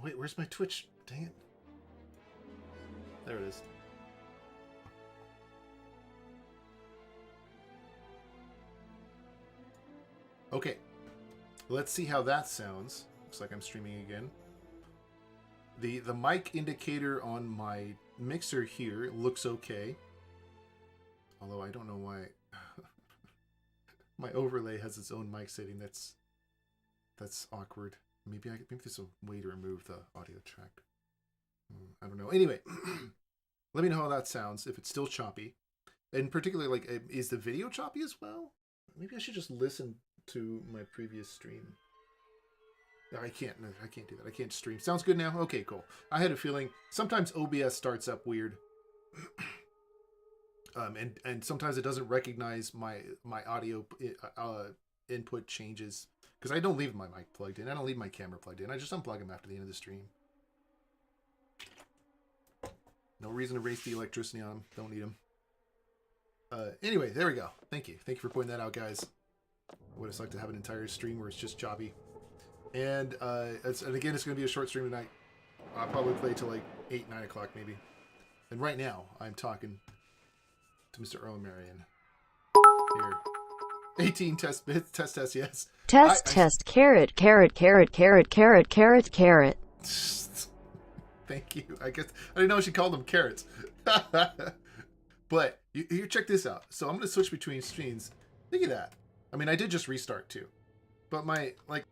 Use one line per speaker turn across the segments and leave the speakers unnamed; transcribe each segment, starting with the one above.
Wait, where's my Twitch? Dang it. There it is. Okay. Let's see how that sounds. Looks like I'm streaming again. The mic indicator on my mixer here looks okay. Although I don't know why my overlay has its own mic setting. That's awkward. Maybe there's a way to remove the audio track. I don't know. Anyway, let me know how that sounds. If it's still choppy, and particularly like, is the video choppy as well? Maybe I should just listen to my previous stream. I can't do that. I can't stream. Sounds good now? Okay, cool. I had a feeling sometimes OBS starts up weird. And sometimes it doesn't recognize my audio input changes. Because I don't leave my mic plugged in. I don't leave my camera plugged in. I just unplug them after the end of the stream. No reason to waste the electricity on them. Don't need them. Anyway, there we go. Thank you. Thank you for pointing that out, guys. I would have liked to have an entire stream where it's just choppy. And again, it's going to be a short stream tonight. I'll probably play till like 8, 9 o'clock maybe. And right now, I'm talking to Mr. Earl Marion. Here. 18 test bits. Test, yes.
Test, carrot.
Thank you. I guess I didn't know she called them carrots. But you check this out. So I'm going to switch between streams. Look at that. I mean, I did just restart too. But my, like...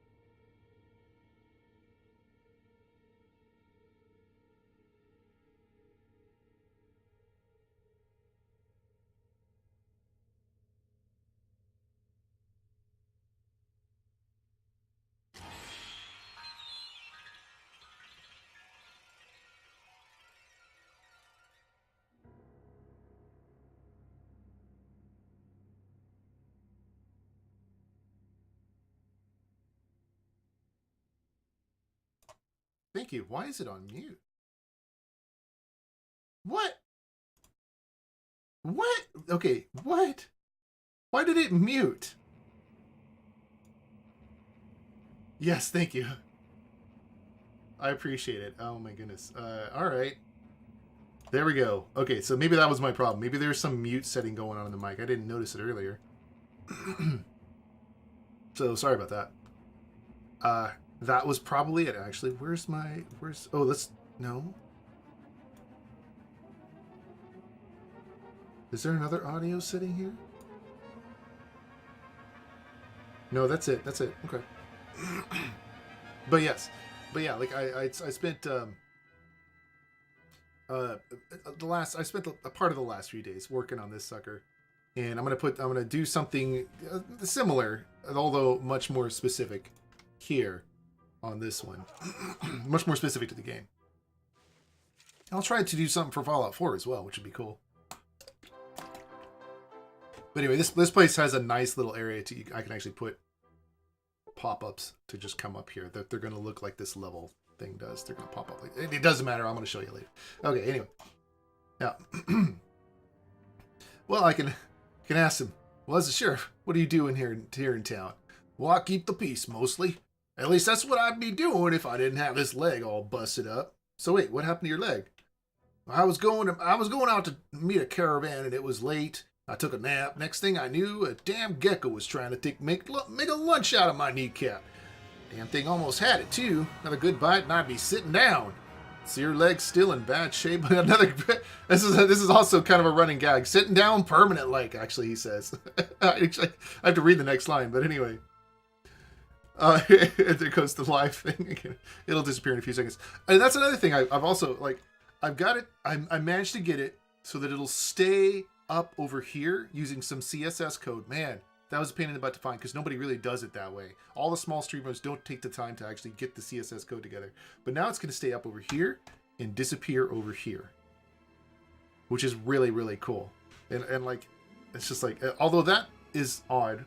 Thank you. Why is it on mute? What? What? Okay, what? Why did it mute? Yes, thank you. I appreciate it. Oh my goodness. All right. There we go. Okay, so maybe that was my problem. Maybe there's some mute setting going on in the mic. I didn't notice it earlier. So sorry about that. That was probably it, actually. Oh, no. Is there another audio setting here? No, that's it. That's it. Okay. But yes. But yeah, like I spent I spent a part of the last few days working on this sucker. And I'm gonna do something similar, although much more specific here on this one. Much more specific to the game. I'll try to do something for Fallout 4 as well, which would be cool. But anyway, this place has a nice little area I can actually put pop-ups to just come up here. They're going to look like this level thing does. They're going to pop up like it doesn't matter. I'm going to show you later. Okay, anyway. Now, well, I can ask him. Well, as the sheriff, what are you doing here in town? Well, I keep the peace mostly. At least that's what I'd be doing if I didn't have this leg all busted up. So wait, what happened to your leg? I was going out to meet a caravan and it was late. I took a nap. Next thing I knew, a damn gecko was trying to make a lunch out of my kneecap. Damn thing almost had it too. Another good bite and I'd be sitting down. So your leg's still in bad shape. This is also kind of a running gag. Sitting down permanent like, actually, he says. I have to read the next line, but anyway. There goes the live thing again. It'll disappear in a few seconds. And that's another thing I've also, like, I've got it. I managed to get it so that it'll stay up over here using some CSS code. Man, that was a pain in the butt to find because nobody really does it that way. All the small streamers don't take the time to actually get the CSS code together. But now it's going to stay up over here and disappear over here, which is really, really cool. And like, it's just like, although that is odd,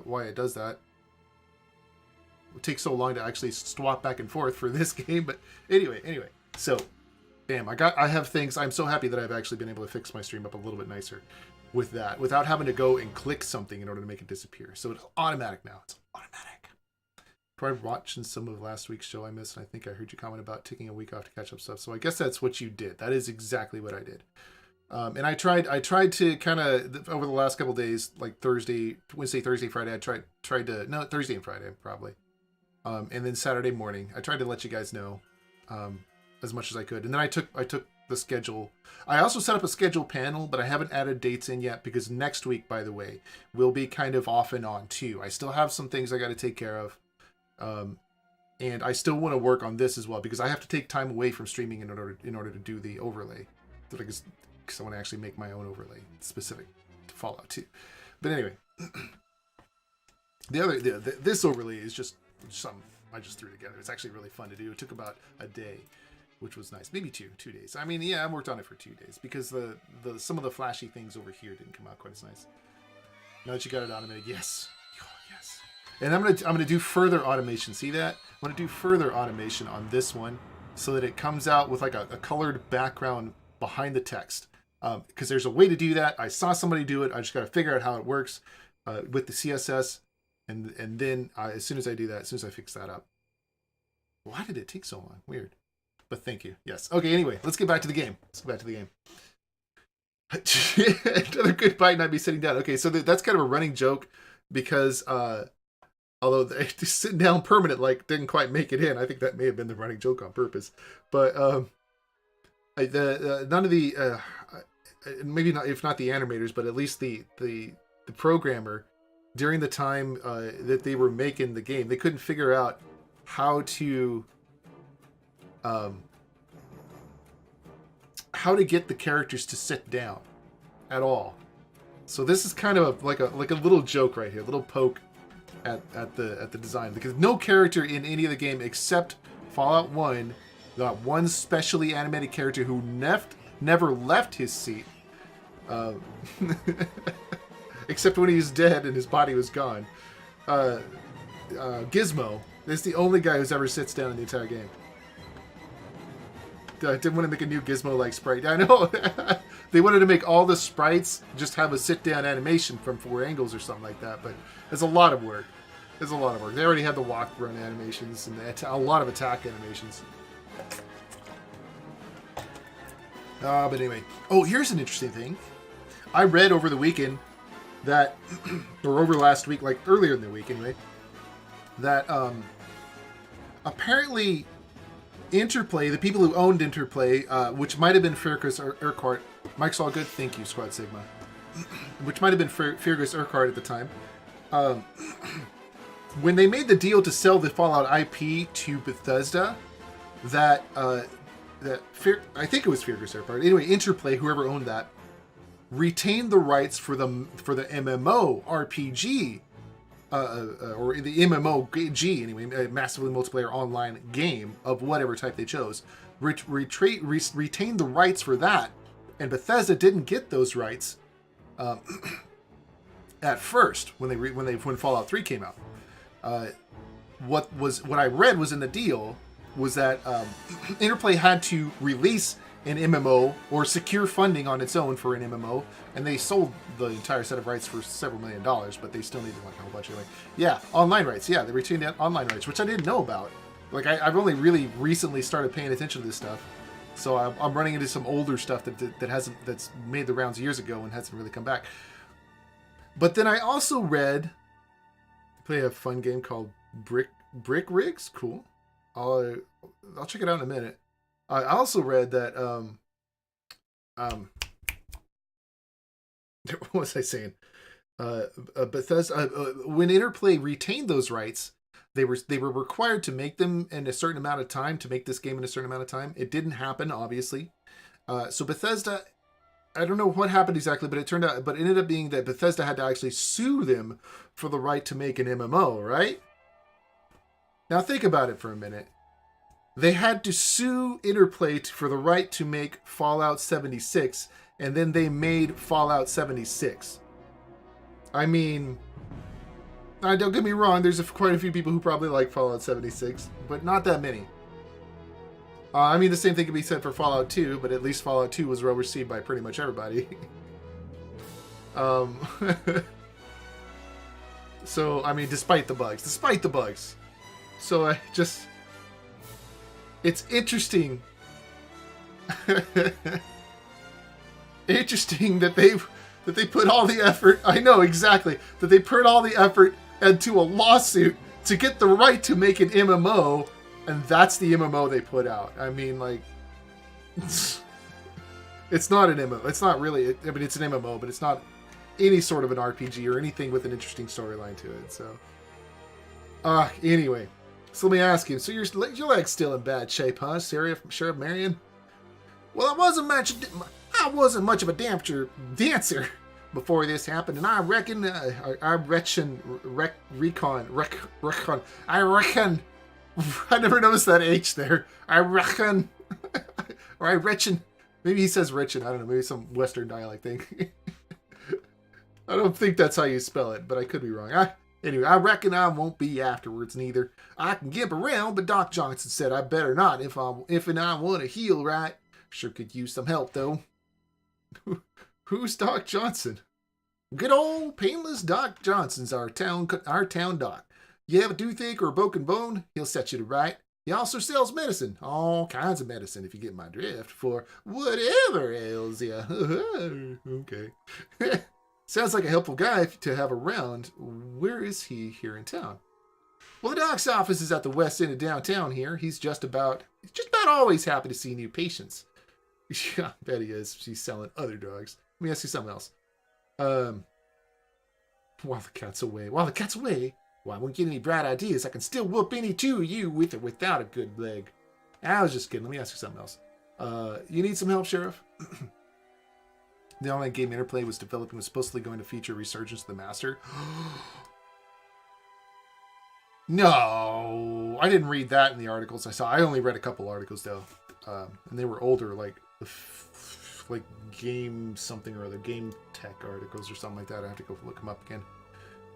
why it does that. It would take so long to actually swap back and forth for this game, but anyway. So, bam, I have things. I'm so happy that I've actually been able to fix my stream up a little bit nicer with that, without having to go and click something in order to make it disappear. So it's automatic now. It's automatic. probably watching some of last week's show I missed, and I think I heard you comment about taking a week off to catch up stuff. So I guess that's what you did. That is exactly what I did. And I tried to kind of over the last couple days, like Wednesday, Thursday, Friday. I tried to Thursday and Friday probably, and then Saturday morning I tried to let you guys know as much as I could. And then I took the schedule. I also set up a schedule panel, but I haven't added dates in yet because next week, by the way, will be kind of off and on too. I still have some things I got to take care of, and I still want to work on this as well because I have to take time away from streaming in order to do the overlay. Because I want to actually make my own overlay specific to Fallout 2. But anyway, this overlay is just something I just threw together. It's actually really fun to do. It took about a day, which was nice. Maybe two days. I mean, yeah, I worked on it for 2 days because the some of the flashy things over here didn't come out quite as nice. Now that you got it automated, yes. Oh, yes. And I'm gonna do further automation. See that? I'm gonna do further automation on this one so that it comes out with like a colored background behind the text. Because there's a way to do that. I saw somebody do it. I just got to figure out how it works with the CSS. And then as soon as I do that, as soon as I fix that up. Why did it take so long? Weird. But thank you. Yes. Okay, anyway, let's get back to the game. Another good bite and I'd be sitting down. Okay, so that's kind of a running joke because although just sitting down permanent didn't quite make it in. I think that may have been the running joke on purpose. But none of the maybe not, if not the animators, but at least the programmer during the time that they were making the game, they couldn't figure out how to get the characters to sit down at all. So this is kind of like a little joke right here, a little poke at the design, because no character in any of the game except Fallout 1 got one specially animated character who never left his seat, except when he was dead and his body was gone. Gizmo is the only guy who's ever sits down in the entire game. I didn't want to make a new Gizmo-like sprite. I know. They wanted to make all the sprites just have a sit-down animation from 4 angles or something like that, but it's a lot of work. They already had the walk-run animations and a lot of attack animations. But anyway. Oh, here's an interesting thing. I read over the weekend that, or over last week, like earlier in the week anyway, that apparently Interplay, the people who owned Interplay, which might have been Fergus Urquhart, Mike's all good, thank you, Squad Sigma, which might have been Fergus Urquhart at the time, when they made the deal to sell the Fallout IP to Bethesda, that I think it was Fergus Urquhart, anyway, Interplay, whoever owned that, retained the rights for the MMO RPG, or the MMOG anyway, a massively multiplayer online game of whatever type they chose. Retained the rights for that, and Bethesda didn't get those rights at first when Fallout 3 came out. What I read was in the deal was that Interplay had to release an MMO or secure funding on its own for an MMO, and they sold the entire set of rights for several $1 million, but they still needed like a whole bunch of online rights. Yeah, they retained online rights, which I didn't know about. Like I've only really recently started paying attention to this stuff, so I'm running into some older stuff that's made the rounds years ago and hasn't really come back. But then I also read, play a fun game called Brick Rigs. Cool. I'll check it out in a minute. I also read that what was I saying? Bethesda, when Interplay retained those rights, they were required to make them in a certain amount of time, to make this game in a certain amount of time. It didn't happen, obviously. So Bethesda, I don't know what happened exactly, but it ended up being that Bethesda had to actually sue them for the right to make an MMO, right? Now think about it for a minute. They had to sue Interplay for the right to make Fallout 76, and then they made Fallout 76. I mean, don't get me wrong, there's quite a few people who probably like Fallout 76, but not that many. I mean, the same thing can be said for Fallout 2, but at least Fallout 2 was well received by pretty much everybody. So, I mean, despite the bugs. So I just... It's interesting. Interesting that they put all the effort... I know, exactly. That they put all the effort into a lawsuit to get the right to make an MMO, and that's the MMO they put out. I mean, like... It's not an MMO. It's not really... I mean, it's an MMO, but it's not any sort of an RPG or anything with an interesting storyline to it, so... Anyway. So let me ask you. So your leg's still in bad shape, huh, Sheriff Marion? Well, I wasn't much of a dancer before this happened, and I reckon I never noticed that H there. I reckon, or I reckon. Maybe he says Richin. I don't know. Maybe some Western dialect thing. I don't think that's how you spell it, but I could be wrong. Anyway, I reckon I won't be afterwards neither. I can gimp around, but Doc Johnson said I better not if I want to heal right. Sure could use some help, though. Who's Doc Johnson? Good old painless Doc Johnson's our town doc. You have a toothache or a broken bone, he'll set you to right. He also sells medicine, all kinds of medicine, if you get my drift, for whatever ails you. Okay. Sounds like a helpful guy to have around. Where is he here in town? Well, the doc's office is at the west end of downtown here. He's just about always happy to see new patients. Yeah, I bet he is. She's selling other drugs. Let me ask you something else. While the cat's away, well, I won't get any bright ideas. I can still whoop any two of you with or without a good leg. I was just kidding. Let me ask you something else. You need some help, Sheriff? The online game Interplay was developing was supposedly going to feature Resurgence of the Master. No, I didn't read that in the articles I saw. I only read a couple articles though, and they were older, like game something or other, game tech articles or something like that. I have to go look them up again.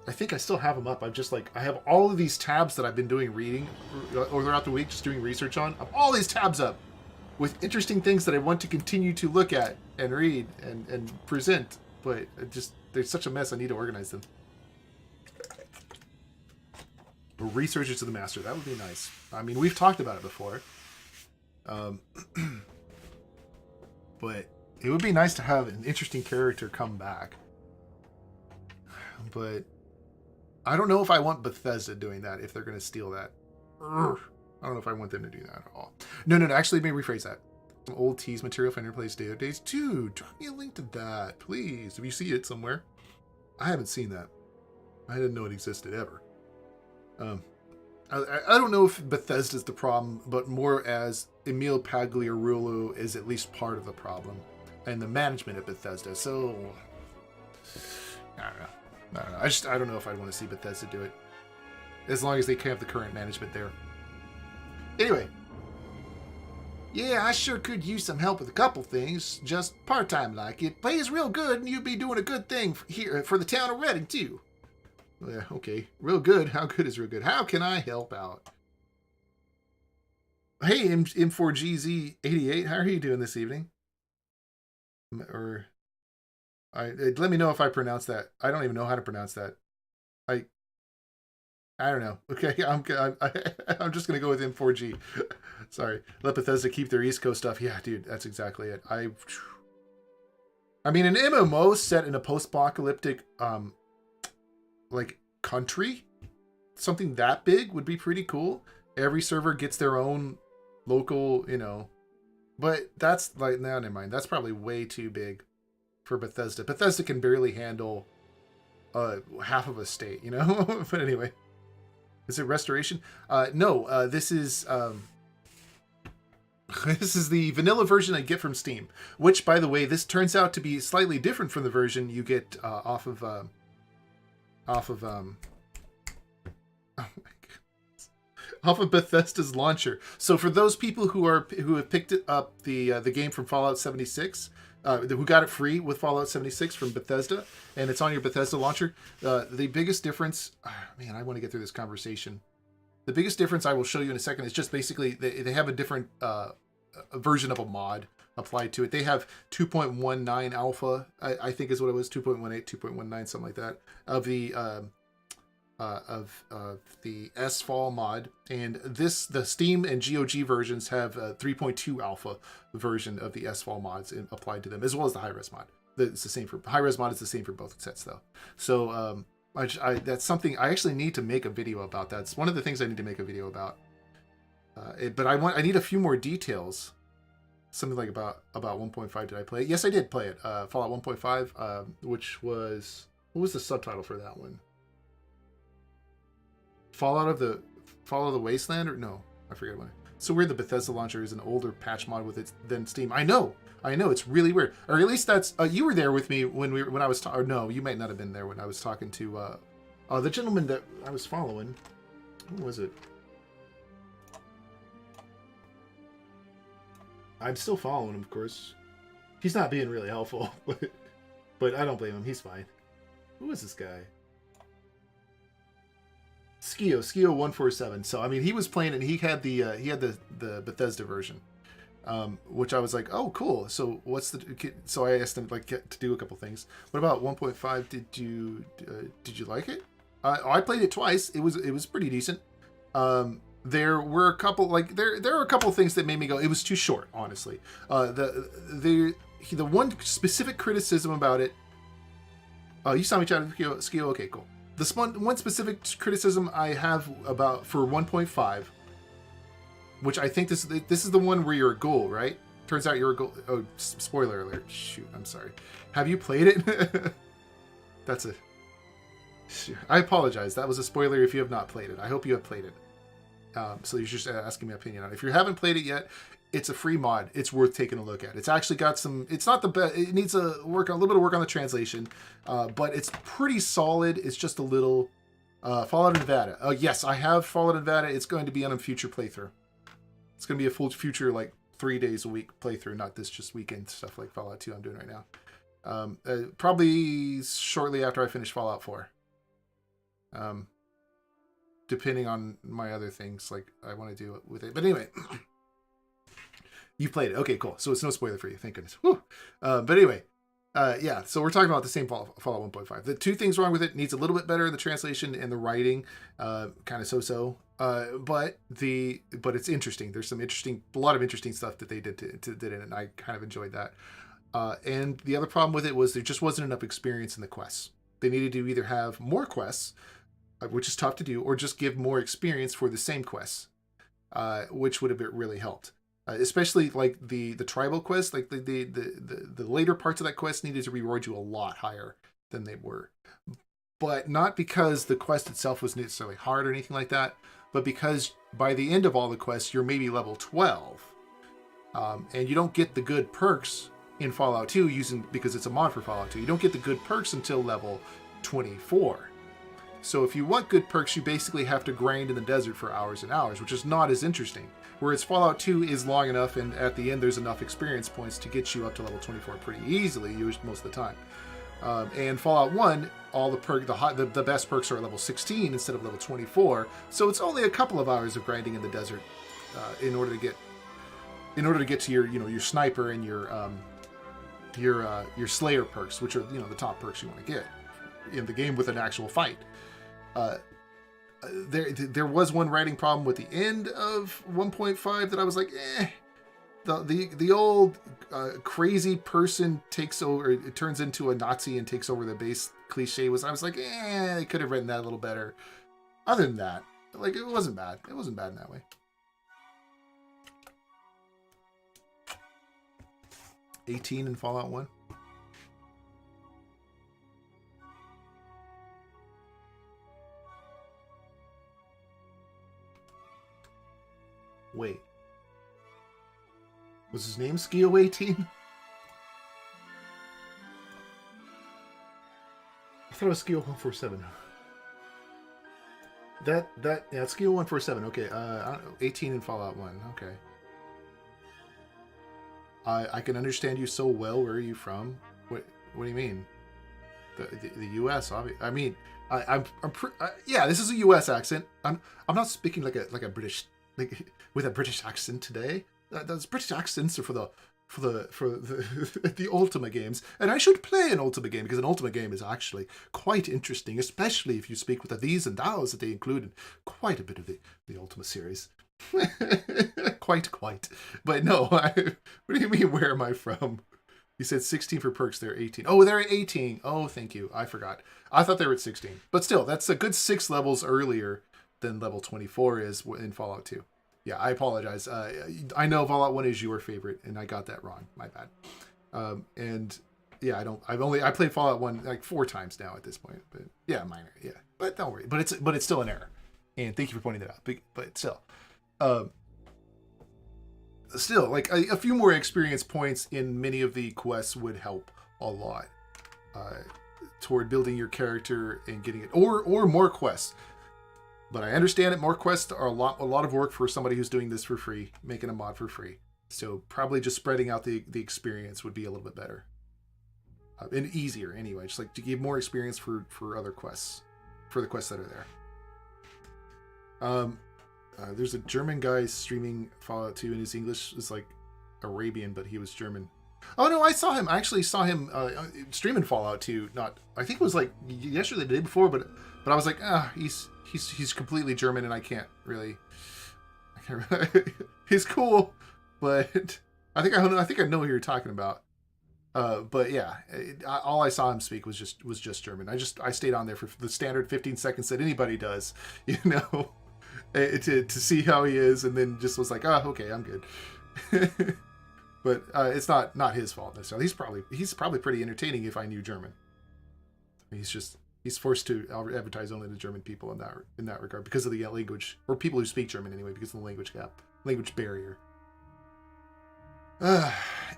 I think I still have them up. I have all of these tabs that I've been reading throughout the week, just doing research on. I have all these tabs up with interesting things that I want to continue to look at and read and present, but there's such a mess. I need to organize them. Researchers of the Master, that would be nice. I mean, we've talked about it before, but it would be nice to have an interesting character come back. But I don't know if I want Bethesda doing that, if they're going to steal that. I don't know if I want them to do that at all. No, actually, let me rephrase that. Some old tease material for Interplay's days. Dude, drop me a link to that, please. If you see it somewhere. I haven't seen that. I didn't know it existed ever. I don't know if Bethesda's the problem, but more as Emil Pagliarulo is at least part of the problem. And the management at Bethesda. So, I don't know. I don't know if I'd want to see Bethesda do it. As long as they can have the current management there. Anyway. Yeah, I sure could use some help with a couple things. Just part-time like. It pays real good and you'd be doing a good thing here for the town of Reading too. Yeah, okay. Real good. How good is real good? How can I help out? Hey, M4GZ88, how are you doing this evening? Let me know if I pronounce that. I don't even know how to pronounce that. I don't know. Okay, I'm just gonna go with M4G. Sorry. Let Bethesda keep their East Coast stuff. Yeah, dude, that's exactly it. I mean, an MMO set in a post-apocalyptic country, something that big would be pretty cool. Every server gets their own local, but that's never mind. That's probably way too big for Bethesda. Bethesda can barely handle half of a state, But anyway, is it restoration? No. This is this is the vanilla version I get from Steam. Which, by the way, this turns out to be slightly different from the version you get off of Bethesda's launcher. So for those people who have picked up the game from Fallout 76, who got it free with Fallout 76 from Bethesda, and it's on your Bethesda launcher, the biggest difference, man, I want to get through this conversation. The biggest difference I will show you in a second is just basically they have a different version of a mod applied to it. They have 2.19 alpha, I think is what it was, 2.18, 2.19, something like that, of the of the S-Fall mod, and the Steam and GOG versions have a 3.2 alpha version of the S-Fall mods applied to them, as well as the high-res mod. It's the same for high-res mod. Is the same for both sets though. So that's something I actually need to make a video about. That's one of the things I need to make a video about. But I need a few more details. Something like about 1.5. Did I play it? Yes, I did play it. Fallout 1.5, which was, what was the subtitle for that one? Fallout of the Wasteland, or no, I forget what. So weird. The Bethesda launcher is an older patch mod with it than Steam. I know, it's really weird. Or at least that's you were there with me when I was or no, you might not have been there when I was talking to the gentleman that I was following. Who was it? I'm still following him, of course. He's not being really helpful, but I don't blame him. He's fine. Who is this guy? Skio 147. So I mean, he was playing it, and he had the Bethesda version, which I was like, oh, cool. So what's the? So I asked him to do a couple things. What about 1.5? Did you like it? I played it twice. It was pretty decent. There were a couple there are a couple things that made me go, it was too short, honestly. The one specific criticism about it. You saw me chatting with Skio. Okay, cool. The one specific criticism I have for 1.5, which I think this is the one where you're a ghoul, right? Turns out you're a ghoul. Oh, spoiler alert! Shoot, I'm sorry. Have you played it? I apologize. That was a spoiler if you have not played it. I hope you have played it. So you're just asking my opinion on it. If you haven't played it yet, it's a free mod. It's worth taking a look at. It's actually got some. It's not the best. It needs a little bit of work on the translation, but it's pretty solid. It's just a little. Fallout Nevada. Yes, I have Fallout Nevada. It's going to be on a future playthrough. It's going to be a full future 3 days a week playthrough, not this just weekend stuff like Fallout 2 I'm doing right now. Probably shortly after I finish Fallout 4. Depending on my other things I want to do with it. But anyway, you've played it. Okay, cool. So it's no spoiler for you. Thank goodness. Whew. But anyway, yeah. So we're talking about the same Fallout 1.5. The two things wrong with it: needs a little bit better the translation and the writing, kind of so-so. But it's interesting. There's a lot of interesting stuff that they did in it, and I kind of enjoyed that. And the other problem with it was there just wasn't enough experience in the quests. They needed to either have more quests, which is tough to do, or just give more experience for the same quests, which would have really helped. Especially the tribal quest, the later parts of that quest needed to reward you a lot higher than they were. But not because the quest itself was necessarily hard or anything like that, but because by the end of all the quests, you're maybe level 12. And you don't get the good perks in Fallout 2 because it's a mod for Fallout 2. You don't get the good perks until level 24. So if you want good perks, you basically have to grind in the desert for hours and hours, which is not as interesting. Whereas Fallout 2 is long enough, and at the end there's enough experience points to get you up to level 24 pretty easily, most of the time. And Fallout 1, all the best perks are at level 16 instead of level 24. So it's only a couple of hours of grinding in the desert in order to get to your sniper and your Slayer perks, which are the top perks you want to get in the game with an actual fight. There was one writing problem with the end of 1.5 that I was like, the old crazy person takes over, it turns into a Nazi and takes over the base cliche I was like, they could have written that a little better. Other than that, it wasn't bad. It wasn't bad in that way. $18 in Fallout 1. Wait. Was his name Skio 18? I thought it was Skio 147. Yeah, it's Skio 147. Okay, 18 in Fallout 1. Okay. I can understand you so well. Where are you from? What do you mean? The U.S. I mean, yeah. This is a U.S. accent. I'm not speaking like a British with a British accent today. Those British accents are for the the Ultima games, and I should play an Ultima game because an Ultima game is actually quite interesting, especially if you speak with the these and thous that they include in quite a bit of the Ultima series. quite. But no, what do you mean? Where am I from? You said 16 for perks. They're 18. Oh, they're at 18. Oh, thank you. I forgot. I thought they were at 16. But still, that's a good 6 levels earlier than level 24 is in Fallout 2. Yeah, I apologize. I know Fallout 1 is your favorite, and I got that wrong. My bad. And yeah, I played Fallout 1 like 4 times now at this point. But yeah, minor. Yeah, but don't worry. But it's still an error. And thank you for pointing that out. But still, like a few more experience points in many of the quests would help a lot toward building your character and getting it, or more quests. But I understand that more quests are a lot of work for somebody who's doing this for free, making a mod for free. So probably just spreading out the experience would be a little bit better. And easier anyway, just like to give more experience for other quests, for the quests that are there. There's a German guy streaming Fallout 2 and his English is like Arabian, but he was German. Oh no, I actually saw him streaming Fallout 2. I think it was like yesterday, the day before, but I was like, he's completely German, and I can't really. He's cool, but I think I know who you're talking about. But yeah, all I saw him speak was just German. I stayed on there for the standard 15 seconds that anybody does, to see how he is, and then just was like, oh, okay, I'm good. But it's not his fault necessarily. He's probably pretty entertaining if I knew German. He's forced to advertise only to German people in that regard because of the language, or people who speak German anyway, because of the language barrier.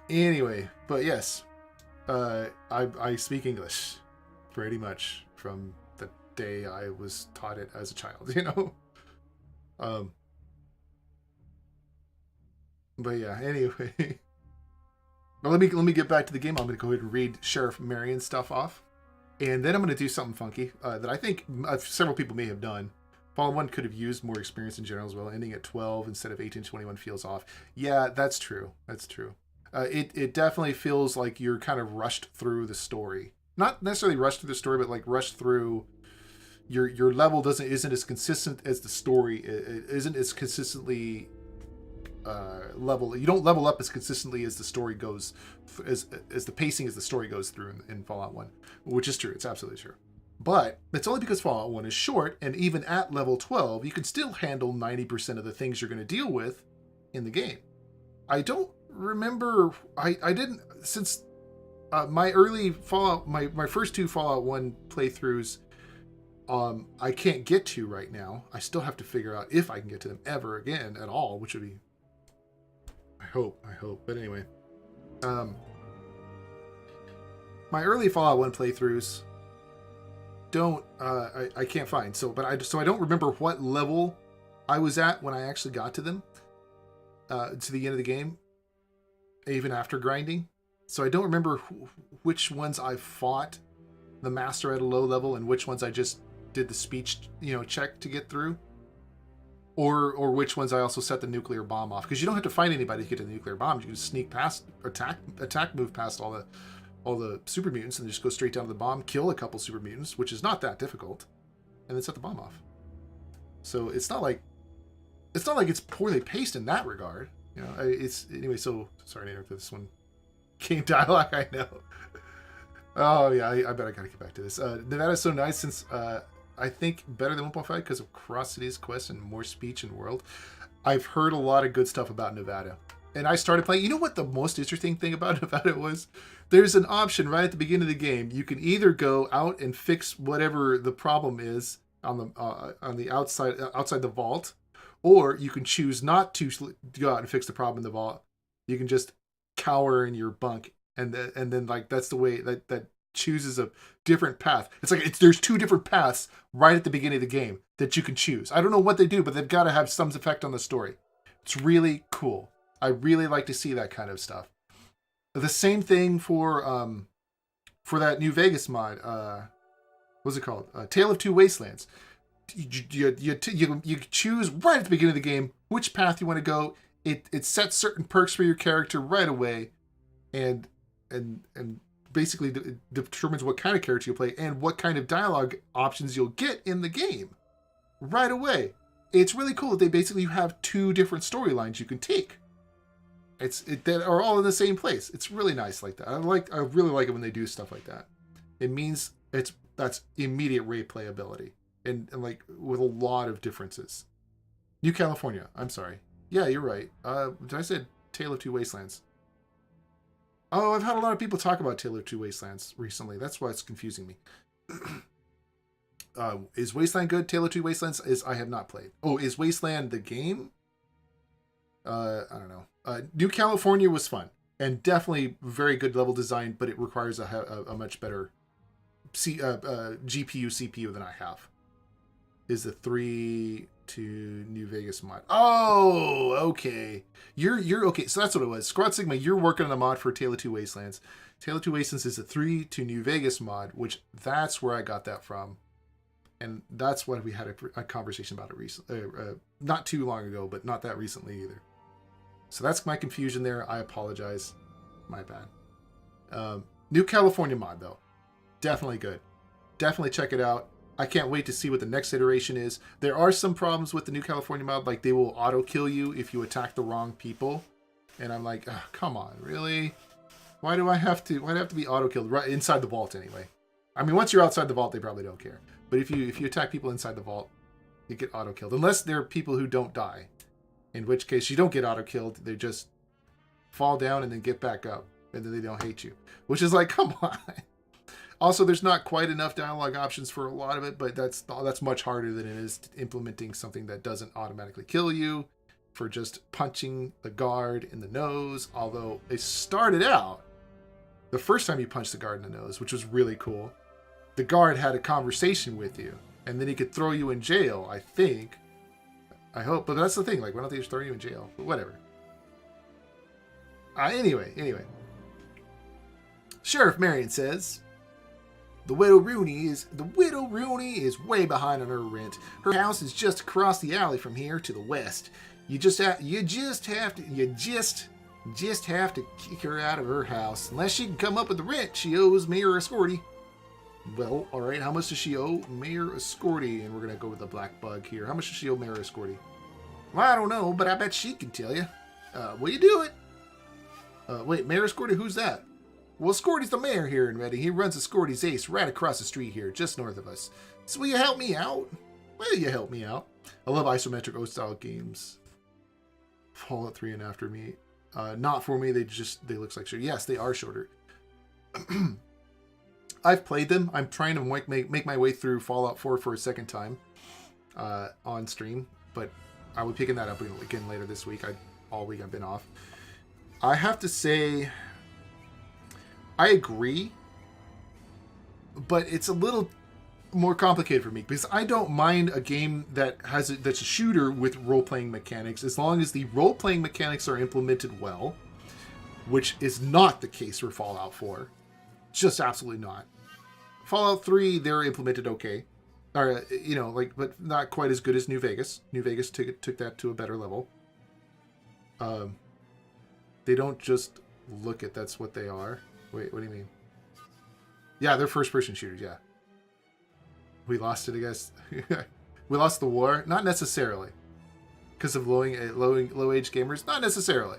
Anyway, but yes, I speak English pretty much from the day I was taught it as a child, But yeah, anyway. Well, let me get back to the game. I'm going to go ahead and read Sheriff Marion's stuff off. And then I'm going to do something funky that I think several people may have done. Fallout 1 could have used more experience in general as well. Ending at 12 instead of 18-21 feels off. Yeah, that's true. It definitely feels like you're kind of rushed through the story. Not necessarily rushed through the story, but like rushed through... Your level isn't as consistent as the story. It isn't as consistently... you don't level up as consistently as the story goes, as the pacing as the story goes through in Fallout 1, which is true. It's absolutely true. But it's only because Fallout 1 is short, and even at level 12, you can still handle 90% of the things you're going to deal with in the game. I don't remember, I didn't, since my early Fallout, my first 2 Fallout 1 playthroughs, I can't get to right now. I still have to figure out if I can get to them ever again at all, which would be... I hope. But anyway, my early Fallout 1 playthroughs I can't find. So I don't remember what level I was at when I actually got to them, to the end of the game, even after grinding. So I don't remember which ones I fought the master at a low level and which ones I just did the speech, check to get through. Or which ones I also set the nuclear bomb off, because you don't have to fight anybody to get to the nuclear bomb. You can just sneak past, move past all the super mutants, and just go straight down to the bomb, kill a couple super mutants, which is not that difficult, and then set the bomb off. So it's not like it's poorly paced in that regard. It's anyway. So sorry to interrupt this one. Game dialogue, I know. Oh yeah, I bet I gotta get back to this. Nevada's so nice since. I think better than 1.5 because of Cross-Cities quest and more speech and world. I've heard a lot of good stuff about Nevada. And I started playing. You know what the most interesting thing about Nevada was? There's an option right at the beginning of the game. You can either go out and fix whatever the problem is on the outside the vault, or you can choose not to go out and fix the problem in the vault. You can just cower in your bunk, and then like that's the way that chooses a different path. It's like there's 2 different paths right at the beginning of the game that you can choose. I don't know what they do, but they've got to have some effect on the story. It's really cool. I really like to see that kind of stuff. The same thing for that New Vegas mod. What's it called? Tale of Two Wastelands. You choose right at the beginning of the game which path you want to go. It sets certain perks for your character right away, and basically determines what kind of character you play and what kind of dialogue options you'll get in the game right away. It's really cool that they basically have 2 different storylines you can take. That are all in the same place. It's really nice like that. I really like it when they do stuff like that. It means that's immediate replayability and like with a lot of differences. New California. I'm sorry. Yeah, you're right. Did I say Tale of Two Wastelands? Oh, I've had a lot of people talk about Tale of Two Wastelands recently. That's why it's confusing me. Is Wasteland good? Tale of Two Wastelands I have not played. Oh, is Wasteland the game? I don't know. New California was fun and definitely very good level design, but it requires a much better GPU CPU than I have. Is the 3 to New Vegas mod? Oh, okay. You're okay. So that's what it was. Squad Sigma, you're working on a mod for Tale of Two Wastelands. Tale of Two Wastelands is the 3 to New Vegas mod, which that's where I got that from. And that's what we had a conversation about it recently. Not too long ago, but not that recently either. So that's my confusion there. I apologize. My bad. New California mod, though. Definitely good. Definitely check it out. I can't wait to see what the next iteration is. There are some problems with the New California mod, like they will auto-kill you if you attack the wrong people. And I'm like, oh, come on, really? Why do I have to be auto-killed right inside the vault anyway? I mean, once you're outside the vault, they probably don't care. But if you attack people inside the vault, you get auto-killed. Unless they're people who don't die. In which case, you don't get auto-killed. They just fall down and then get back up. And then they don't hate you. Which is like, come on. Also, there's not quite enough dialogue options for a lot of it. But that's much harder than it is implementing something that doesn't automatically kill you. For just punching the guard in the nose. Although, it started out the first time you punched the guard in the nose. Which was really cool. The guard had a conversation with you. And then he could throw you in jail, I think. I hope, but that's the thing. Like, why don't they just throw you in jail? But whatever. Anyway. Sheriff Marion says, the Widow Roony is way behind on her rent. Her house is just across the alley from here to the west. You just have to kick her out of her house unless she can come up with the rent she owes Mayor Escorty. Well, all right. How much does she owe Mayor Escorty? And we're going to go with the black bug here. How much does she owe Mayor Escorty? Well, I don't know, but I bet she can tell you. Will you do it? Wait, Mayor Escorty, who's that? Well, Escorty's the mayor here in Reading. He runs Escorty's Ace right across the street here, just north of us. So will you help me out? Will you help me out? I love isometric O-style games. Fallout 3 and After Me. Not for me. They look like short. Yes, they are shorter. I've played them. I'm trying to make my way through Fallout 4 for a second time on stream, but I will be picking that up again later this week. All week I've been off. I have to say, I agree, but it's a little more complicated for me because I don't mind a game that's a shooter with role-playing mechanics as long as the role-playing mechanics are implemented well, which is not the case for Fallout 4. Just absolutely not. Fallout 3, they're implemented okay. Or, but not quite as good as New Vegas. New Vegas took that to a better level. They don't just look at that's what they are. Wait, what do you mean? Yeah, they're first-person shooters, yeah. We lost it, I guess. We lost the war? Not necessarily. Because of low-age gamers? Not necessarily.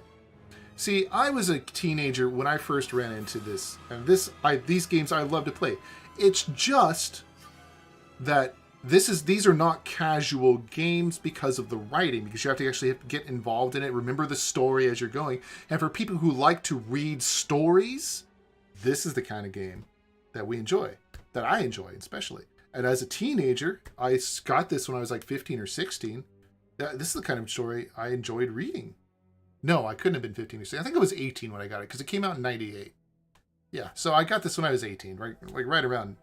See, I was a teenager when I first ran into this, and these games I love to play. It's just that these are not casual games because of the writing, because you have to actually get involved in it, remember the story as you're going. And for people who like to read stories, this is the kind of game that we enjoy, that I enjoy especially. And as a teenager, I got this when I was like 15 or 16. This is the kind of story I enjoyed reading. No, I couldn't have been 15 or 16. I think I was 18 when I got it because it came out in 98. Yeah, so I got this when I was 18, right around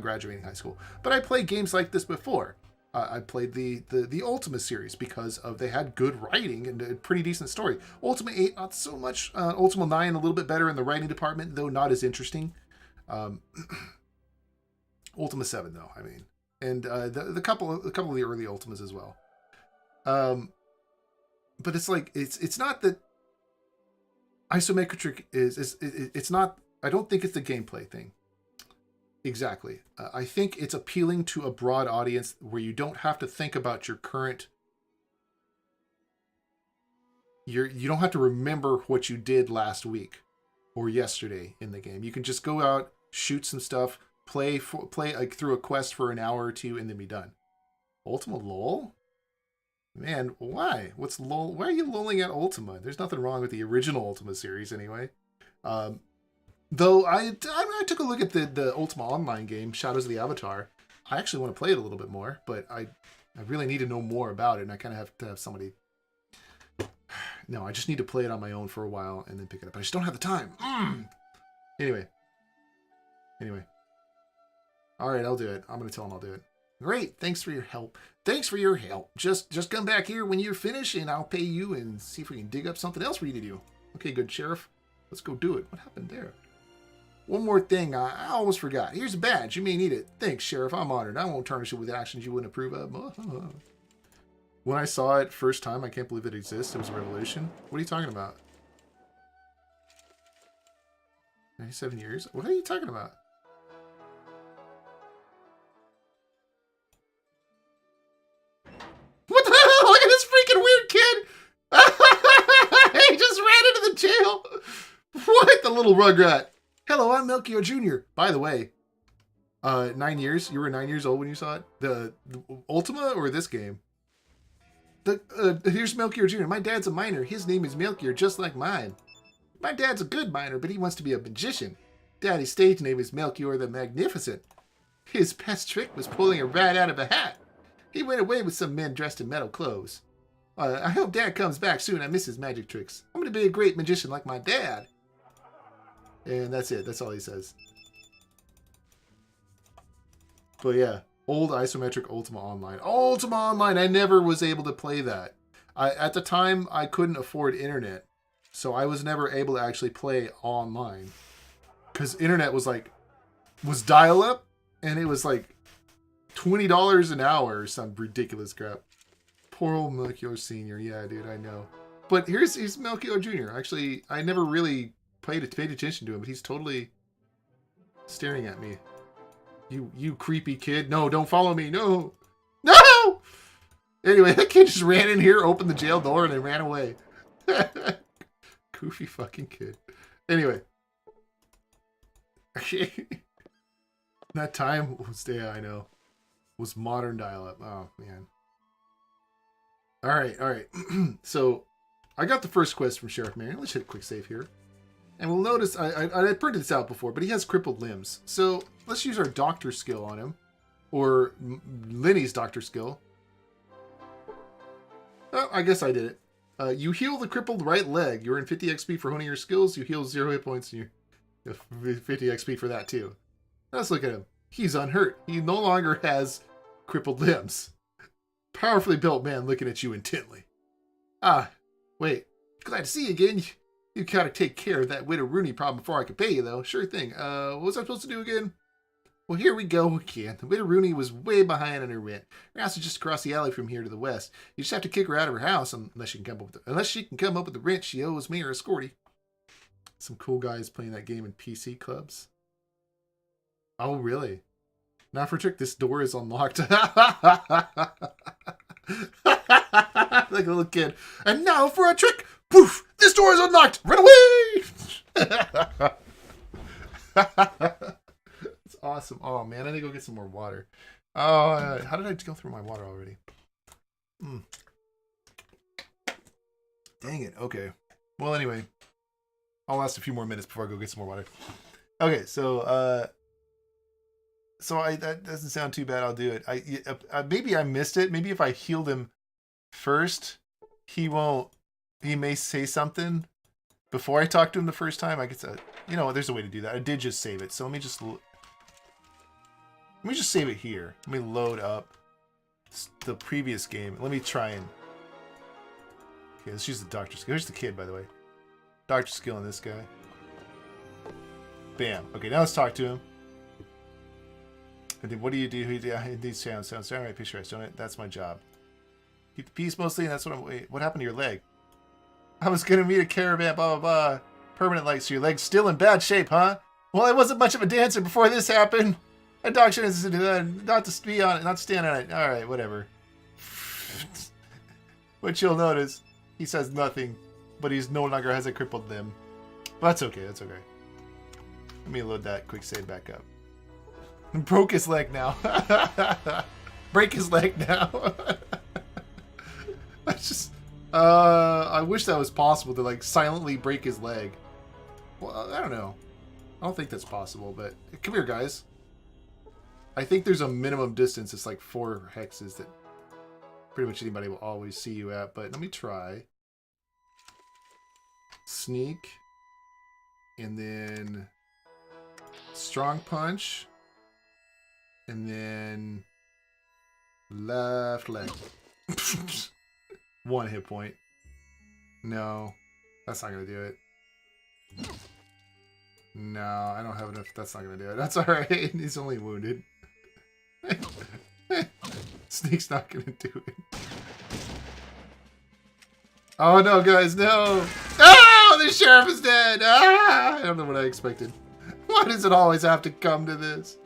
graduating high school. But I played games like this before. I played the Ultima series because they had good writing and a pretty decent story. Ultima 8, not so much. Ultima 9, a little bit better in the writing department, though not as interesting. Ultima 7, though, I mean, and the couple of the early Ultimas as well. But it's like it's not that isometric it's not. I don't think it's the gameplay thing. Exactly. I think it's appealing to a broad audience where you don't have to think about your current. You don't have to remember what you did last week or yesterday in the game. You can just go out, shoot some stuff, play like through a quest for an hour or two, and then be done. Ultima LOL? Man, why? What's LOL? Why are you lolling at Ultima? There's nothing wrong with the original Ultima series anyway. Though I took a look at the Ultima Online game, Shadows of the Avatar. I actually want to play it a little bit more, but I really need to know more about it, and I kind of have to have somebody. No, I just need to play it on my own for a while and then pick it up. I just don't have the time. Anyway. All right, I'll do it. I'm going to tell him I'll do it. Great. Thanks for your help. Just come back here when you're finished and I'll pay you and see if we can dig up something else for you to do. Okay, good, Sheriff. Let's go do it. What happened there? One more thing I almost forgot. Here's a badge. You may need it. Thanks, Sheriff. I'm honored. I won't tarnish it with actions you wouldn't approve of. When I saw it first time, I can't believe it exists. It was a revolution. What are you talking about? 97 years? What are you talking about? What the hell? Look at this freaking weird kid! He just ran into the jail! What? The little rugrat. Hello, I'm Melchior Jr. By the way, 9 years? You were 9 years old when you saw it? The Ultima or this game? Here's Melchior Jr. My dad's a miner. His name is Melchior, just like mine. My dad's a good miner, but he wants to be a magician. Daddy's stage name is Melchior the Magnificent. His best trick was pulling a rat out of a hat. He went away with some men dressed in metal clothes. I hope Dad comes back soon. I miss his magic tricks. I'm going to be a great magician like my dad. And that's it. That's all he says. But yeah. Old isometric Ultima Online. Ultima Online! I never was able to play that. At the time, I couldn't afford internet. So I was never able to actually play online. Because internet was dial-up. And it was like $20 an hour or some ridiculous crap. Poor old Melchior Sr. Yeah, dude, I know. But here's Melchior Jr. Actually, I never really paid attention to him. But he's totally staring at me. You creepy kid. No, don't follow me. No. No! Anyway, that kid just ran in here, opened the jail door, and then ran away. Goofy fucking kid. Anyway. That time was, yeah, I know. Was modern dial-up. Oh, man. Alright. So, I got the first quest from Sheriff Marion. Let's hit a quick save here. And we'll notice, I printed this out before, but he has crippled limbs. So, let's use our doctor skill on him. Or Lenny's doctor skill. Oh, I guess I did it. You heal the crippled right leg. You earn 50 XP for honing your skills. You heal 0 hit points. And you 50 XP for that, too. Let's look at him. He's unhurt. He no longer has crippled limbs. Powerfully built man looking at you intently. Ah, wait. Glad to see you again. You gotta take care of that Widow Roony problem before I can pay you, though. Sure thing. What was I supposed to do again? Well, here we go again. The Widow Roony was way behind on her rent. Her house is just across the alley from here to the west. You just have to kick her out of her house unless she can come up with the rent she owes me or a scorty. Some cool guys playing that game in PC clubs. Oh, really? Not for a trick. This door is unlocked. Like a little kid. And now for a trick. Poof! This door is unlocked. Run away! It's awesome. Oh, man. I need to go get some more water. Oh, how did I go through my water already? Dang it. Okay. Well, anyway. I'll last a few more minutes before I go get some more water. Okay, so, that doesn't sound too bad. I'll do it. Maybe I missed it. Maybe if I healed him first, he may say something before I talk to him the first time. I guess, there's a way to do that. I did just save it. So let me just save it here. Let me load up the previous game. Let me try and, okay, let's use the doctor skill. Here's the kid, by the way. Doctor skill on this guy. Bam. Okay, now let's talk to him. And then what do you do? These sounds. All right, picturesque, don't it? That's my job. Keep the peace mostly, and that's what I'm... Wait, what happened to your leg? I was going to meet a caravan, blah, blah, blah. Permanent leg, so your leg's still in bad shape, huh? Well, I wasn't much of a dancer before this happened. A dog shouldn't not to be on it, not to stand on it. All right, whatever. Which you'll notice, he says nothing, but he's no longer has a crippled limb. But that's okay. That's okay. Let me load that quick save back up. Broke his leg now. Break his leg now. That's just. I wish that was possible to like silently break his leg. Well, I don't know. I don't think that's possible, but come here, guys. I think there's a minimum distance. It's like 4 hexes that pretty much anybody will always see you at. But let me try. Sneak. And then strong punch. And then left leg. 1 hit point. No. That's not going to do it. No, I don't have enough. That's not going to do it. That's alright. He's only wounded. Sneak's not going to do it. Oh no, guys, no! Oh, the sheriff is dead! Ah! I don't know what I expected. Why does it always have to come to this?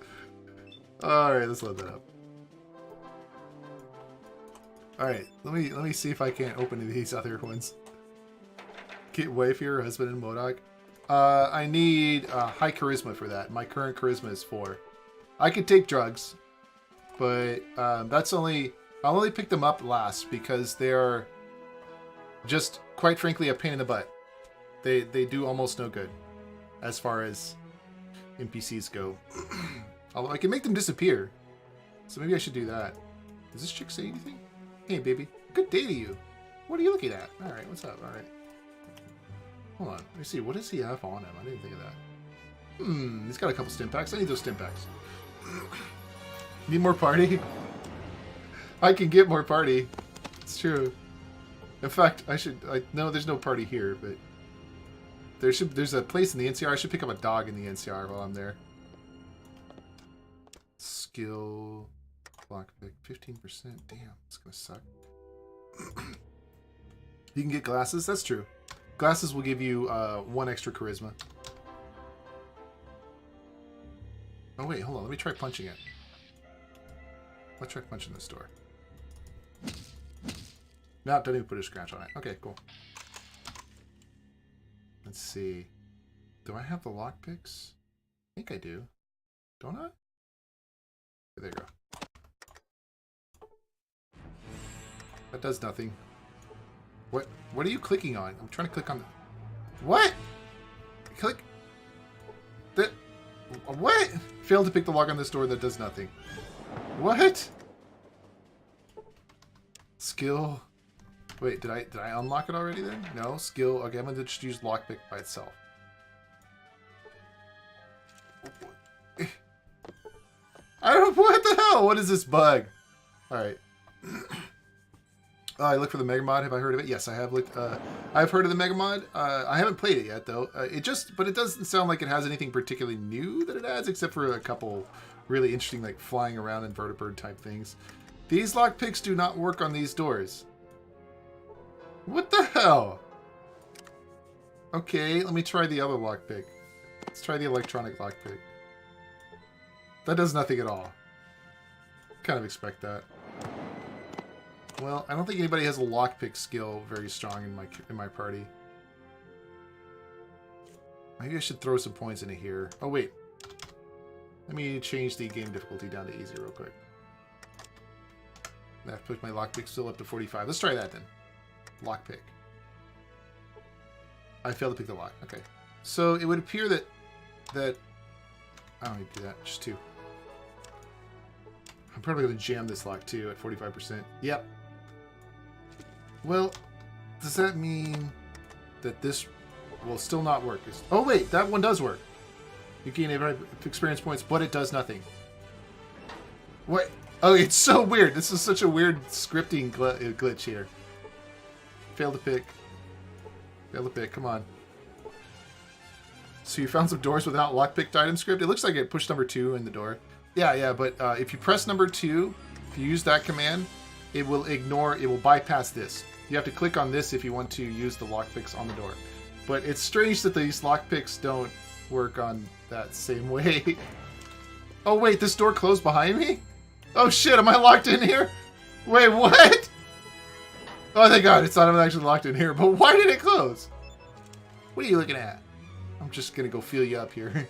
Alright, let's load that up. Alright, let me see if I can't open these other ones. Get wife here, husband and Modok. I need high charisma for that. My current charisma is 4. I could take drugs, but that's only... I'll only pick them up last because they're just, quite frankly, a pain in the butt. They do almost no good as far as NPCs go. Although I can make them disappear. So maybe I should do that. Does this chick say anything? Hey, baby. Good day to you. What are you looking at? Alright, what's up? Alright. Hold on. Let me see. What does he have on him? I didn't think of that. He's got a couple stim packs. I need those stim packs. Need more party? I can get more party. It's true. In fact, I should... no, there's no party here, but... There's a place in the NCR. I should pick up a dog in the NCR while I'm there. Skill... Lockpick. 15%. Damn, it's gonna suck. You can get glasses. That's true. Glasses will give you 1 extra charisma. Oh, wait. Hold on. Let me try punching it. Let's try punching this door. No, don't even put a scratch on it. Okay, cool. Let's see. Do I have the lockpicks? I think I do. Don't I? There you go. That does nothing. What are you clicking on? I'm trying to click on the... What? Click... What? Failed to pick the lock on this door that does nothing. What? Skill... Wait, did I unlock it already then? No, skill. Okay, I'm gonna just use lockpick by itself. I don't. What the hell? What is this bug? All right. I look for the Mega Mod. Have I heard of it? Yes, I have looked. I've heard of the Mega Mod. I haven't played it yet though. But it doesn't sound like it has anything particularly new that it adds, except for a couple really interesting, like flying around invertebrate type things. These lockpicks do not work on these doors. What the hell? Okay, let me try the other lockpick. Let's try the electronic lockpick. That does nothing at all. Kind of expect that. Well, I don't think anybody has a lockpick skill very strong in my party. Maybe I should throw some points into here. Oh wait. Let me change the game difficulty down to easy real quick. I have to put my lockpick still up to 45. Let's try that then. Lockpick. I failed to pick the lock. Okay. So it would appear that I don't need to do that. Just 2. I'm probably going to jam this lock too at 45%. Yep. Well, does that mean that this will still not work? Oh wait, that one does work. You gain experience points, but it does nothing. What? Oh, it's so weird. This is such a weird scripting glitch here. Failed to pick. Failed to pick. Come on. So you found some doors without lockpicked item script? It looks like it pushed number 2 in the door. Yeah, but if you press number 2, if you use that command, it will bypass this. You have to click on this if you want to use the lockpicks on the door. But it's strange that these lockpicks don't work on that same way. Oh wait, this door closed behind me? Oh shit, am I locked in here? Wait, what? Oh thank god, it's not I'm actually locked in here, but why did it close? What are you looking at? I'm just gonna go feel you up here.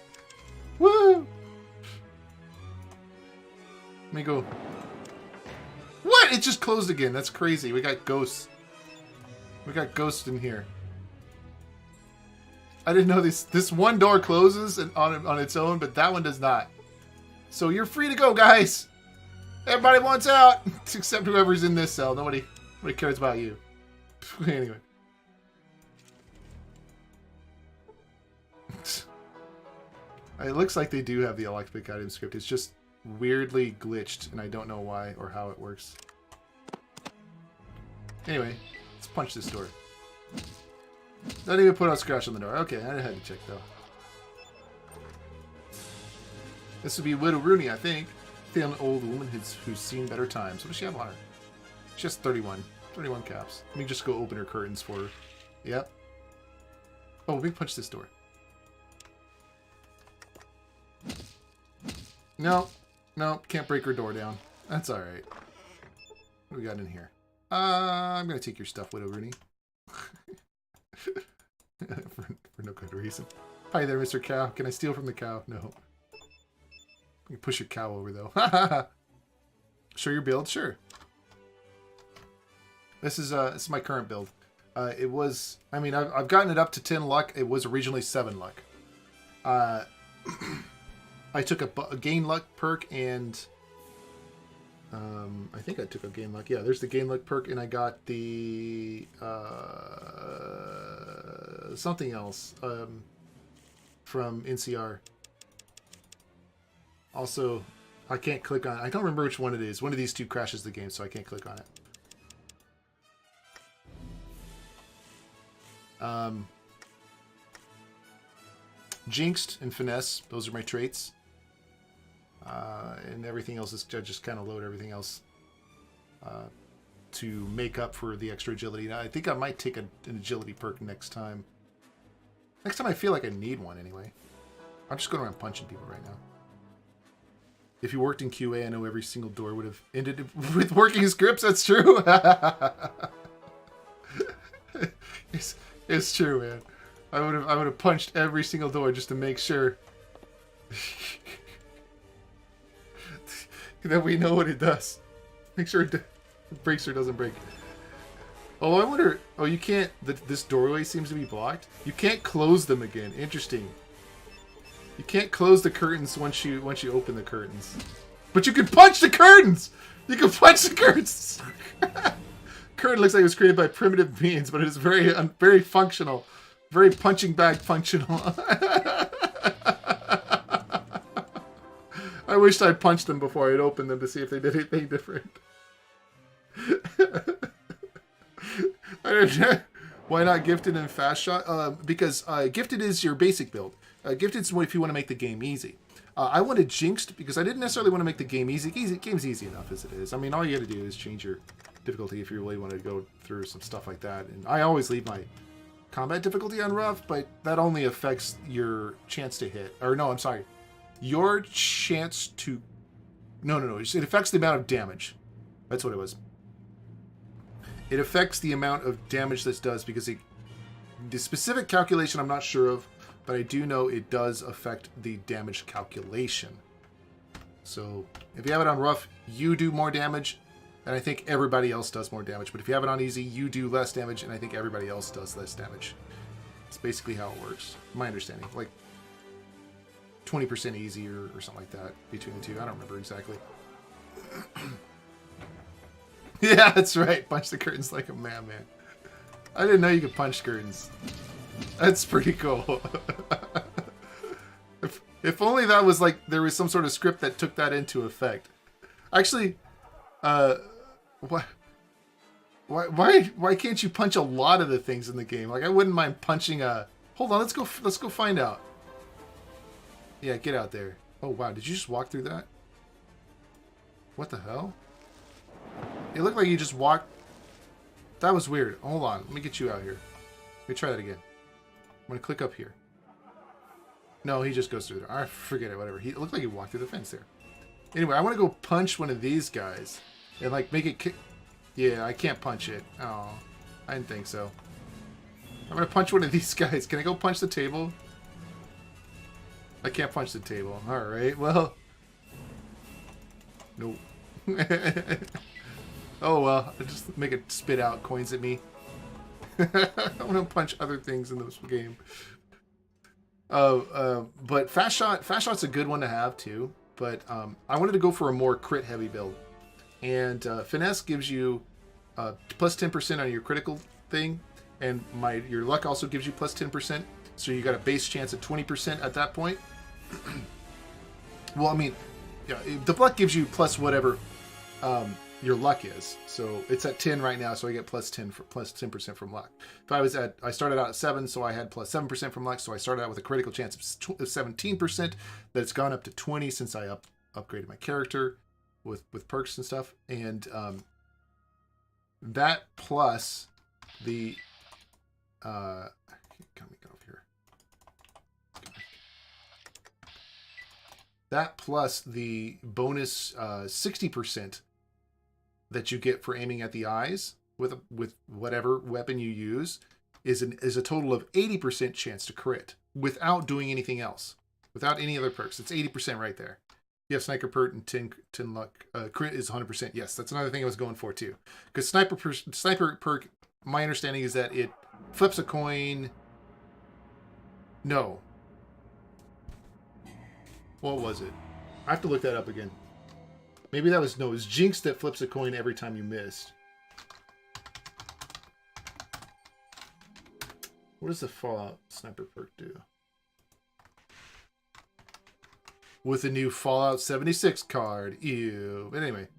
Woo! Let me go. What? It just closed again. That's crazy. We got ghosts. We got ghosts in here. I didn't know this one door closes on its own, but that one does not. So you're free to go, guys. Everybody wants out, except whoever's in this cell. Nobody cares about you. Anyway. It looks like they do have the electric item script. It's just weirdly glitched, and I don't know why or how it works. Anyway, let's punch this door. Not even put a scratch on the door. Okay, I had to check though. This would be Widow Roony, I think. An old woman who's seen better times. What does she have on her? She has 31. 31 caps. Let me just go open her curtains for her. Yep. Oh, let me punch this door. No. No, can't break her door down. That's alright. What do we got in here? I'm going to take your stuff, Widow Roony. for no good reason. Hi there, Mr. Cow. Can I steal from the cow? No. You push your cow over, though. Show your build? Sure. This is my current build. It was... I mean, I've gotten it up to 10 luck. It was originally 7 luck. I took a gain luck perk and... I think I took a gain luck. Yeah, there's the gain luck perk, and I got the... something else from NCR. Also, I can't click on it. I don't remember which one it is. One of these two crashes the game, so I can't click on it. Jinxed and Finesse, those are my traits. And everything else is just kind of load everything else to make up for the extra agility. Now, I think I might take an agility perk next time. Next time I feel like I need one anyway. I'm just going around punching people right now. If you worked in QA, I know every single door would have ended with working scripts. That's true. It's true, man. I would have punched every single door just to make sure that we know what it does. Make sure it breaks or doesn't break. Oh, I wonder. Oh, you can't. This doorway seems to be blocked. You can't close them again. Interesting. You can't close the curtains once you open the curtains, but you can punch the curtains. You can punch the curtains. Curtain looks like it was created by primitive beings, but it is very functional, very punching bag functional. I wished I'd punched them before I'd opened them to see if they did anything different. I don't know. Why not Gifted and Fast Shot? Because Gifted is your basic build. Gifted is if you want to make the game easy. I wanted Jinxed because I didn't necessarily want to make the game easy. Game's easy enough as it is. I mean, all you got to do is change your difficulty if you really want to go through some stuff like that. And I always leave my combat difficulty on rough, but that only affects your chance to hit. Or no, I'm sorry. Your chance to... No. It affects the amount of damage. That's what it was. It affects the amount of damage this does because the specific calculation I'm not sure of, but I do know it does affect the damage calculation. So if you have it on rough, you do more damage, and I think everybody else does more damage. But if you have it on easy, you do less damage, and I think everybody else does less damage. It's basically how it works, my understanding. Like 20% easy or something like that between the two. I don't remember exactly. Yeah, that's right. Punch the curtains like a madman. I didn't know you could punch curtains. That's pretty cool. If only that was like there was some sort of script that took that into effect. Actually, why can't you punch a lot of the things in the game? Like I wouldn't mind punching a. Hold on, let's go find out. Yeah, get out there. Oh wow, did you just walk through that? What the hell? It looked like you just walked. That was weird. Hold on, let me get you out here. Let me try that again. going to click up here. No, he just goes through there. I forget it, whatever. It looked like he walked through the fence there. Anyway, I want to go punch one of these guys. And, like, make it kick. Yeah, I can't punch it. Oh, I didn't think so. I'm going to punch one of these guys. Can I go punch the table? I can't punch the table. Alright, well. Nope. Oh, well. I'll just make it spit out coins at me. I want to punch other things in this game. But fast shot's a good one to have too. But I wanted to go for a more crit heavy build, and finesse gives you plus 10% on your critical thing, and your luck also gives you plus 10%. So you got a base chance of 20% at that point. Well, I mean, yeah, the luck gives you plus whatever your luck is. So it's at 10 right now, so I get plus 10% from luck. If I started out at 7, so I had plus 7% from luck, so I started out with a critical chance of 17%. That's gone up to 20 since I upgraded my character with perks and stuff. And that plus the can we get over here? That plus the bonus 60% that you get for aiming at the eyes with whatever weapon you use is a total of 80% chance to crit without doing anything else, without any other perks. It's 80% right there. You have sniper perk and 10 luck. Crit is 100%. Yes, that's another thing I was going for too. Because sniper perk, my understanding is that it flips a coin. No. What was it? I have to look that up again. Maybe that was, no, it was Jinxed that flips a coin every time you missed. What does the Fallout sniper perk do? With the new Fallout 76 card. Ew. But anyway.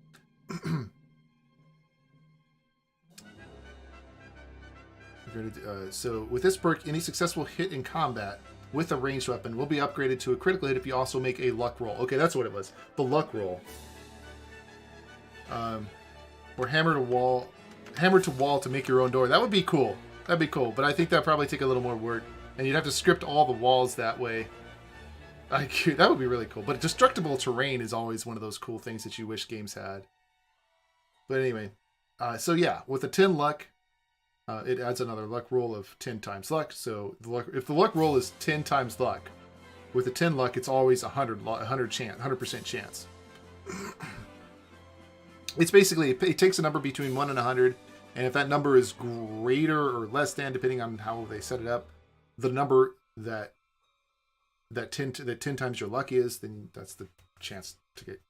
So with this perk, any successful hit in combat with a ranged weapon will be upgraded to a critical hit if you also make a luck roll. Okay, that's what it was. The luck roll. Or hammer to wall to make your own door. That would be cool. That'd be cool. But I think that'd probably take a little more work. And you'd have to script all the walls that way. That would be really cool. But destructible terrain is always one of those cool things that you wish games had. But anyway. So yeah, with a 10 luck, it adds another luck roll of 10 times luck. So if the luck roll is 10 times luck, with a 10 luck, it's always 100% chance. It's basically, it takes a number between 1 and 100, and if that number is greater or less than, depending on how they set it up, the number that 10 times your luck is, then that's the chance to get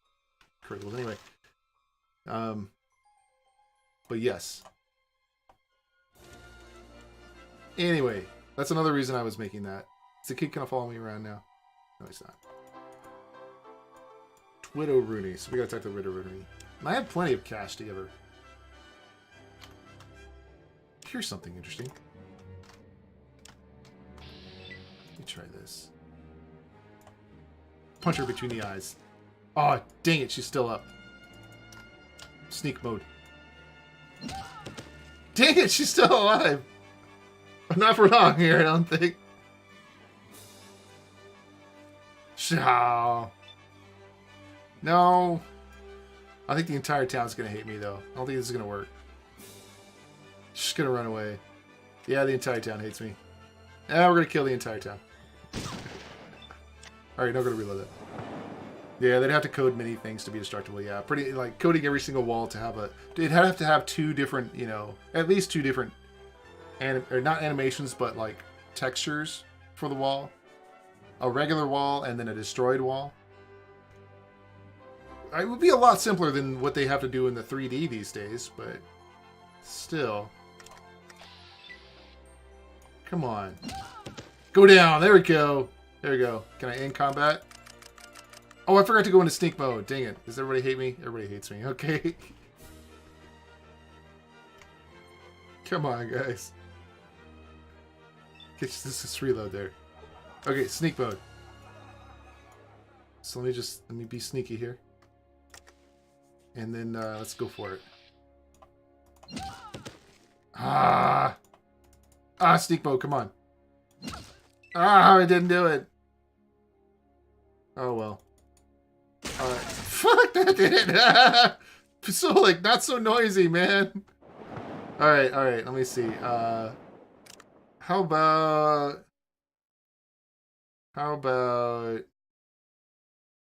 critical. Anyway, but yes. Anyway, that's another reason I was making that. Is the kid gonna follow me around now? No, he's not. Widow Roony. So we gotta talk to Widow Roony. I have plenty of cash together. Here's something interesting. Let me try this. Punch her between the eyes. Oh, dang it, she's still up. Sneak mode. Dang it, she's still alive. Not for long here, I don't think. Shaw. No. I think the entire town's going to hate me, though. I don't think this is going to work. She's going to run away. Yeah, the entire town hates me. Yeah, we're going to kill the entire town. Alright, now we're going to reload it. Yeah, they'd have to code many things to be destructible. Yeah, pretty, like, coding every single wall to have a... It'd have to have 2 different, you know, at least 2 different... or not animations, but, like, textures for the wall. A regular wall and then a destroyed wall. It would be a lot simpler than what they have to do in the 3D these days, but still. Come on. Go down. There we go. There we go. Can I end combat? Oh, I forgot to go into sneak mode. Dang it. Does everybody hate me? Everybody hates me. Okay. Come on, guys. Let's just reload there. Okay, sneak mode. So let me be sneaky here. And then let's go for it. Sneak mode, come on. Ah, I didn't do it. Oh, well. Alright. Fuck, that did it. So, like, not so noisy, man. Alright, let me see. How about...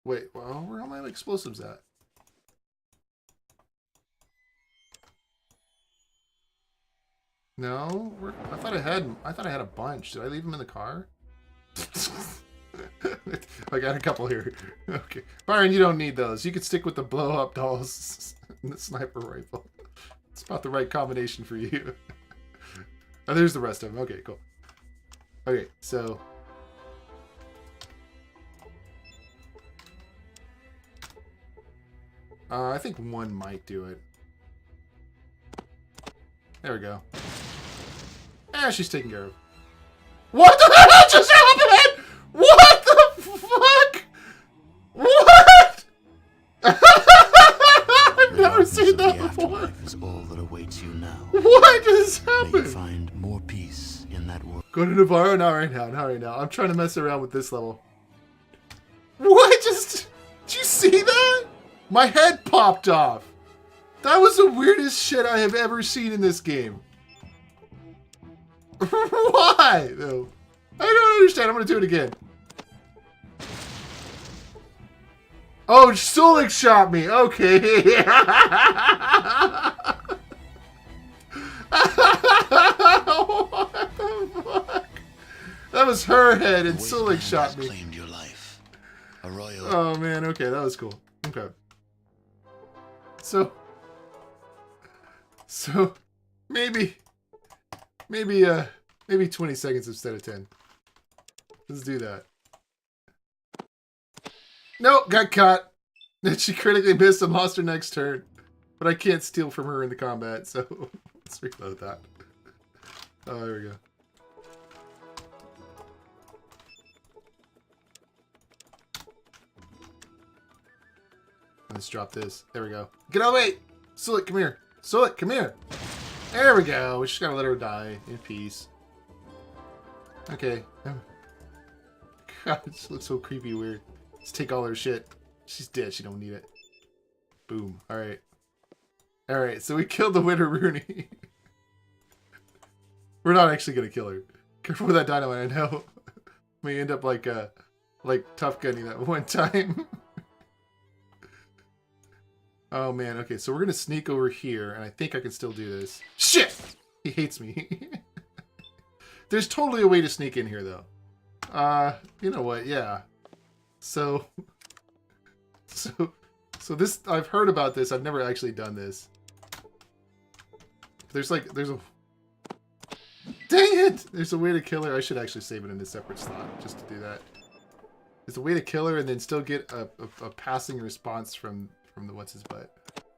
Wait, well, where are my explosives at? No? I thought I had a bunch. Did I leave them in the car? I got a couple here. Okay. Byron, you don't need those. You could stick with the blow-up dolls and the sniper rifle. It's about the right combination for you. Oh, there's the rest of them. Okay, cool. Okay, so... I think one might do it. There we go. Ah, she's taken care of. What the hell just happened? What the fuck? What? I've never seen that before.
Is all that awaits you now.
What just
May you
happened?
find more peace in that world.
Go to Navarro? Not right now. Not right now. I'm trying to mess around with this level. What just... Did you see that? My head popped off. That was the weirdest shit I have ever seen in this game. Why? No. I don't understand. I'm going to do it again. Oh, Sulik shot me. Okay. What the fuck? That was her head and Sulik shot me.
Claimed your life. Arroyo.
Oh man, okay, that was cool. Okay. So maybe 20 seconds instead of 10. Let's do that. Nope, got caught. She critically missed and lost her next turn. But I can't steal from her in the combat, so let's reload that. Oh, there we go. Let's drop this. There we go. Get out of the way! Sulik, come here. Sulik, come here. There we go. We just gotta let her die in peace. Okay. God, this looks so creepy weird. Let's take all her shit. She's dead. She don't need it. Boom. Alright. Alright, so we killed the Widow Roony. We're not actually gonna kill her. Careful with that dynamite, I know. We end up like Tough Gunning that one time. Oh man, okay, so we're gonna sneak over here, and I think I can still do this. Shit! He hates me. There's totally a way to sneak in here, though. You know what, yeah. So this, I've heard about this, I've never actually done this. There's a... Dang it! There's a way to kill her. I should actually save it in a separate slot, just to do that. There's a way to kill her and then still get a passing response from the what's-his-butt.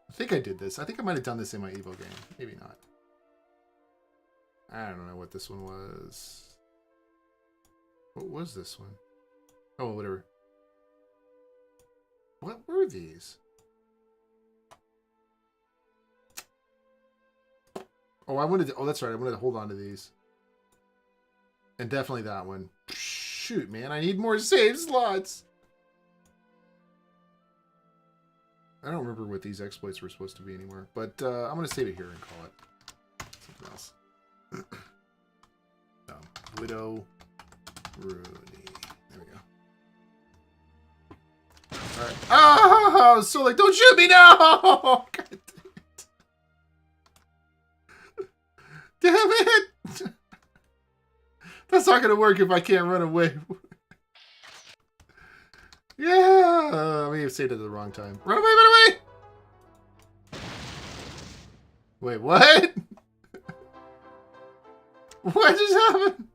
I think I did this. I think I might have done this in my Evo game. Maybe not. I don't know what this one was. What was this one? Oh, whatever. What were these? Oh, I wanted to... Oh, that's right. I wanted to hold on to these. And definitely that one. Shoot, man. I need more save slots. I don't remember what these exploits were supposed to be anymore. But I'm going to save it here and call it something else. Widow Roony. There we go. Alright. Oh, so like, don't shoot me now! God damn it! That's not going to work if I can't run away. Yeah! I may have saved it at the wrong time. Run away, run away! Wait, what? What just happened?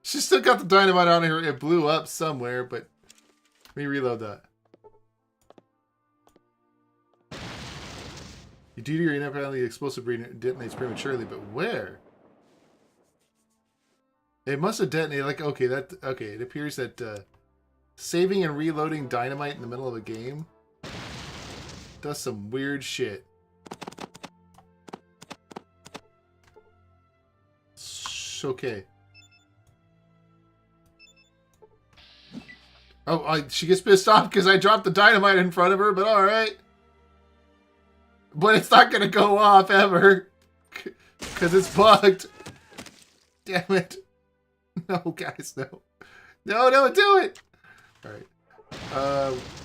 She still got the dynamite on her. It blew up somewhere, but... Let me reload that. Due to your inapparently explosive breeding, detonates prematurely, but where? It must have detonated, like, okay, it appears that, saving and reloading dynamite in the middle of a game does some weird shit. Okay. Oh, she gets pissed off because I dropped the dynamite in front of her, but alright. But it's not going to go off ever. Because it's bugged. Damn it. No, guys, no. No, don't do it. Alright.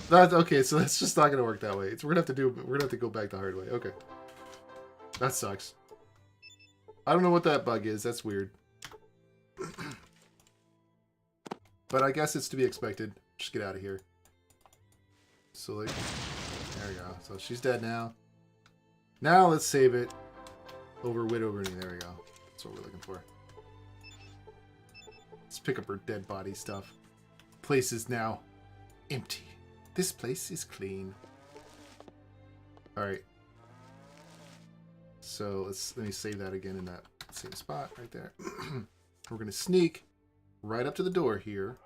That's okay, so that's just not going to work that way. We're going to have to go back the hard way. Okay. That sucks. I don't know what that bug is. That's weird. But I guess it's to be expected. Just get out of here. So, like, there we go. So she's dead now. Now let's save it over Widow Roony. There we go. That's what we're looking for. Let's pick up her dead body stuff. Place is now empty. This place is clean. Alright. So let me save that again in that same spot right there. We're going to sneak right up to the door here.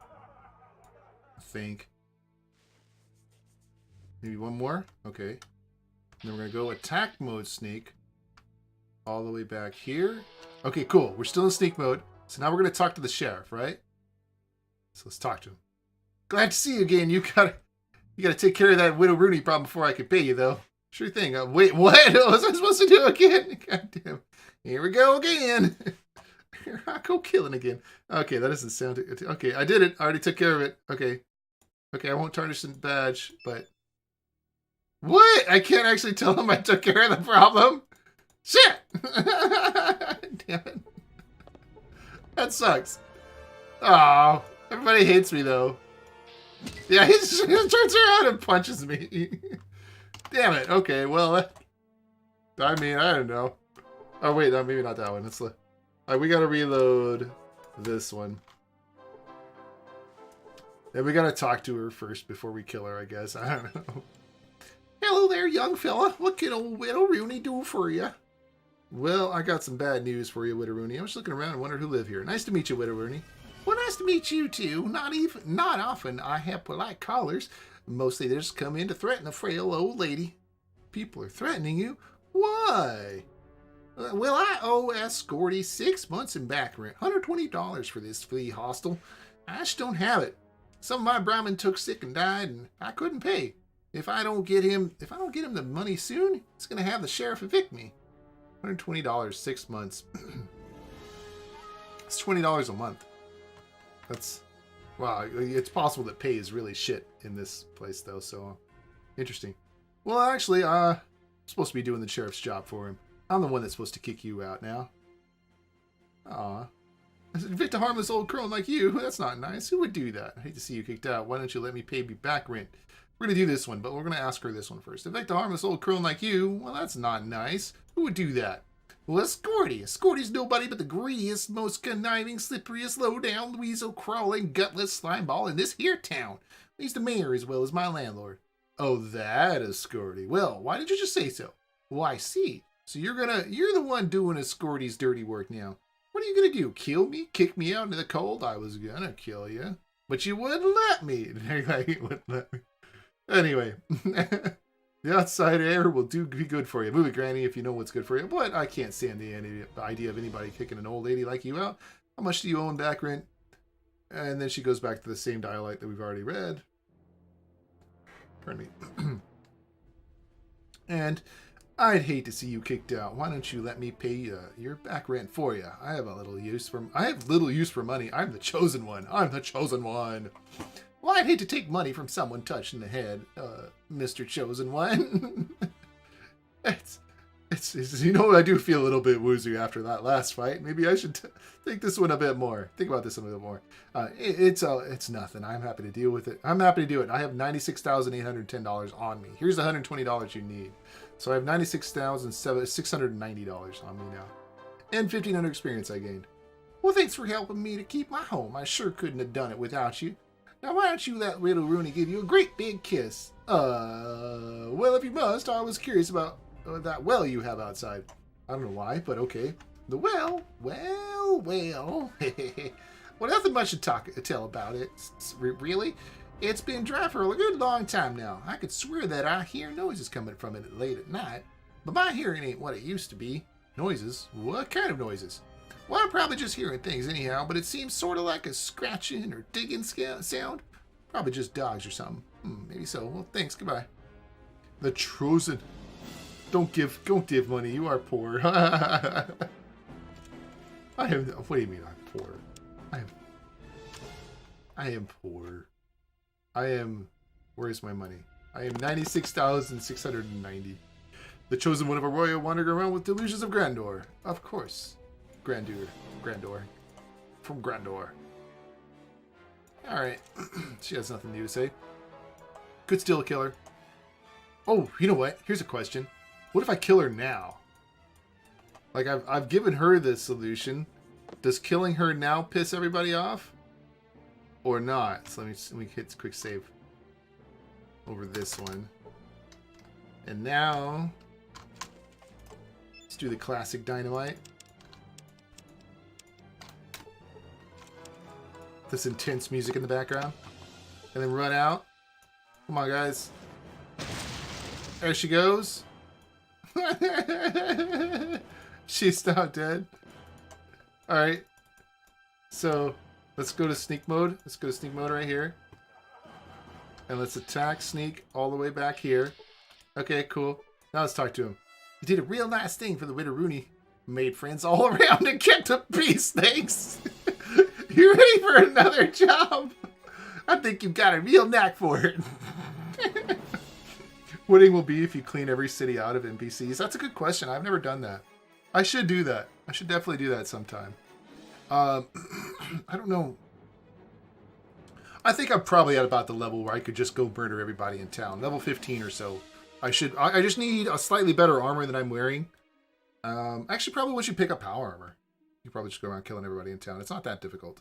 I think. Maybe one more? Okay. And then we're going to go attack mode sneak. All the way back here. Okay, cool. We're still in sneak mode. So now we're going to talk to the sheriff, right? So let's talk to him. Glad to see you again. You gotta take care of that Widow Roony problem before I can pay you, though. Sure thing. Wait, what? What was I supposed to do again? God damn. Here we go again. I go killing again. Okay, that doesn't sound... Okay, I did it. I already took care of it. Okay. Okay, I won't tarnish the badge, but... What? I can't actually tell him I took care of the problem? Shit! Damn it. That sucks. Oh, everybody hates me, though. Yeah, he just turns around and punches me. Damn it. Okay, well, I mean, I don't know. Oh, wait, no, maybe not that one. All right, we gotta reload this one. And we gotta talk to her first before we kill her, I guess. I don't know. Hello there, young fella. What can old Widow Roony do for you? Well, I got some bad news for you, Widow Roony. I was looking around and wondered who lived here. Nice to meet you, Widow Roony. Well, nice to meet you, too. Not often I have polite callers. Mostly they just come in to threaten a frail old lady. People are threatening you? Why? Well, I owe Escorty 6 months in back rent. $120 for this flea hostel. I just don't have it. Some of my Brahmin took sick and died, and I couldn't pay. If I don't get him the money soon, he's gonna have the sheriff evict me. $120, 6 months. It's $20 a month. That's... Wow, it's possible that pay is really shit in this place, though, so... Interesting. Well, actually, I'm supposed to be doing the sheriff's job for him. I'm the one that's supposed to kick you out now. Aw. Evict a harmless old crone like you? That's not nice. Who would do that? I hate to see you kicked out. Why don't you let me pay me back rent? We're going to do this one, but we're going to ask her this one first. Evict a harmless old crone like you? Well, that's not nice. Who would do that? Well, Escorty. Escorty's nobody but the greediest, most conniving, slipperiest, low-down, weasel-crawling, gutless slimeball in this here town. He's the mayor as well as my landlord. Oh, that Escorty. Well, why did you just say so? Well, I see. So you're the one doing Escorty's dirty work now. What are you gonna do? Kill me? Kick me out into the cold? I was gonna kill you. But you wouldn't let me. You wouldn't let me. Anyway. The outside air will be good for you. Move it, Granny, if you know what's good for you. But I can't stand the idea of anybody kicking an old lady like you out. How much do you owe in back rent? And then she goes back to the same dialect that we've already read. Pardon me. And I'd hate to see you kicked out. Why don't you let me pay your back rent for you? I have little use for money. I'm the chosen one. I'm the chosen one. Well, I'd hate to take money from someone touched in the head, Mr. Chosen One. it's you know, I do feel a little bit woozy after that last fight. Maybe I should think this one a bit more. Think about this a bit more. It's nothing. I'm happy to deal with it. I'm happy to do it. I have $96,810 on me. Here's the $120 you need. So I have $96,690 on me now. And 1,500 experience I gained. Well, thanks for helping me to keep my home. I sure couldn't have done it without you. Now, why don't you let Widow Roony give you a great big kiss? Well, if you must, I was curious about that well you have outside. I don't know why, but okay. The well. Well, nothing much to tell about it, really. It's been dry for a good long time now. I could swear that I hear noises coming from it late at night. But my hearing ain't what it used to be. Noises? What kind of noises? Well, I'm probably just hearing things anyhow, but it seems sort of like a scratching or digging sound. Probably just dogs or something. Maybe so. Well, thanks. Goodbye. The Chosen. Don't give money. You are poor. I am. What do you mean I'm poor? I am poor. I am. Where's my money? I am 96,690. The Chosen one of Arroyo wandering around with delusions of grandeur. Of course. Grandeur. From Grandeur. Alright. She has nothing new to say. Could still kill her. Oh, you know what? Here's a question. What if I kill her now? Like, I've given her the solution. Does killing her now piss everybody off? Or not? So let me hit quick save over this one. And now, let's do the classic dynamite. This intense music in the background. And then run out. Come on, guys. There she goes. She's not dead. Alright. So, let's go to sneak mode. Let's go to sneak mode right here. And let's attack sneak all the way back here. Okay, cool. Now let's talk to him. You did a real nice thing for the Widow Roony. Made friends all around and kept the peace, thanks. You ready for another job? I think you've got a real knack for it. Winning will be if you clean every city out of NPCs. That's a good question. I've never done that. I should do that. I should definitely do that sometime. I don't know. I think I'm probably at about the level where I could just go murder everybody in town. Level 15 or so. I just need a slightly better armor than I'm wearing. Actually, probably once you pick up power armor, you probably just go around killing everybody in town. It's not that difficult.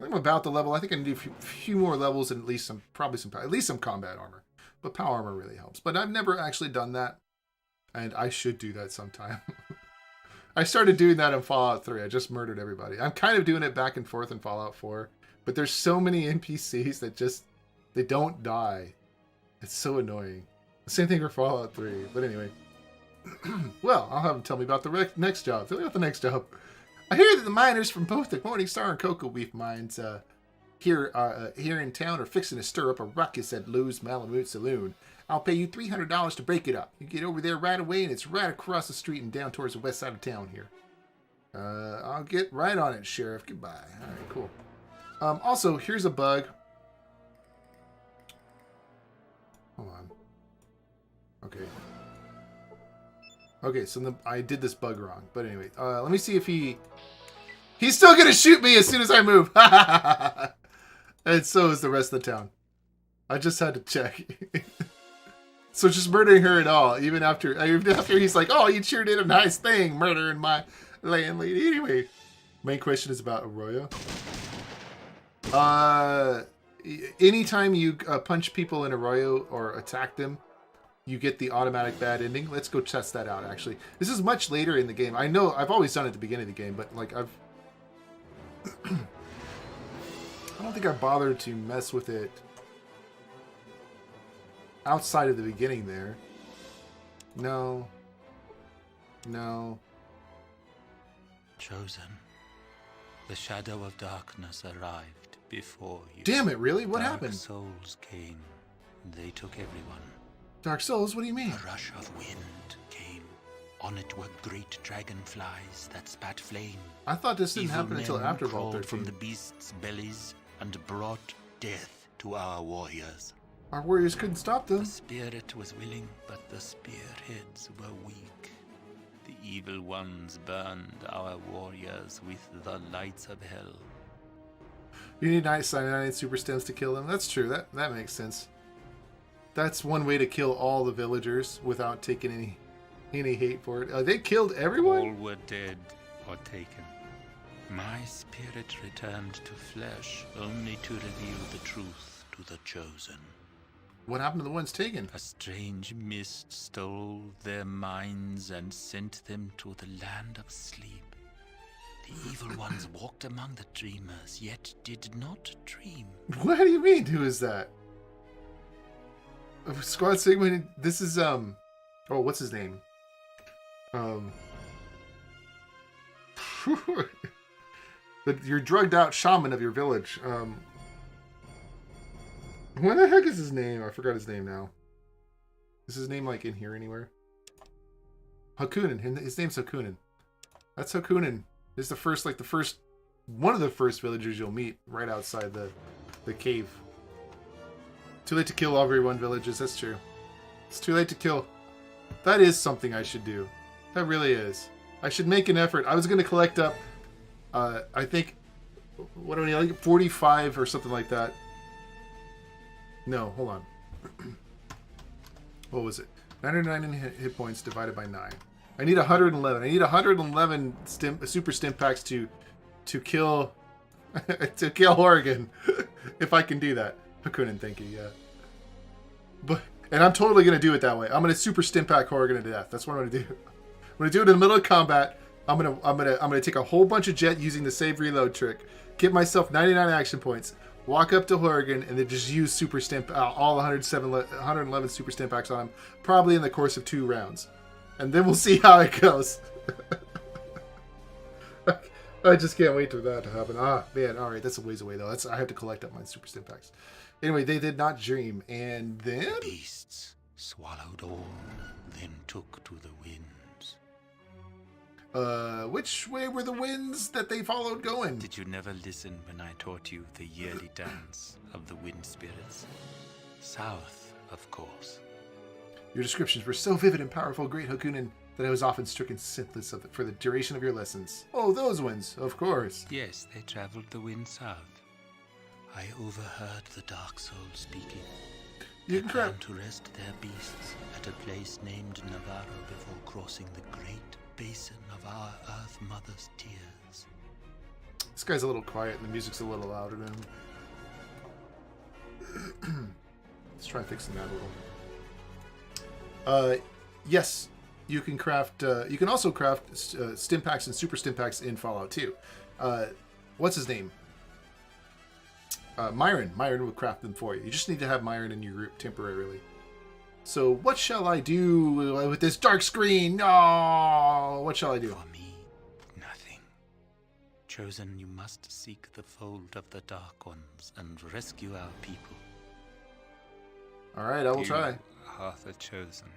I'm about the level. I think I need a few more levels and at least some combat armor. But power armor really helps. But I've never actually done that. And I should do that sometime. I started doing that in Fallout 3. I just murdered everybody. I'm kind of doing it back and forth in Fallout 4. But there's so many NPCs that just, they don't die. It's so annoying. The same thing for Fallout 3. But anyway. Well, I'll have them tell me about the next job. Tell me about the next job. I hear that the miners from both the Morning Star and Cocoa Beef mines here in town are fixing to stir up a ruckus at Lou's Malamute Saloon. I'll pay you $300 to break it up. You get over there right away, and it's right across the street and down towards the west side of town here. I'll get right on it, Sheriff. Goodbye. All right, cool. Also, here's a bug. Hold on. Okay. Okay, so I did this bug wrong. But anyway, let me see if he's still going to shoot me as soon as I move. And so is the rest of the town. I just had to check. So just murdering her at all, even after he's like, oh, you sure did a nice thing, murdering my landlady. Anyway, main question is about Arroyo. Anytime you punch people in Arroyo or attack them, you get the automatic bad ending. Let's go test that out, actually. This is much later in the game. I know I've always done it at the beginning of the game, but like I don't think I bothered to mess with it outside of the beginning there. No.
Chosen. The shadow of darkness arrived before you.
Damn it, really? What happened?
Dark souls came. They took everyone.
Dark Souls? What do you mean?
A rush of wind came. On it were great dragonflies that spat flame.
I thought this didn't
Evil
happen until
men
after Vault
crawled
13.
from the beasts' bellies and brought death to our warriors.
Our warriors couldn't stop them.
The spirit was willing, but the spearheads were weak. The evil ones burned our warriors with the lights of hell.
You need 99 super stems to kill them. That's true. That makes sense. That's one way to kill all the villagers without taking any hate for it. They killed everyone?
All were dead or taken. My spirit returned to flesh only to reveal the truth to the chosen.
What happened to the ones taken?
A strange mist stole their minds and sent them to the land of sleep. The evil ones walked among the dreamers, yet did not dream.
What do you mean? Who is that? Squad Sigma. This is oh, what's his name? Your drugged out shaman of your village. What the heck is his name? I forgot his name now. Is his name like in here anywhere? Hakunin. His name's Hakunin. That's Hakunin. He's the first, one of the first villagers you'll meet right outside the cave. Too late to kill everyone villages. That's true. It's too late to kill. That is something I should do. That really is. I should make an effort. I was going to collect up, I think, what do I need? Like 45 or something like that. No, hold on. What was it? 99 hit points divided by 9. I need 111. I need 111 super stim packs to kill to kill Oregon. If I can do that. Hakunin, thank you, yeah. And I'm totally gonna do it that way. I'm gonna super stim pack Oregon to death. That's what I'm gonna do. I'm gonna do it in the middle of combat. I'm gonna take a whole bunch of jet using the save reload trick, get myself 99 action points, walk up to Horrigan, and then just use super stimp all 111 super stim packs on him, probably in the course of 2 rounds, and then we'll see how it goes. I just can't wait for that to happen. Ah, man, all right, that's a ways away though. I have to collect up my super stim packs. Anyway, they did not dream, and then
Beasts swallowed all, then took to the winds.
Which way were the winds that they followed going?
Did you never listen when I taught you the yearly dance of the wind spirits? South, of course.
Your descriptions were so vivid and powerful, great Hakunin, that I was often stricken senseless for the duration of your lessons. Oh, those winds, of course.
Yes, they traveled the wind south. I overheard the Dark Souls speaking. They planned to rest their beasts at a place named Navarro before crossing the great basin of our Earth Mother's tears.
This guy's a little quiet and the music's a little louder than him. Let's try fixing that a little. Yes, you can craft. You can also craft stim packs and super stim packs in Fallout 2. What's his name? Myron. Myron will craft them for you. You just need to have Myron in your group temporarily. So what shall I do with this dark screen? Oh, what shall I do?
For me, nothing. Chosen, you must seek the fold of the Dark Ones and rescue our people.
All right, I will try.
Are the Chosen.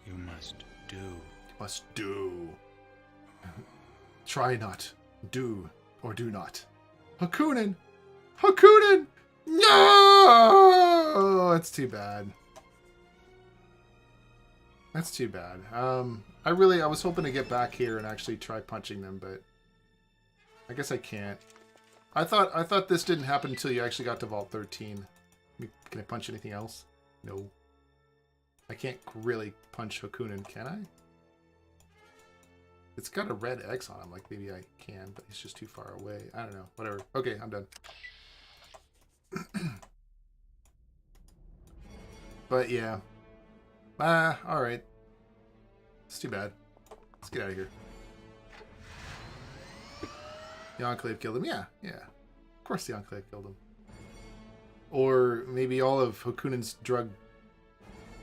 You must do.
Must do. Try not. Do or do not. Hakunin! Hakunin! No! That's too bad. That's too bad. I was hoping to get back here and actually try punching them, but I guess I can't. I thought this didn't happen until you actually got to Vault 13. Can I punch anything else? No. I can't really punch Hakunin, can I? It's got a red X on him, like maybe I can, but he's just too far away. I don't know. Whatever. Okay, I'm done. But yeah. Alright. It's too bad. Let's get out of here. The Enclave killed him. Yeah, yeah. Of course the Enclave killed him. Or maybe all of Hakunin's drug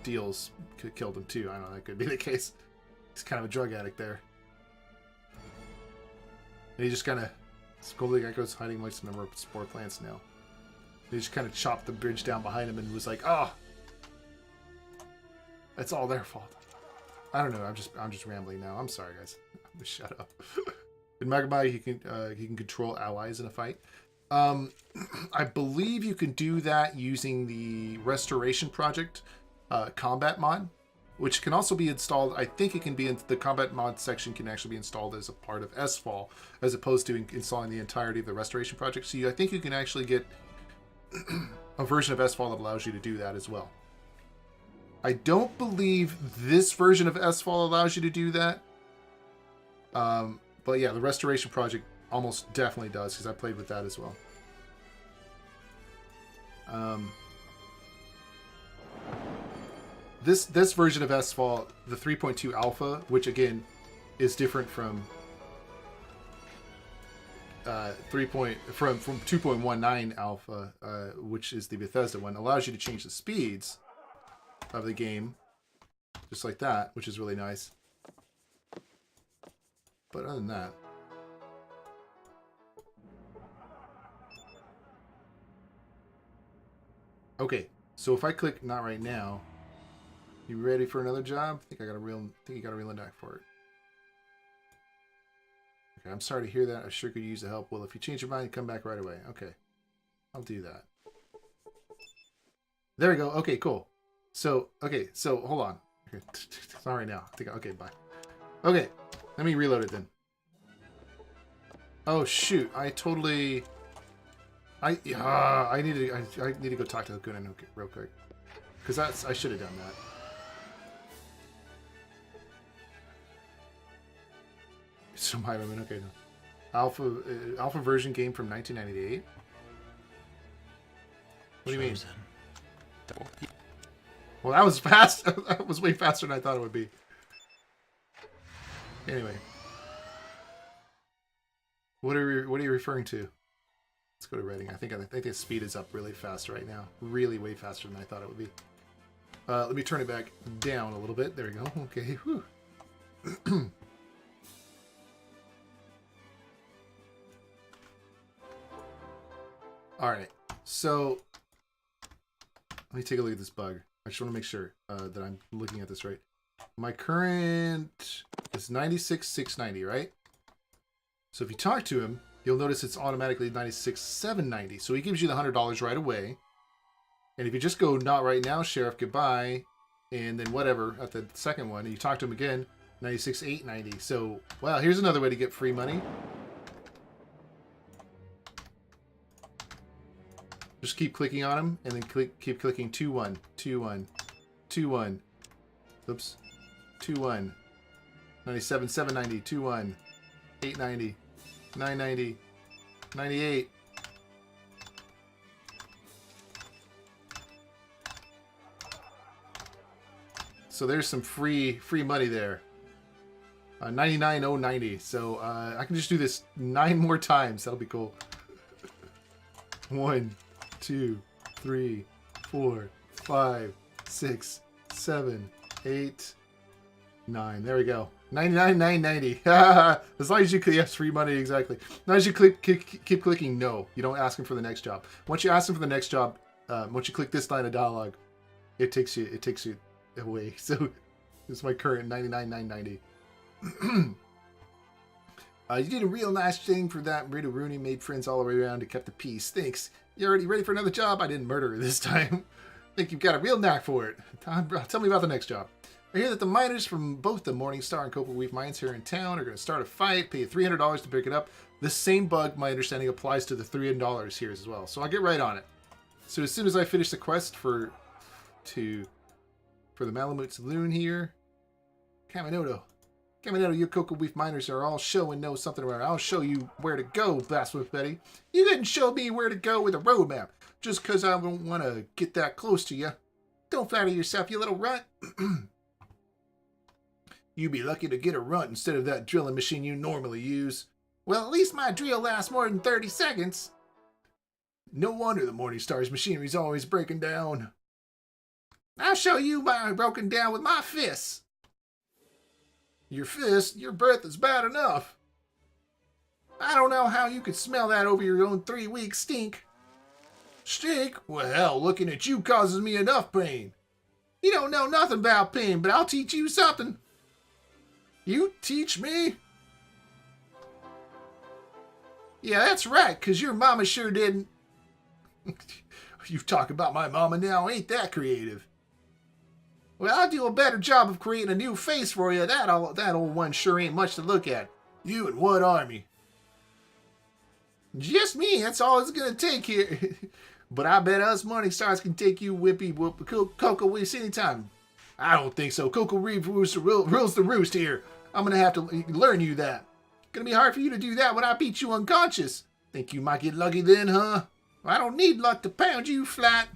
deals killed him too. I don't know, that could be the case. He's kind of a drug addict there. And he just kind of... Scolding Gecko's hiding amongst a number of spore plants now. He just kind of chopped the bridge down behind him and was like, "Oh, it's all their fault." I don't know. I'm just rambling now. I'm sorry, guys. Shut up. In Magmai, he can control allies in a fight. I believe you can do that using the Restoration Project combat mod, which can also be installed. I think it can be in the combat mod section can actually be installed as a part of SFall, as opposed to installing the entirety of the Restoration Project. So I think you can actually get a version of SFall that allows you to do that as well. I don't believe this version of SFall allows you to do that. But yeah, the Restoration Project almost definitely does, because I played with that as well. This version of SFall, the 3.2 alpha, which again is different from from 2.19 alpha, which is the Bethesda one, allows you to change the speeds of the game just like that, which is really nice. But other than that, Okay, so if I click not right now, you ready for another job? I think you got a real knack for it. Okay, I'm sorry to hear that. I sure could use the help. Well, if you change your mind, come back right away. Okay, I'll do that. There we go. Okay, cool. So, hold on. Okay, it's not right now. Okay, bye. Okay, let me reload it then. Oh shoot! I need to go talk to Hakunin real quick, because I should have done that. So my women, okay, no. Alpha version game from 1998. What do you mean? Well, that was fast. That was way faster than I thought it would be. Anyway, what are you referring to? Let's go to rating. I think the speed is up really fast right now. Really way faster than I thought it would be. Let me turn it back down a little bit. There we go. Okay. Whew. All right. So let me take a look at this bug. I just want to make sure that I'm looking at this right. My current is 96,690, right? So if you talk to him, you'll notice it's automatically 96,790. So he gives you the $100 right away. And if you just go not right now, sheriff, goodbye, and then whatever at the second one, and you talk to him again, 96,890. So, wow, here's another way to get free money. Just keep clicking on him, and then keep clicking 2-1, 2-1, 2-1. Oops. 2-1. 97, 790, 2-1, 890, 990, 98. So there's some free money there. 99,090. So I can just do this 9 more times. That'll be cool. 1, 2, 3, 4, 5, 6, 7, 8, 9. There we go. 99,990. As long as you yes, free money, exactly. As long as you keep clicking no. You don't ask him for the next job. Once you ask him for the next job, once you click this line of dialogue, it takes you away. So this is my current 99,990. You did a real nice thing for that. Widow Roony made friends all the way around and kept the peace. Thanks. You already ready for another job? I didn't murder her this time. I think you've got a real knack for it. Tell me about the next job. I hear that the miners from both the Morningstar and Copper Reef mines here in town are going to start a fight, pay you $300 to pick it up. The same bug, my understanding, applies to the $300 here as well. So I'll get right on it. So as soon as I finish the quest for the Malamute Saloon here, Kaminoto, your Cocoa Reef miners are all show and know something about it. I'll show you where to go, Blasphemous Betty. You didn't show me where to go with a roadmap, just because I don't want to get that close to you. Don't flatter yourself, you little runt. You'd be lucky to get a runt instead of that drilling machine you normally use. Well, at least my drill lasts more than 30 seconds. No wonder the Morningstar's machinery's always breaking down. I'll show you my broken down with my fists. Your fist? Your breath is bad enough. I don't know how you could smell that over your own 3-week stink. Stink? Well, hell, looking at you causes me enough pain. You don't know nothing about pain, but I'll teach you something. You teach me? Yeah, that's right, because your mama sure didn't. You talk about my mama now, ain't that creative? Well, I'll do a better job of creating a new face for you. That old one sure ain't much to look at. You and what army? Just me, that's all it's gonna take here. But I bet us Morningstars can take you Cocoa Reefs anytime. I don't think so. Cocoa Reef rules the roost here. I'm gonna have to learn you that. Gonna be hard for you to do that when I beat you unconscious. Think you might get lucky then, huh? I don't need luck to pound you flat.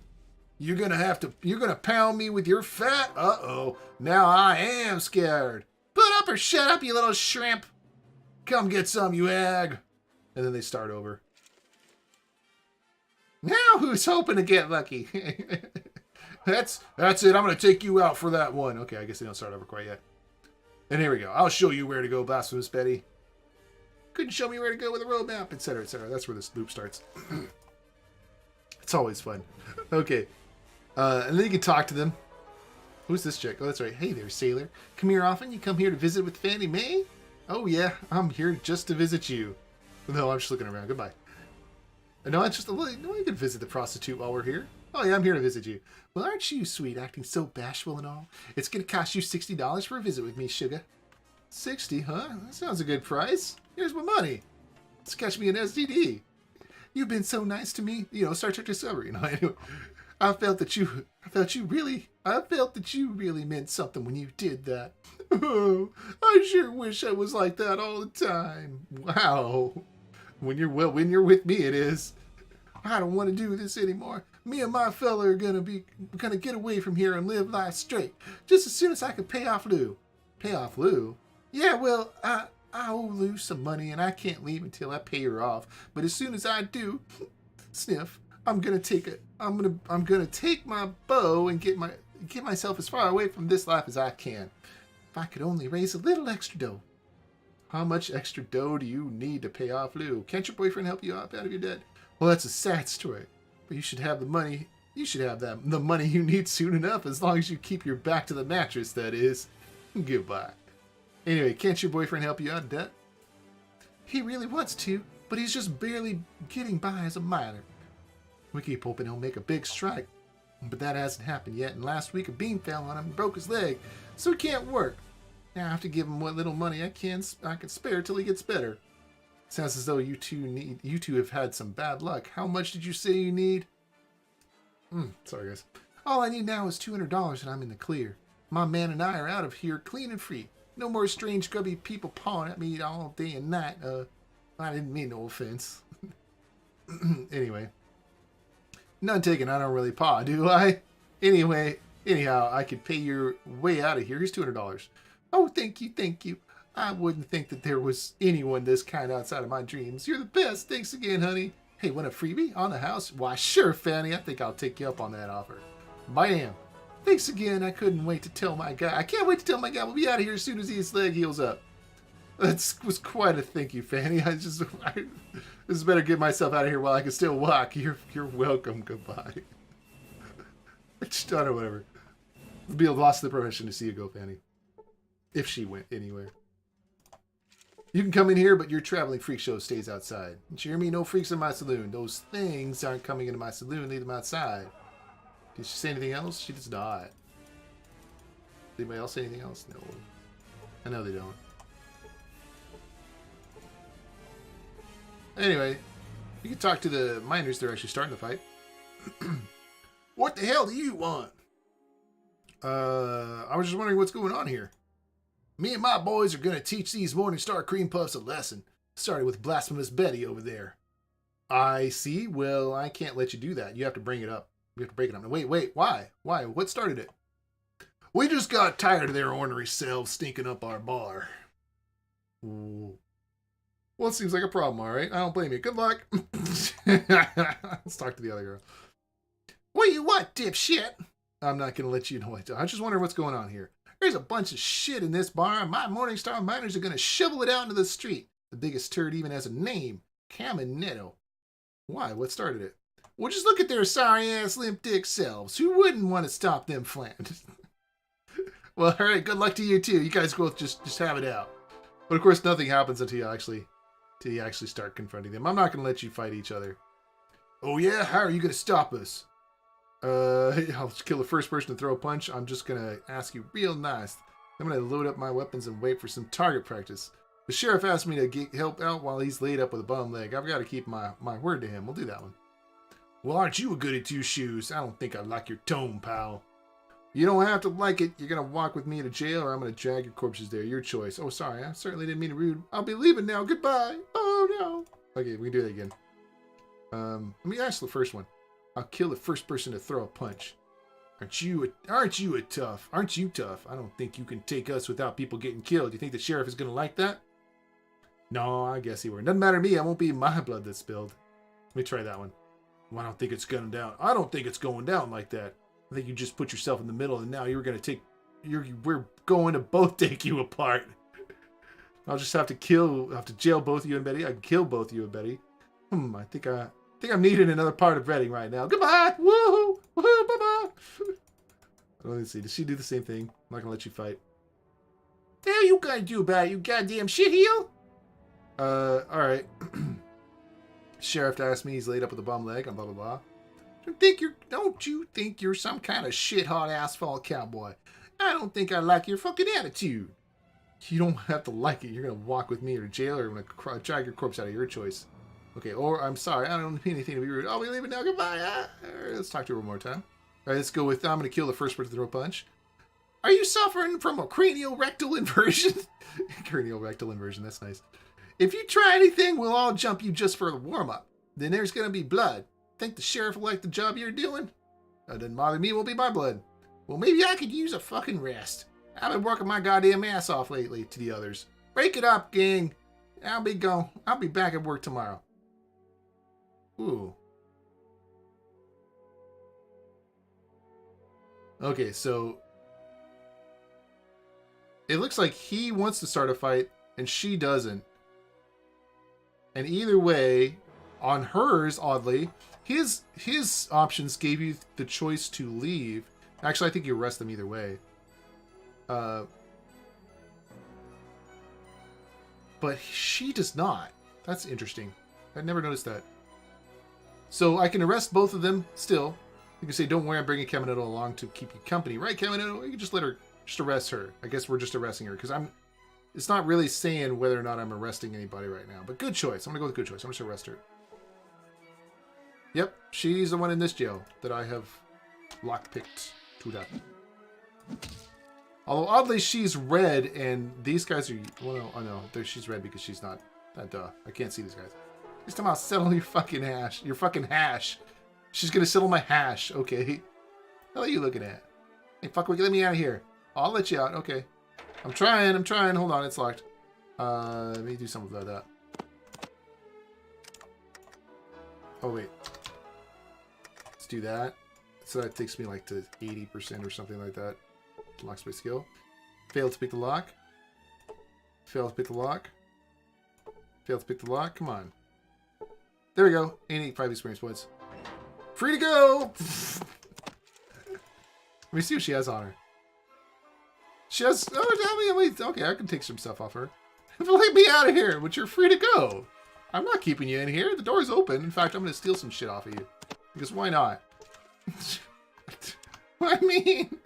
You're gonna pound me with your fat? Uh-oh. Now I am scared. Put up or shut up, you little shrimp. Come get some, you hag. And then they start over. Now who's hoping to get lucky? That's it. I'm gonna take you out for that one. Okay, I guess they don't start over quite yet. And here we go. I'll show you where to go, Blasphemous Betty. Couldn't show me where to go with a roadmap, etc., etc. That's where this loop starts. It's always fun. Okay. And then you can talk to them. Who's this chick? Oh, that's right. Hey there, sailor. Come here often? You come here to visit with Fannie Mae? Oh, yeah. I'm here just to visit you. No, I'm just looking around. Goodbye. No, I can visit the prostitute while we're here. Oh, yeah, I'm here to visit you. Well, aren't you sweet, acting so bashful and all? It's going to cost you $60 for a visit with me, sugar. 60, huh? That sounds a good price. Here's my money. Let's catch me an STD. You've been so nice to me. You know, Star Trek Discovery. You know, anyway, I felt that you really meant something when you did that. Oh, I sure wish I was like that all the time. Wow. When you're with me, it is. I don't want to do this anymore. Me and my fella are gonna get away from here and live life straight. Just as soon as I can pay off Lou. Pay off Lou? Yeah, well, I owe Lou some money and I can't leave until I pay her off. But as soon as I do, sniff, I'm gonna take my bow and get myself as far away from this life as I can. If I could only raise a little extra dough. How much extra dough do you need to pay off Lou? Can't your boyfriend help you out of your debt? Well, that's a sad story. But you should have the money. You should have the money you need soon enough, as long as you keep your back to the mattress, that is. Goodbye. Anyway, can't your boyfriend help you out of debt? He really wants to, but he's just barely getting by as a miner. We keep hoping he'll make a big strike, but that hasn't happened yet, and last week a beam fell on him and broke his leg, so he can't work. Now I have to give him what little money I can spare till he gets better. Sounds as though you two have had some bad luck. How much did you say you need? Sorry, guys. All I need now is $200 and I'm in the clear. My man and I are out of here clean and free. No more strange grubby people pawing at me all day and night. I didn't mean no offense. Anyway. None taken, I don't really paw, do I? Anyhow, I could pay your way out of here. Here's $200. Oh, thank you. I wouldn't think that there was anyone this kind outside of my dreams. You're the best. Thanks again, honey. Hey, want a freebie on the house? Why, sure, Fanny. I think I'll take you up on that offer. Bam. Thanks again. I can't wait to tell my guy we'll be out of here as soon as his leg heals up. That was quite a thank you, Fanny. I just better get myself out of here while I can still walk. You're welcome. Goodbye. Just done or whatever. It'd be a loss of the profession to see you go, Fanny. If she went anywhere. You can come in here, but your traveling freak show stays outside. Did you hear me? No freaks in my saloon. Those things aren't coming into my saloon. Leave them outside. Did she say anything else? She does not. Did anybody else say anything else? No. I know they don't. Anyway, you can talk to the miners. They're actually starting the fight. What the hell do you want? I was just wondering what's going on here. Me and my boys are going to teach these Morningstar cream puffs a lesson. Starting with Blasphemous Betty over there. I see. Well, I can't let you do that. You have to bring it up. We have to break it up. Now, wait. Why? What started it? We just got tired of their ornery selves stinking up our bar. Ooh. Well, it seems like a problem, all right? I don't blame you. Good luck. Let's talk to the other girl. What do you want, dipshit? I'm not going to let you know what to do. I just wonder what's going on here. There's a bunch of shit in this bar, and my Morningstar miners are going to shovel it out into the street. The biggest turd even has a name. Caminetto. Why? What started it? Well, just look at their sorry-ass limp dick selves. Who wouldn't want to stop them flans? Well, all right, good luck to you, too. You guys both just have it out. But, of course, nothing happens until you actually start confronting them. I'm not going to let you fight each other. Oh, yeah? How are you going to stop us? I'll kill the first person to throw a punch. I'm just going to ask you real nice. I'm going to load up my weapons and wait for some target practice. The sheriff asked me to help out while he's laid up with a bum leg. I've got to keep my word to him. We'll do that one. Well, aren't you a goody two shoes? I don't think I like your tone, pal. You don't have to like it. You're going to walk with me to jail or I'm going to drag your corpses there. Your choice. Oh, sorry. I certainly didn't mean to be rude. I'll be leaving now. Goodbye. Oh, no. Okay, we can do that again. Let me ask the first one. I'll kill the first person to throw a punch. Aren't you tough? I don't think you can take us without people getting killed. You think the sheriff is going to like that? No, I guess he won't. Doesn't matter to me. I won't be my blood that's spilled. Let me try that one. Well, I don't think it's going down. I don't think it's going down like that. I think you just put yourself in the middle and now we're going to both take you apart. I'll just have to jail both of you and Betty. I can kill both of you and Betty. I think I'm needed in another part of Reading right now. Goodbye! Woohoo! Woohoo, Bubba! Let's see. Does she do the same thing? I'm not gonna let you fight. The hell you gonna do about it, you goddamn shitheel? Alright. Sheriff asked me, he's laid up with a bum leg, and blah blah blah. Don't you think you're some kind of shit-hot asphalt cowboy? I don't think I like your fucking attitude. You don't have to like it. You're gonna walk with me to jail, or I'm gonna drag your corpse out of your choice. Okay, or I'm sorry, I don't mean anything to be rude. I'll be leaving now. Goodbye. Right, let's talk to her one more time. All right, let's go with I'm gonna kill the first person to throw a punch. Are you suffering from a cranial rectal inversion? Cranial rectal inversion. That's nice. If you try anything, we'll all jump you just for the warm-up. Then there's gonna be blood. Think the sheriff will like the job you're doing? That doesn't bother me. It won't be my blood. Well, maybe I could use a fucking rest. I've been working my goddamn ass off lately. To the others, break it up, gang. I'll be gone. I'll be back at work tomorrow. Ooh. Okay, so it looks like he wants to start a fight and she doesn't. And either way, on hers, oddly, his options gave you the choice to leave. Actually, I think you arrest them either way. But she does not. That's interesting. I never noticed that. So I can arrest both of them still. You can say, don't worry, I'm bringing Caminetto along to keep you company. Right, Caminetto? You can just let her, just arrest her. I guess we're just arresting her because it's not really saying whether or not I'm arresting anybody right now. But good choice. I'm going to go with good choice. I'm just arrest her. Yep, she's the one in this jail that I have lockpicked to death. Although oddly, she's red, and these guys are. Well, no, oh no, she's red because she's not. Duh, I can't see these guys. She's talking about settle your fucking hash. Your fucking hash. She's gonna settle my hash. Okay. What are you looking at? Hey, fuck, let me out of here. I'll let you out. Okay. I'm trying. Hold on, it's locked. Let me do something about that. Oh wait. Let's do that. So that takes me like to 80% or something like that. Locksmith skill. Failed to pick the lock. Failed to pick the lock. Failed to pick the lock. Come on. There we go. 85 experience points. Free to go! Let me see what she has on her. She has... Oh, okay, I can take some stuff off her. Let me out of here, but you're free to go. I'm not keeping you in here. The door's open. In fact, I'm going to steal some shit off of you. Because why not? I mean...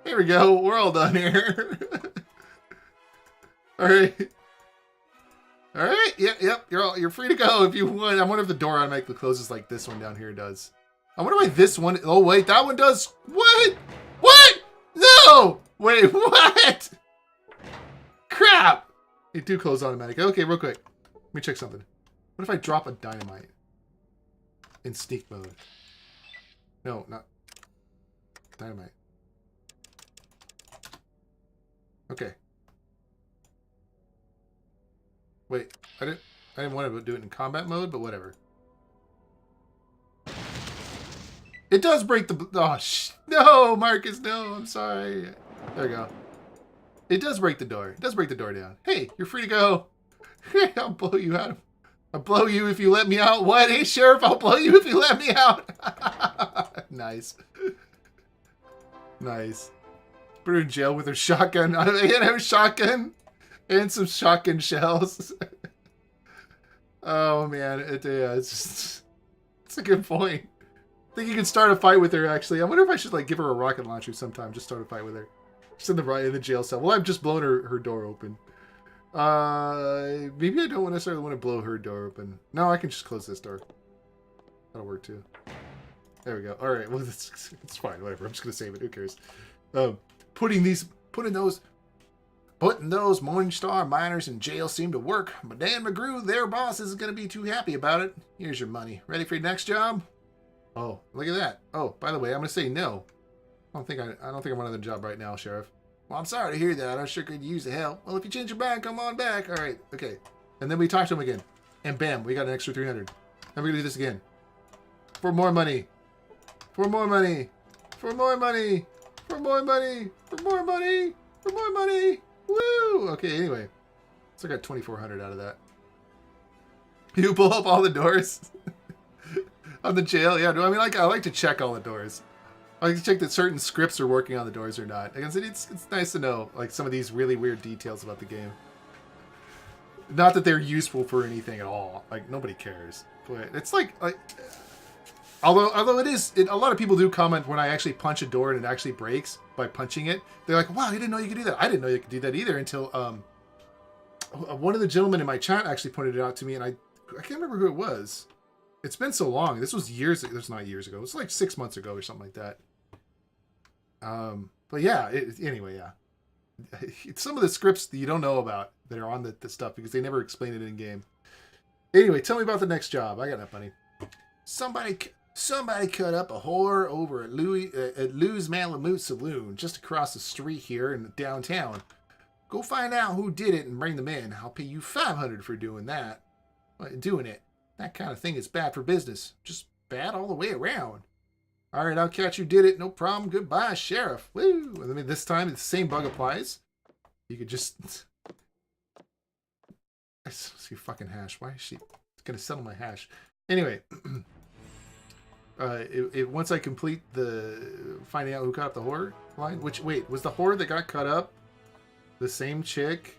There we go. We're all done here. Alright. Alright. Yep. You're free to go if you want. I wonder if the door automatically closes like this one down here does. I wonder why this one... Oh, wait. That one does... What? What? No! Wait, what? Crap! It do close automatically. Okay, real quick. Let me check something. What if I drop a dynamite? In sneak mode. No, not... Dynamite. Okay. Wait, I didn't want to do it in combat mode, but whatever. It does break the... Oh, no, Marcus, no, I'm sorry. There we go. It does break the door. It does break the door down. Hey, you're free to go. I'll blow you out. I'll blow you if you let me out. What? Hey, Sheriff, I'll blow you if you let me out. Nice. Nice. Put her in jail with her shotgun. And her shotgun. And some shotgun shells. Oh, man. It's a good point. I think you can start a fight with her, actually. I wonder if I should, like, give her a rocket launcher sometime. Just start a fight with her. Just in the jail cell. Well, I've just blown her door open. Maybe I don't necessarily want to blow her door open. No, I can just close this door. That'll work, too. There we go. All right. Well, it's fine. Whatever. I'm just going to save it. Who cares? Putting those Morningstar miners in jail seemed to work, but Dan McGrew, their boss, isn't going to be too happy about it. Here's your money. Ready for your next job? Oh, look at that. Oh, by the way, I'm going to say no. I don't think I want another job right now, Sheriff. Well, I'm sorry to hear that. I sure could use the help. Well, if you change your mind, come on back. All right. Okay. And then we talk to him again. And bam, we got an extra 300. And we're going to do this again. For more money. For more money. For more money. For more money. For more money. For more money. Woo! Okay, anyway. So I got 2,400 out of that. You blow up all the doors on the jail? Yeah, I like to check all the doors. I can check that certain scripts are working on the doors or not. Like I said, it's nice to know like some of these really weird details about the game. Not that they're useful for anything at all. Like nobody cares. But it's like although a lot of people do comment when I actually punch a door and it actually breaks by punching it. They're like, "Wow, you didn't know you could do that." I didn't know you could do that either until one of the gentlemen in my chat actually pointed it out to me, and I can't remember who it was. It's been so long. This was years. That's not years ago. It was like 6 months ago or something like that. But yeah. Anyway, yeah. Some of the scripts that you don't know about that are on the stuff because they never explain it in game. Anyway, tell me about the next job. I got that money. Somebody cut up a whore over at Lou's Malamute Saloon just across the street here in downtown. Go find out who did it and bring them in. I'll pay you $500 for doing that. Doing it. That kind of thing is bad for business. Just bad all the way around. All right, I'll catch you did it. No problem. Goodbye, Sheriff. Woo! I mean, this time the same bug applies. You could just... I see fucking hash. Why is she going to settle my hash? Anyway. Once I complete the finding out who cut up the whore line, which, wait, was the whore that got cut up the same chick?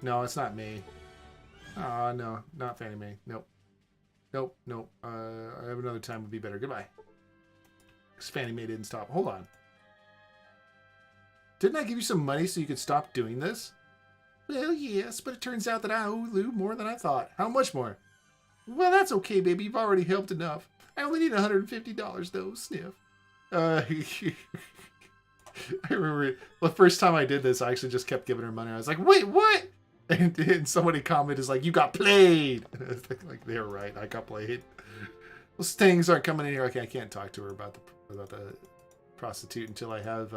No, it's not me. No, not Fannie Mae. Nope. Nope. I have another time would be better. Goodbye. Because Fannie Mae didn't stop. Hold on. Didn't I give you some money so you could stop doing this? Well, yes, but it turns out that I owe Lou more than I thought. How much more? Well, that's okay, baby. You've already helped enough. I only need $150, though. Sniff. I remember the first time I did this, I actually just kept giving her money. I was like, wait, what? And somebody commented, is like, you got played. Like, they were right. I got played. Those things aren't coming in here. Okay, I can't talk to her about the prostitute until I have...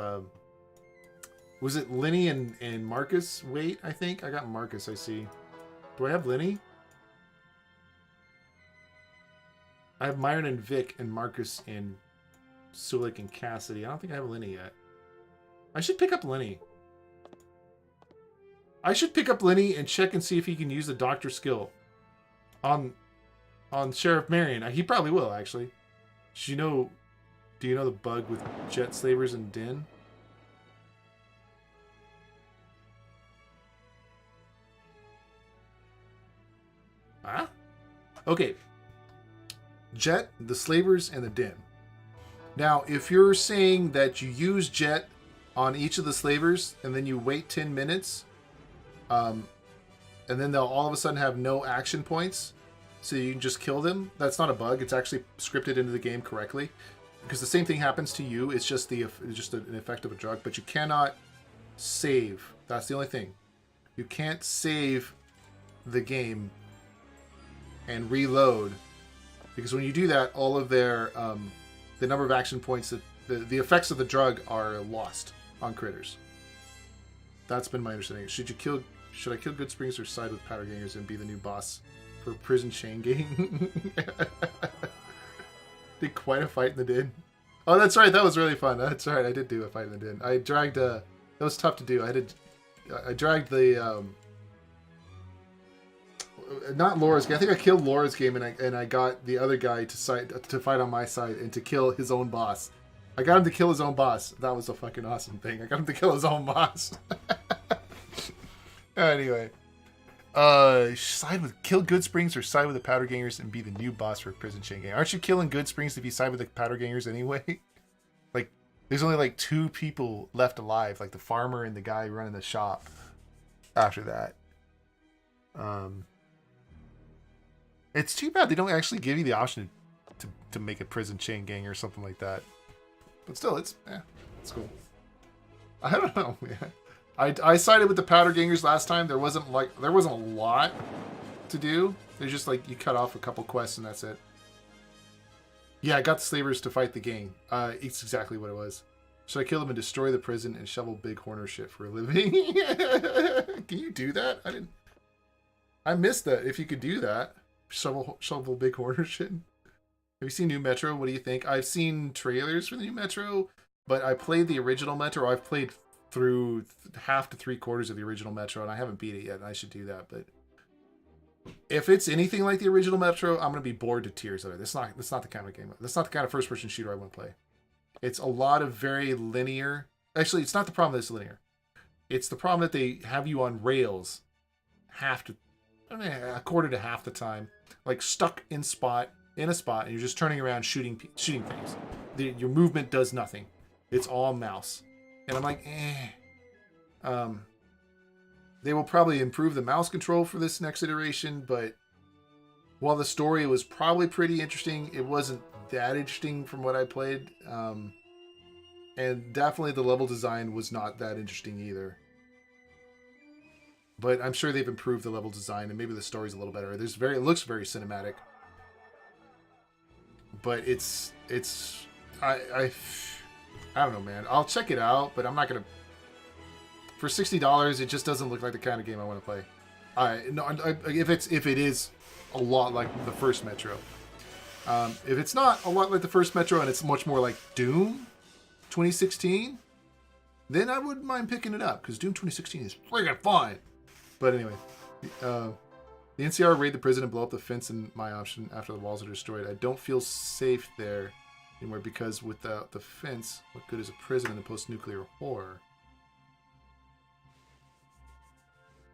was it Lenny and Marcus? Wait, I think. I got Marcus, I see. Do I have Lenny? I have Myron and Vic and Marcus and Sulik and Cassidy. I don't think I have Lenny yet. I should pick up Lenny. I should pick up Lenny and check and see if he can use the doctor skill on Sheriff Marion. He probably will, actually. Do you know the bug with jet slavers and Din? Huh? Okay. Jet, the slavers, and the Din. Now, if you're saying that you use Jet on each of the slavers and then you wait 10 minutes, and then they'll all of a sudden have no action points, so you can just kill them, that's not a bug. It's actually scripted into the game correctly. Because the same thing happens to you. It's just an effect of a drug, but you cannot save. That's the only thing. You can't save the game and reload. Because when you do that, all of their the number of action points, the effects of the drug are lost on critters. That's been my understanding. Should I kill Good Springs or side with Powder Gangers and be the new boss for Prison Chain Gang? Did quite a fight in the din. Oh, that's right. That was really fun. That's right. I did do a fight in the din. I dragged that was tough to do. I dragged the not Laura's game. I think I killed Laura's game, and I got the other guy to fight on my side and to kill his own boss. I got him to kill his own boss. That was a fucking awesome thing. I got him to kill his own boss. Anyway, kill Good Springs or side with the Powder Gangers and be the new boss for Prison Chain Gang. Aren't you killing Good Springs if you side with the Powder Gangers anyway? Like, there's only like 2 people left alive, like the farmer and the guy running the shop. After that, it's too bad they don't actually give you the option to make a Prison Chain Gang or something like that. But still, it's cool. I don't know. Yeah. I sided with the Powder Gangers last time. There wasn't a lot to do. There's just like you cut off a couple quests and that's it. Yeah, I got the slavers to fight the gang. It's exactly what it was. Should I kill them and destroy the prison and shovel big horner shit for a living? Can you do that? I missed that. If you could do that, shovel big horner shit. Have you seen New Metro? What do you think? I've seen trailers for the new Metro, but I played the original Metro. I've played through half to 3/4 of the original Metro, and I haven't beat it yet, and I should do that. But if it's anything like the original Metro, I'm going to be bored to tears of it. It's not the kind of game. That's not the kind of first-person shooter I want to play. It's a lot of very linear. Actually, it's not the problem that it's linear. It's the problem that they have you on rails a quarter to half the time, like stuck in a spot, and you're just turning around shooting things. Your movement does nothing. It's all mouse. And I'm like, They will probably improve the mouse control for this next iteration, but while the story was probably pretty interesting, it wasn't that interesting from what I played. And definitely the level design was not that interesting either. But I'm sure they've improved the level design, and maybe the story's a little better. It looks very cinematic. But I don't know, man. I'll check it out, but I'm not gonna. For $60, it just doesn't look like the kind of game I want to play. If it is a lot like the first Metro. If it's not a lot like the first Metro and it's much more like Doom 2016, then I wouldn't mind picking it up, because Doom 2016 is friggin' fun. But anyway, the NCR raid the prison and blow up the fence in my option after the walls are destroyed. I don't feel safe there anymore, because without the fence, what good is a prison in the post-nuclear horror?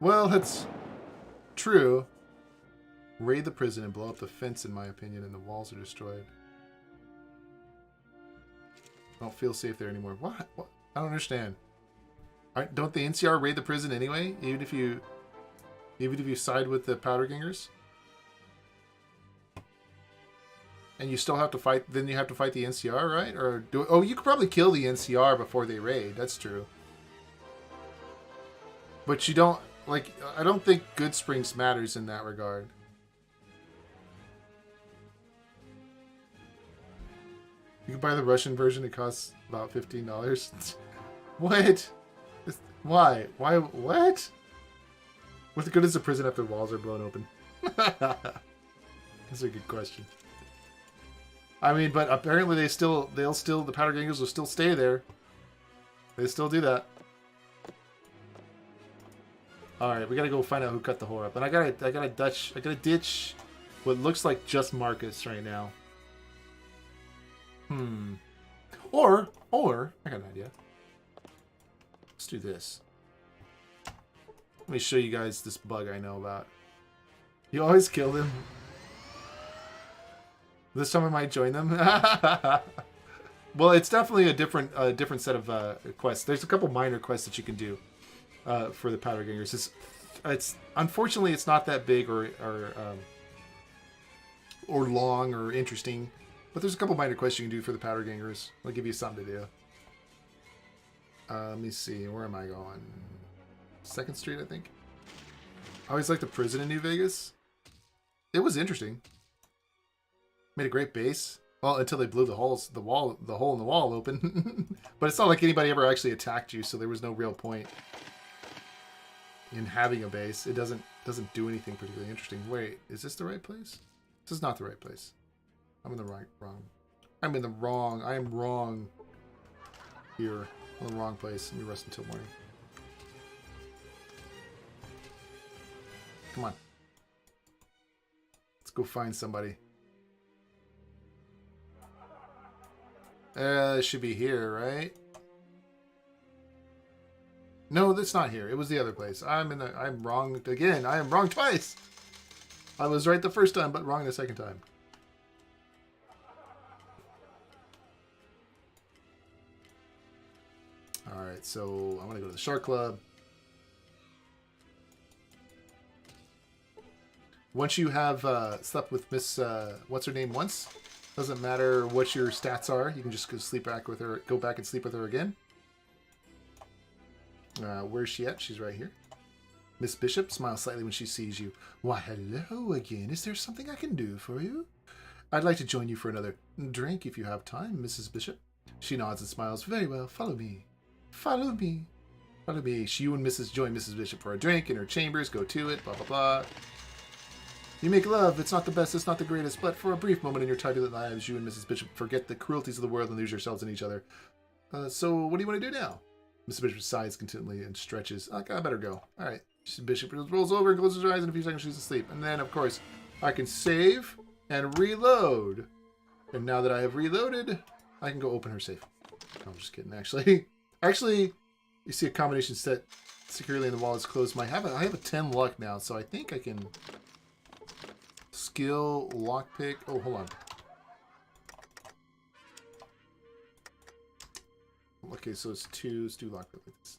Well, that's true. Raid the prison and blow up the fence, in my opinion, and the walls are destroyed. I don't feel safe there anymore. What? I don't understand. Don't the NCR raid the prison anyway, even if you side with the powder gangers? And you still have to fight. Then you have to fight the NCR, right? Or you could probably kill the NCR before they raid. That's true. But you don't. Like, I don't think Good Springs matters in that regard. You can buy the Russian version. It costs about $15. What? Why? What? What good is the prison after the walls are blown open? That's a good question. I mean, but apparently the powder gangers will still stay there. They still do that. Alright, we gotta go find out who cut the whore up. And I gotta ditch what looks like just Marcus right now. Or, I got an idea. Let's do this. Let me show you guys this bug I know about. You always kill them. This time I might join them. Well, it's definitely a different set of quests. There's a couple minor quests that you can do for the powder gangers. It's unfortunately it's not that big or long or interesting, but there's a couple minor quests you can do for the powder gangers. I'll give you something to do. Let me see, where am I going? 2nd Street, I think. I always liked the prison in New Vegas. It was interesting. Made a great base. Well, until they blew the hole in the wall open. But it's not like anybody ever actually attacked you, so there was no real point in having a base. It doesn't do anything particularly interesting. Wait, is this the right place? This is not the right place. I'm in the wrong. I'm in the wrong. I am wrong here. I'm in the wrong place. Let me rest until morning. Come on. Let's go find somebody. It should be here, right? No, that's not here. It was the other place. I'm wrong again. I am wrong twice. I was right the first time, but wrong the second time. Alright, so I want to go to the Shark Club. Once you have slept with Miss what's her name once, doesn't matter what your stats are, you can just go back and sleep with her again. Where's she at? She's right here. Miss Bishop smiles slightly when she sees you. Why, hello again. Is there something I can do for you? I'd like to join you for another drink if you have time, Mrs. Bishop. She nods and smiles. Very well. Follow me. Follow me. Follow me. You and join Mrs. Bishop for a drink in her chambers. Go to it. Blah, blah, blah. You make love. It's not the best. It's not the greatest. But for a brief moment in your turbulent lives, you and Mrs. Bishop forget the cruelties of the world and lose yourselves in each other. So what do you want to do now? Mrs. Bishop sighs contentedly and stretches. Okay, I better go. All right. Mrs. Bishop rolls over and closes her eyes. In a few seconds, she's asleep. And then, of course, I can save and reload. And now that I have reloaded, I can go open her safe. I'm just kidding, actually. Actually, you see a combination set securely in the wall is closed. I have a 10 luck now, so I think I can skill lockpick. Oh, hold on. Okay, so it's two. Let's do lockpick.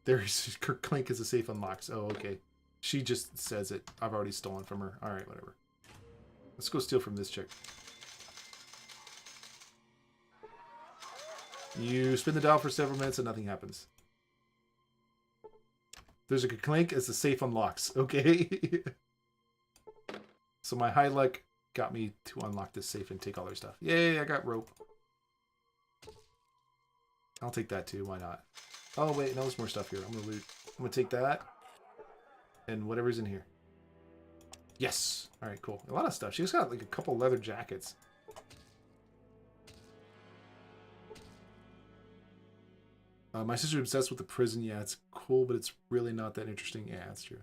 There's Clink is a safe unlocks. Oh, okay. She just says it. I've already stolen from her. All right, whatever. Let's go steal from this chick. You spin the dial for several minutes and nothing happens. There's a clink as the safe unlocks. Okay. So my high luck got me to unlock this safe and take all their stuff. Yay, I got rope. I'll take that too. Why not? Oh, wait. No, there's more stuff here. I'm going to loot. I'm going to take that. And whatever's in here. Yes. All right, cool. A lot of stuff. She just got like a couple leather jackets. My sister's obsessed with the prison. Yeah, it's cool, but it's really not that interesting. Yeah, that's true.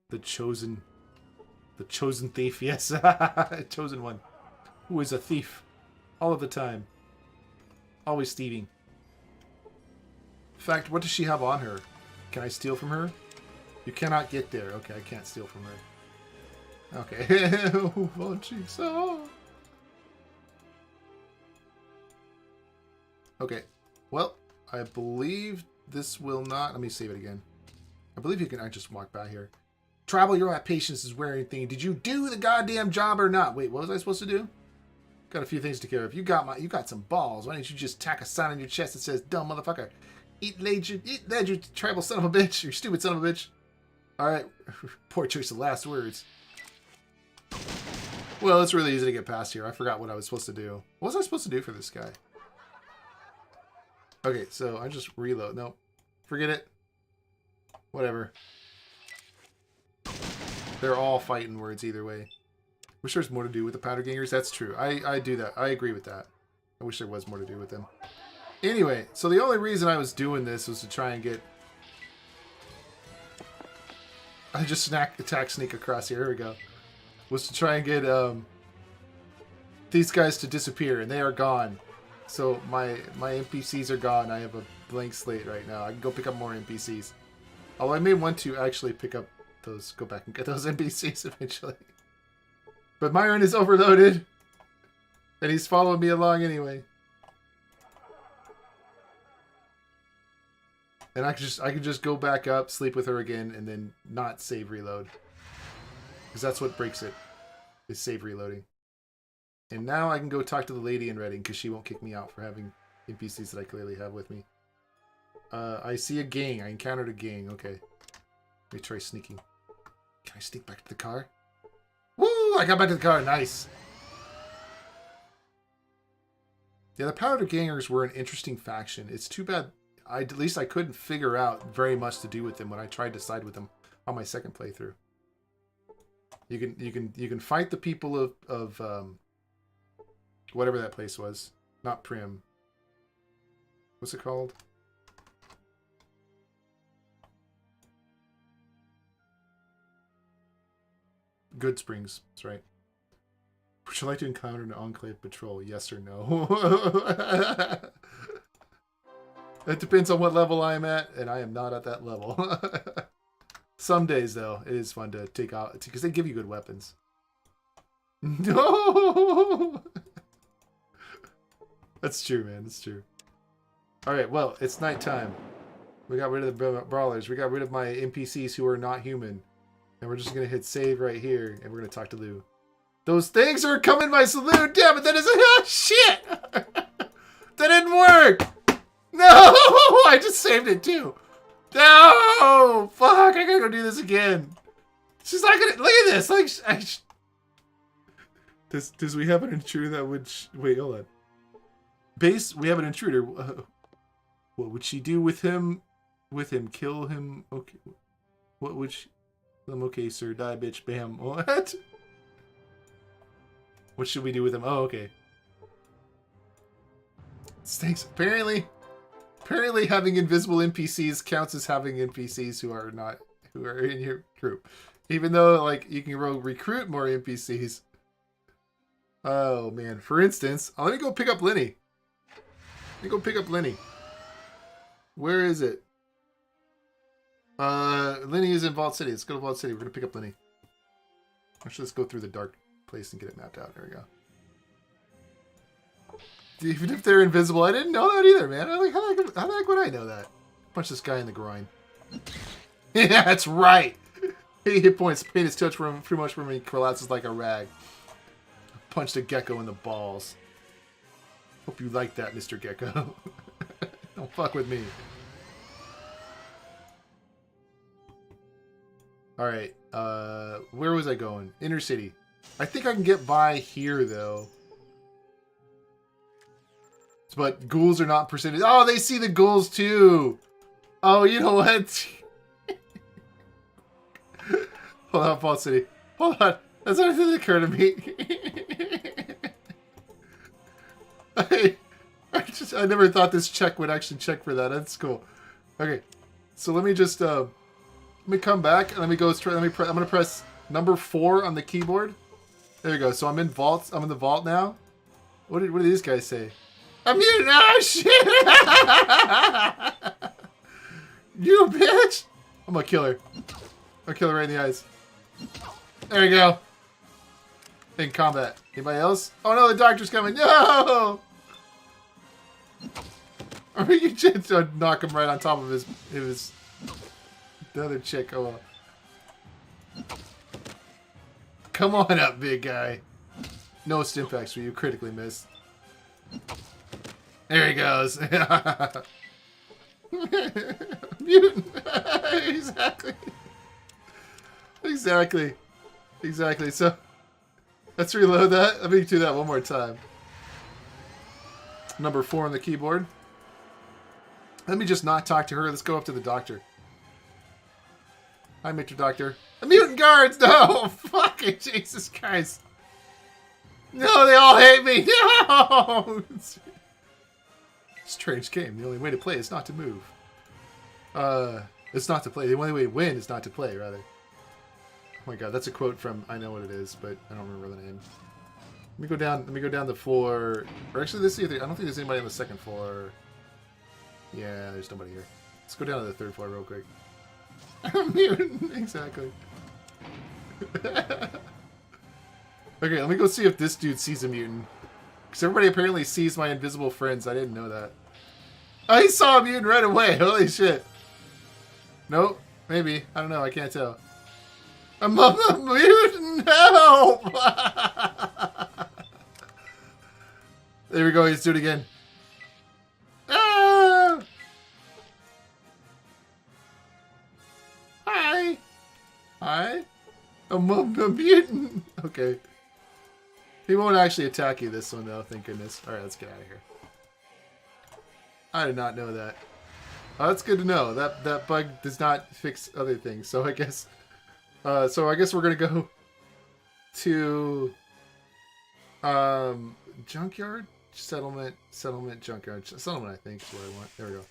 The chosen thief. Yes, chosen one, who is a thief all of the time, always thieving. In fact, what does she have on her? Can I steal from her? You cannot get there. Okay, I can't steal from her. Okay. Okay. Well. I believe this will not... Let me save it again. I believe you can... I just walk by here. Travel, your patience is wearing thing. Did you do the goddamn job or not? Wait, what was I supposed to do? Got a few things to care of. You got some balls. Why don't you just tack a sign on your chest that says, dumb motherfucker. Eat ledger, tribal son of a bitch. You stupid son of a bitch. Alright. Poor choice of last words. Well, it's really easy to get past here. I forgot what I was supposed to do. What was I supposed to do for this guy? Okay, so I just reload. Nope. Forget it. Whatever. They're all fighting words either way. Wish there's more to do with the powder gangers. That's true. I do that. I agree with that. I wish there was more to do with them. Anyway, so the only reason I was doing this was to try and get... I just attack sneak across here. Here we go. Was to try and get these guys to disappear, and they are gone. So my NPCs are gone. I have a blank slate right now. I can go pick up more NPCs. Although I may want to actually pick up those, go back and get those NPCs eventually. But Myron is overloaded. And he's following me along anyway. And I can just go back up, sleep with her again, and then not save reload. Because that's what breaks it, is save reloading. And now I can go talk to the lady in Reading because she won't kick me out for having NPCs that I clearly have with me. I see a gang. I encountered a gang. Okay. Let me try sneaking. Can I sneak back to the car? Woo! I got back to the car. Nice. Yeah, the Powder Gangers were an interesting faction. It's too bad. At least I couldn't figure out very much to do with them when I tried to side with them on my second playthrough. You can fight the people of whatever that place was. Not Prim. What's it called? Good Springs. That's right. Would you like to encounter an Enclave patrol? Yes or no? It depends on what level I'm at, and I am not at that level. Some days, though, it is fun to take out, because they give you good weapons. No! That's true, man. That's true. Alright, well, it's nighttime. We got rid of the brawlers. We got rid of my NPCs who are not human. And we're just going to hit save right here, and we're going to talk to Lou. Those things are coming my saloon! Damn it, that isn't... Oh, shit! That didn't work! No! I just saved it, too. No! Fuck, I gotta go do this again. She's not gonna... Look at this! Like, Does we have an intruder that would... Wait, hold on. Base, we have an intruder. What would she do with him? Kill him? Okay. What would she... Okay, sir. Die, bitch. Bam. What? What should we do with him? Oh, okay. Stinks. Apparently having invisible NPCs counts as having NPCs who are in your group. Even though, like, you can recruit more NPCs. Oh, man. For instance, let me go pick up Lenny. me go pick up Lenny. Where is it? Lenny is in Vault City. Let's go to Vault City. We're going to pick up Lenny. Actually, let's go through the dark place and get it mapped out. There we go. Even if they're invisible, I didn't know that either, man. How the heck would I know that? Punch this guy in the groin. Yeah, that's right. 8 hit points. Pain is touch from pretty much when he collapses like a rag. Punched a gecko in the balls. Hope you like that, Mr. Gecko. Don't fuck with me. Alright, where was I going? Inner City. I think I can get by here, though. But ghouls are not percentage. Oh, they see the ghouls, too! Oh, you know what? Hold on, Vault City. Hold on. That's not anything that occurred to me. I never thought this check would actually check for that. That's cool. Okay, so let me just let me come back and let me go straight. I'm gonna press number 4 on the keyboard. There you go. So I'm in vault. I'm in the vault now. What did these guys say? I'm muted. Oh shit! You bitch! I'm gonna kill her. I'll kill her right in the eyes. There you go. In combat. Anybody else? Oh no, the doctor's coming. No! Or you just knock him right on top of his the other chick. Oh well. Come on up, big guy. No stimpaks for you. Critically missed. There he goes. Mutant. Exactly. Exactly. So let's reload that. Let me do that one more time. Number 4 on the keyboard. Let me just not talk to her. Let's go up to the doctor. Hi, Mr. Doctor. The mutant guards! No! Fucking Jesus Christ. No, they all hate me! No! Strange game. The only way to play is not to move. It's not to play. The only way to win is not to play, rather. Oh my god, that's a quote from I know what it is, but I don't remember the name. Let me go down the floor. Or actually, let's see if I don't think there's anybody on the 2nd floor. Yeah, there's nobody here. Let's go down to the 3rd floor real quick. Mutant, exactly. Okay, let me go see if this dude sees a mutant. Because everybody apparently sees my invisible friends. I didn't know that. Oh, he saw a mutant right away. Holy shit. Nope. Maybe. I don't know. I can't tell. I'm a mutant. Help! There we go. Let's do it again. Ah! Hi. Hi. I'm a mutant. Okay. He won't actually attack you this one, though. Thank goodness. Alright, let's get out of here. I did not know that. Oh, that's good to know. That bug does not fix other things. So I guess... we're gonna go to... junkyard? Settlement, junkyard. Settlement, I think, is what I want. There we go.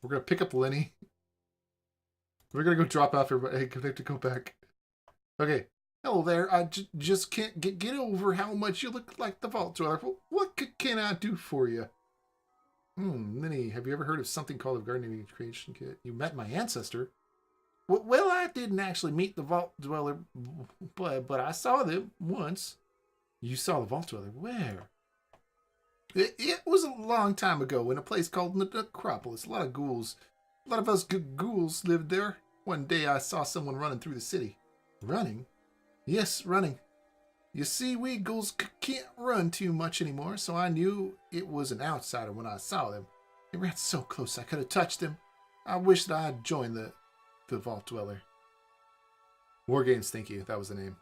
We're gonna pick up Lenny. We're gonna go drop off everybody. Hey, I have to go back. Okay. Hello there. I just can't get over how much you look like the Vault Dweller. What can I do for you? Lenny, have you ever heard of something called a Gardening Creation Kit? You met my ancestor. Well, I didn't actually meet the Vault Dweller, but I saw them once. You saw the Vault Dweller? Where? It was a long time ago in a place called the Necropolis. A lot of ghouls. A lot of us good ghouls lived there. One day I saw someone running through the city. Running? Yes, running. You see, we ghouls can't run too much anymore, so I knew it was an outsider when I saw them. They ran so close I could have touched them. I wish that I had joined the Vault Dweller. War Games, thank you. That was the name.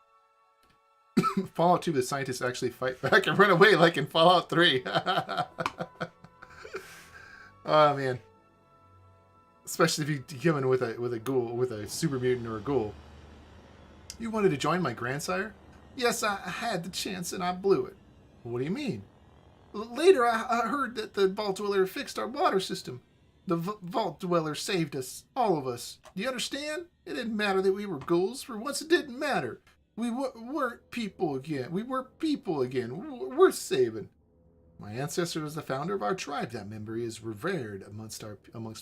Fallout 2, the scientists actually fight back and run away like in Fallout 3. Oh, man. Especially if you come in with a ghoul, with a super mutant or a ghoul. You wanted to join my grandsire? Yes, I had the chance and I blew it. What do you mean? Later, I heard that the Vault Dweller fixed our water system. The Vault Dweller saved us, all of us. Do you understand? It didn't matter that we were ghouls. For once, it didn't matter. We weren't people again. We were people again. Worth saving. My ancestor was the founder of our tribe. That memory is revered amongst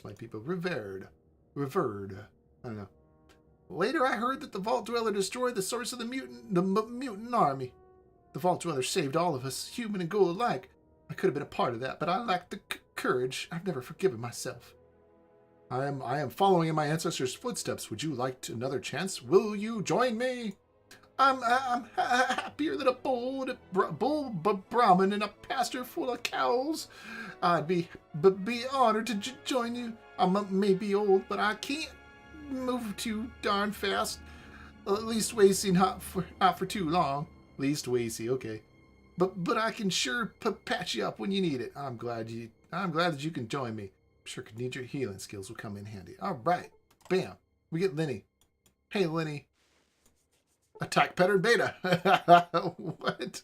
my people. Revered. I don't know. Later, I heard that the Vault Dweller destroyed the source of the mutant army. The Vault Dweller saved all of us, human and ghoul alike. I could have been a part of that, but I lacked the courage. I've never forgiven myself. I am following in my ancestors' footsteps. Would you like another chance? Will you join me? I'm happier than a bull Brahmin in a pasture full of cows. I'd be honored to join you. I may be old, but I can't move too darn fast. At least Wacy not for too long. Least Wacy, okay. But I can sure patch you up when you need it. I'm glad that you can join me. I'm sure could need your healing skills will come in handy. All right, bam. We get Lenny. Hey, Lenny. Attack pattern beta. What?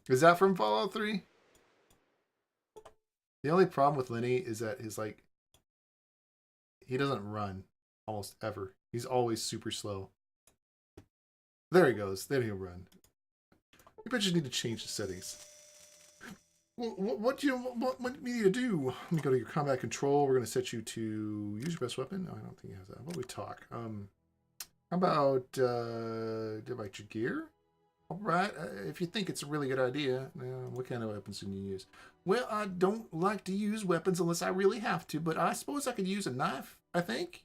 Is that from Fallout 3? The only problem with Lenny is that he doesn't run almost ever. He's always super slow. There he goes. Then he'll run. Maybe I just need to change the settings. What do you need to do? Let me go to your combat control. We're going to set you to use your best weapon. No, I don't think it has that. What do we talk? How about divide your gear? All right. If you think it's a really good idea, what kind of weapons can you use? Well, I don't like to use weapons unless I really have to, but I suppose I could use a knife, I think.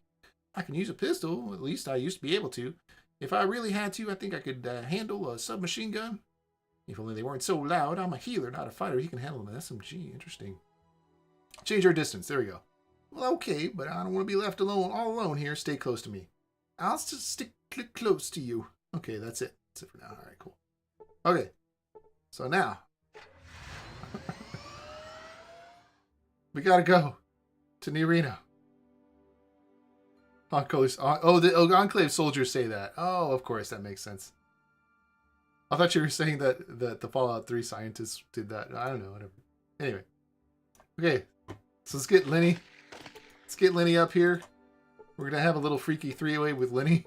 I can use a pistol. At least I used to be able to. If I really had to, I think I could handle a submachine gun. If only they weren't so loud. I'm a healer, not a fighter. He can handle an SMG. Interesting. Change our distance. There we go. Well, okay, but I don't want to be left alone, all alone here. Stay close to me. I'll just stick close to you. Okay, that's it. That's it for now. All right, cool. Okay. So now. We got to go to Nirino. The Enclave soldiers say that. Oh, of course, that makes sense. I thought you were saying that the Fallout 3 scientists did that. I don't know, whatever. Anyway. Okay, so let's get Lenny. Let's get Lenny up here. We're going to have a little freaky three-way with Lenny.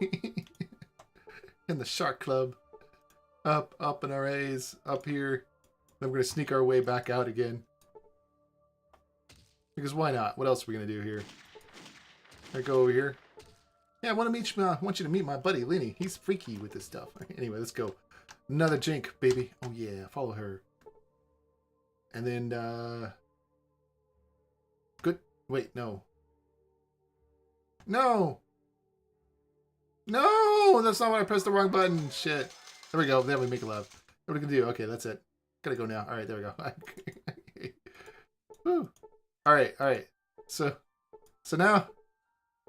In the Shark Club. Up in our A's. Up here. Then we're going to sneak our way back out again. Because why not? What else are we going to do here? I go over here. Yeah, I want you to meet my buddy Lenny. He's freaky with this stuff. Anyway, let's go. Another Jink, baby. Oh yeah, follow her. And then good. Wait, no. No, that's not what I pressed the wrong button. Shit. There we go. Then we make it loud. What are we gonna do? Okay, that's it. Gotta go now. All right, there we go. Woo. All right. So now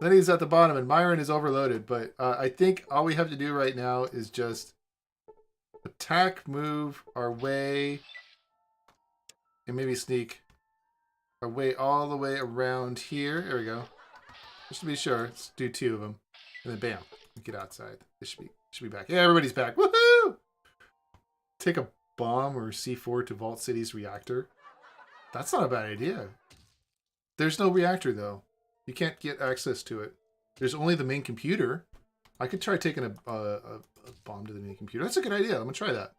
Lenny's at the bottom and Myron is overloaded, but I think all we have to do right now is just attack, move our way, and maybe sneak our way all the way around here. There we go. Just to be sure, let's do 2 of them, and then bam, get outside. This should be back. Yeah, everybody's back. Woohoo! Take a bomb or C4 to Vault City's reactor. That's not a bad idea. There's no reactor though. You can't get access to it. There's only the main computer. I could try taking a bomb to the main computer. That's a good idea. I'm gonna try that.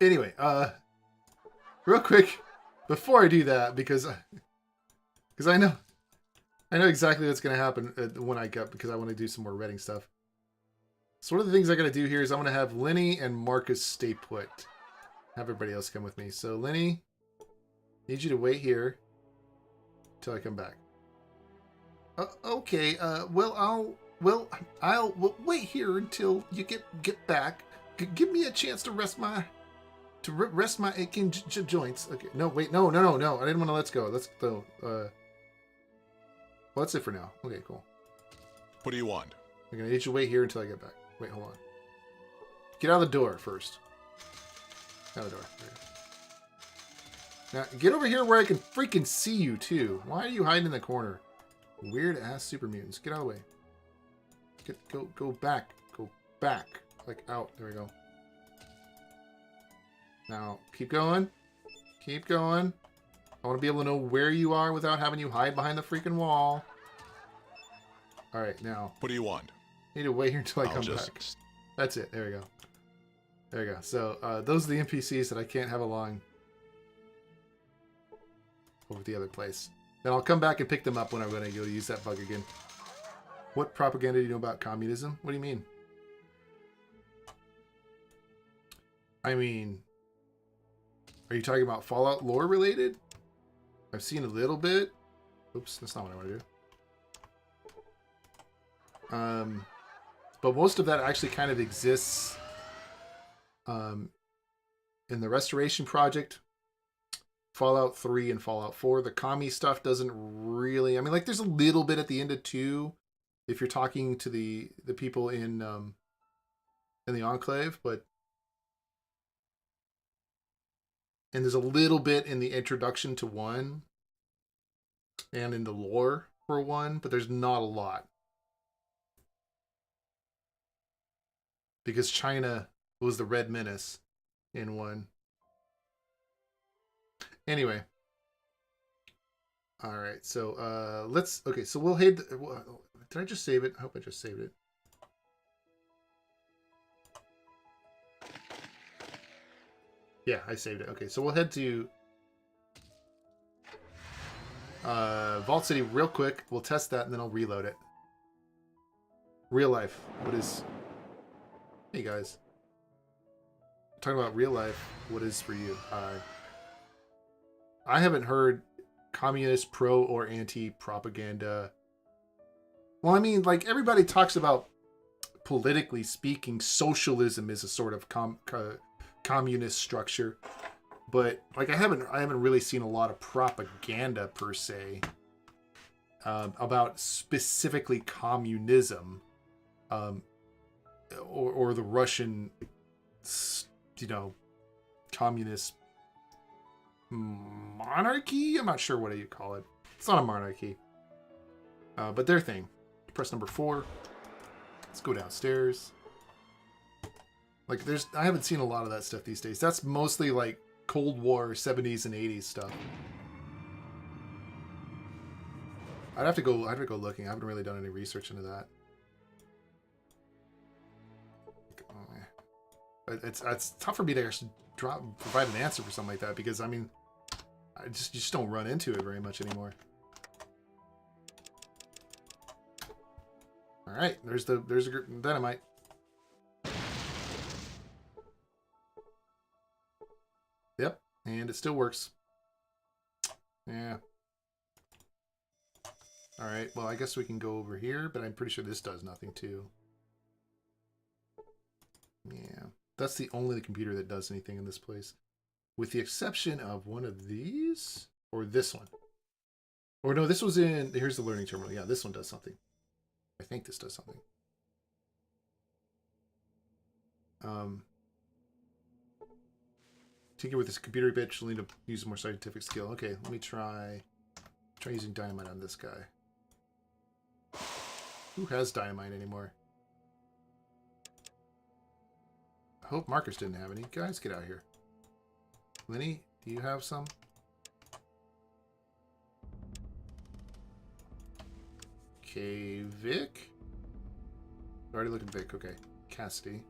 Anyway, real quick, before I do that, because I know exactly what's gonna happen when I get, because I want to do some more reading stuff. So one of the things I gotta do here is I'm gonna have Lenny and Marcus stay put. Have everybody else come with me. So Lenny, need you to wait here till I come back. Okay. I'll wait here until you get back. Give me a chance to rest my aching joints. Okay. No, wait. No. I didn't want to let's go. Let's go. Well, that's it for now. Okay, cool.
What do you want?
I'm gonna need you to wait here until I get back. Wait, hold on. Get out of the door first. Out of the door. Now, get over here where I can freaking see you, too. Why are you hiding in the corner? Weird-ass super mutants. Get out of the way. Go back. Go back. Like, out. There we go. Now, keep going. Keep going. I want to be able to know where you are without having you hide behind the freaking wall. Alright, now.
What do you want?
I need to wait here until I come back. That's it. There we go. There you go. So those are the NPCs that I can't have along over at the other place. Then I'll come back and pick them up when I'm going to go to use that bug again. What propaganda do you know about communism? What do you mean? I mean, are you talking about Fallout lore related? I've seen a little bit. Oops, that's not what I want to do. But most of that actually kind of exists in the Restoration Project, Fallout 3 and Fallout 4. The commie stuff doesn't really... I mean, like, there's a little bit at the end of 2 if you're talking to the people in the Enclave, but... And there's a little bit in the introduction to 1 and in the lore for 1, but there's not a lot. Because China was the Red Menace in 1. Anyway. Alright, so let's... Okay, so we'll head... Did I just save it? I hope I just saved it. Yeah, I saved it. Okay, so we'll head to Vault City real quick. We'll test that, and then I'll reload it. Real life. What is... Hey, guys. Talking about real life, what is for you? I haven't heard communist pro or anti propaganda. Well, I mean, like, everybody talks about, politically speaking, socialism is a sort of communist structure, but like I haven't really seen a lot of propaganda per se about specifically communism, or the Russian, communist monarchy. I'm not sure what you call it. It's not a monarchy, but their thing. Press number 4. Let's go downstairs. Like, I haven't seen a lot of that stuff these days. That's mostly like Cold War 70s and 80s stuff. I'd have to go looking. I haven't really done any research into that. It's tough for me to actually provide an answer for something like that, because I mean, you just don't run into it very much anymore. All right, there's a dynamite. Yep, and it still works. Yeah. All right, well, I guess we can go over here, but I'm pretty sure this does nothing too. Yeah, that's the only computer that does anything in this place, with the exception of one of these, or this one. Or no, this was in, here's the learning terminal. Yeah, this one does something. I think this does something. Tinker with this computer bitch. You'll need to use more scientific skill. Okay, let me try using dynamite on this guy. Who has dynamite anymore? I hope Marcus didn't have any. Guys, get out here. Lenny, do you have some? Okay, Vic. Already looked at Vic. Okay, Cassidy.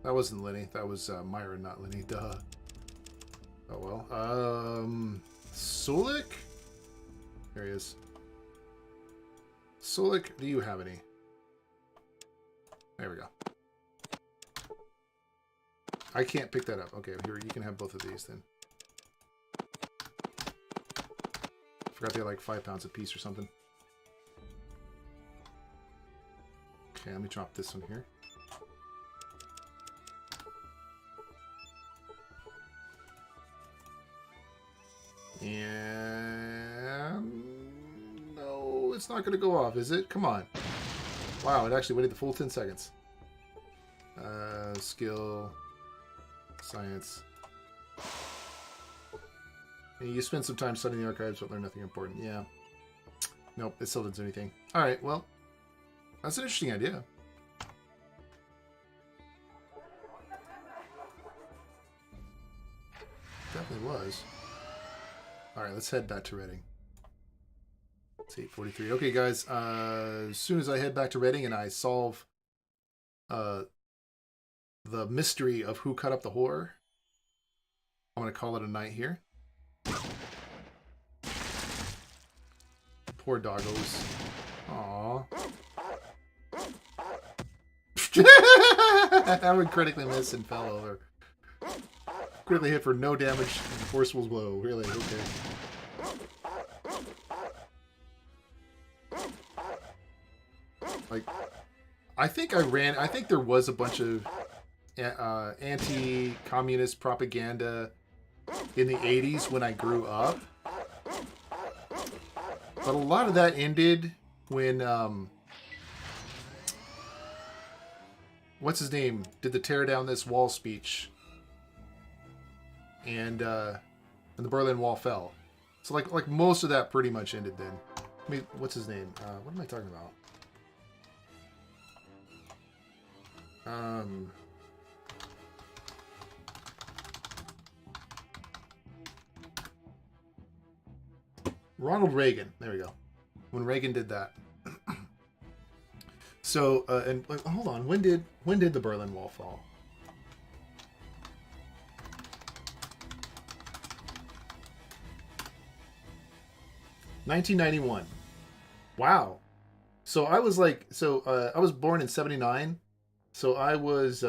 That wasn't Lenny. That was Myra, not Lenny. Duh. Oh well. Sulik? There he is. Sulik, do you have any? There we go. I can't pick that up. Okay, here, you can have both of these then. Forgot they're like 5 pounds a piece or something. Okay, let me drop this one here. And no, it's not going to go off, is it? Come on. Wow, it actually waited the full 10 seconds. Skill, science. And you spend some time studying the archives, but learn nothing important. Yeah. Nope, it still doesn't do anything. All right, well, that's an interesting idea. Definitely was. All right, let's head back to Reading. It's 8:43. Okay, guys. As soon as I head back to Reading and I solve the mystery of who cut up the whore, I'm going to call it a night here. Poor doggos. Aww. That would critically miss and fell over. Critically hit for no damage. Forceful blow. Really? Okay. Like, I think there was a bunch of anti-communist propaganda in the 80s when I grew up. But a lot of that ended when, what's his name did the tear down this wall speech. And the Berlin Wall fell. So like most of that pretty much ended then. I mean, what's his name? What am I talking about? Ronald Reagan. There we go. When Reagan did that. So and hold on, when did the Berlin Wall fall? $1991. Wow. So I was I was born in 79. So I was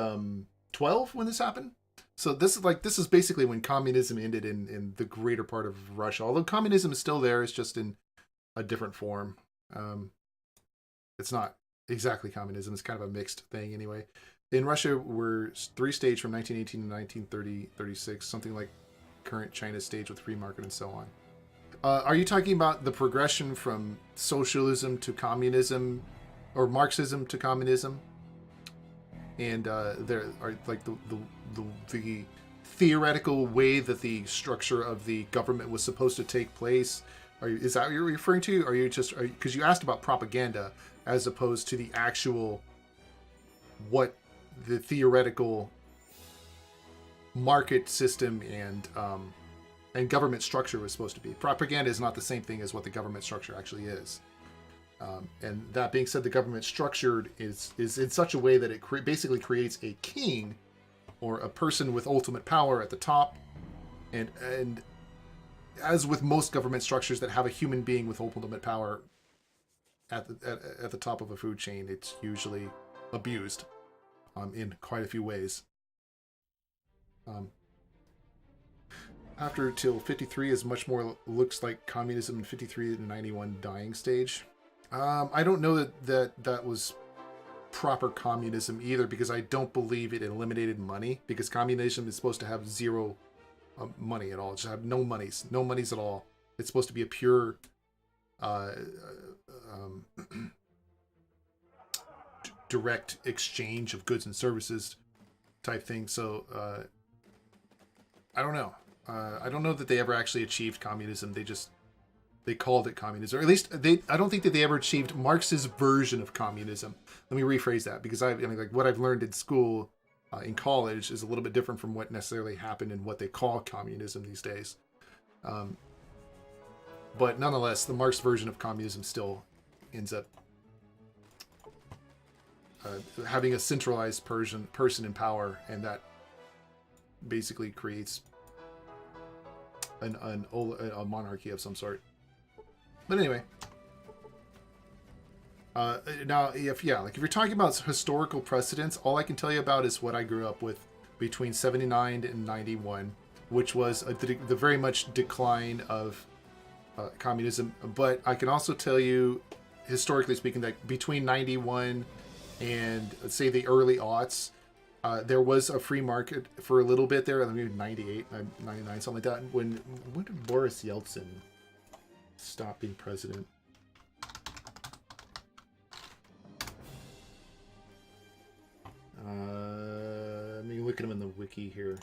12 when this happened. So this is basically when communism ended in the greater part of Russia. Although communism is still there, it's just in a different form. It's not exactly communism. It's kind of a mixed thing anyway. In Russia, we're 3-stage from 1918 to 1936, something like current China's stage with free market and so on. Are you talking about the progression from socialism to communism, or Marxism to communism? And there are like the theoretical way that the structure of the government was supposed to take place. Is that what you're referring to? Or are you just because you asked about propaganda as opposed to the actual what the theoretical market system and government structure was supposed to be. Propaganda is not the same thing as what the government structure actually is. And that being said, the government structure is in such a way that it basically creates a king or a person with ultimate power at the top. And as with most government structures that have a human being with ultimate power at the top of a food chain, it's usually abused in quite a few ways. After till 53 is much more looks like communism in 53 to 91 dying stage. I don't know that was proper communism either, because I don't believe it eliminated money, because communism is supposed to have zero money at all. It should have no monies at all. It's supposed to be a pure direct exchange of goods and services type thing. So I don't know. I don't know that they ever actually achieved communism. They called it communism, or at least I don't think that they ever achieved Marx's version of communism. Let me rephrase that, because what I've learned in school, in college, is a little bit different from what necessarily happened in what they call communism these days. But nonetheless, the Marx version of communism still ends up having a centralized person in power, and that basically creates a monarchy of some sort. But anyway, now if you're talking about historical precedents, all I can tell you about is what I grew up with between 79 and 91, which was the very much decline of communism. But I can also tell you, historically speaking, that between 91 and let's say the early aughts, there was a free market for a little bit there, maybe 98, 99, something like that. When did Boris Yeltsin stop being president? Let me look at him in the wiki here.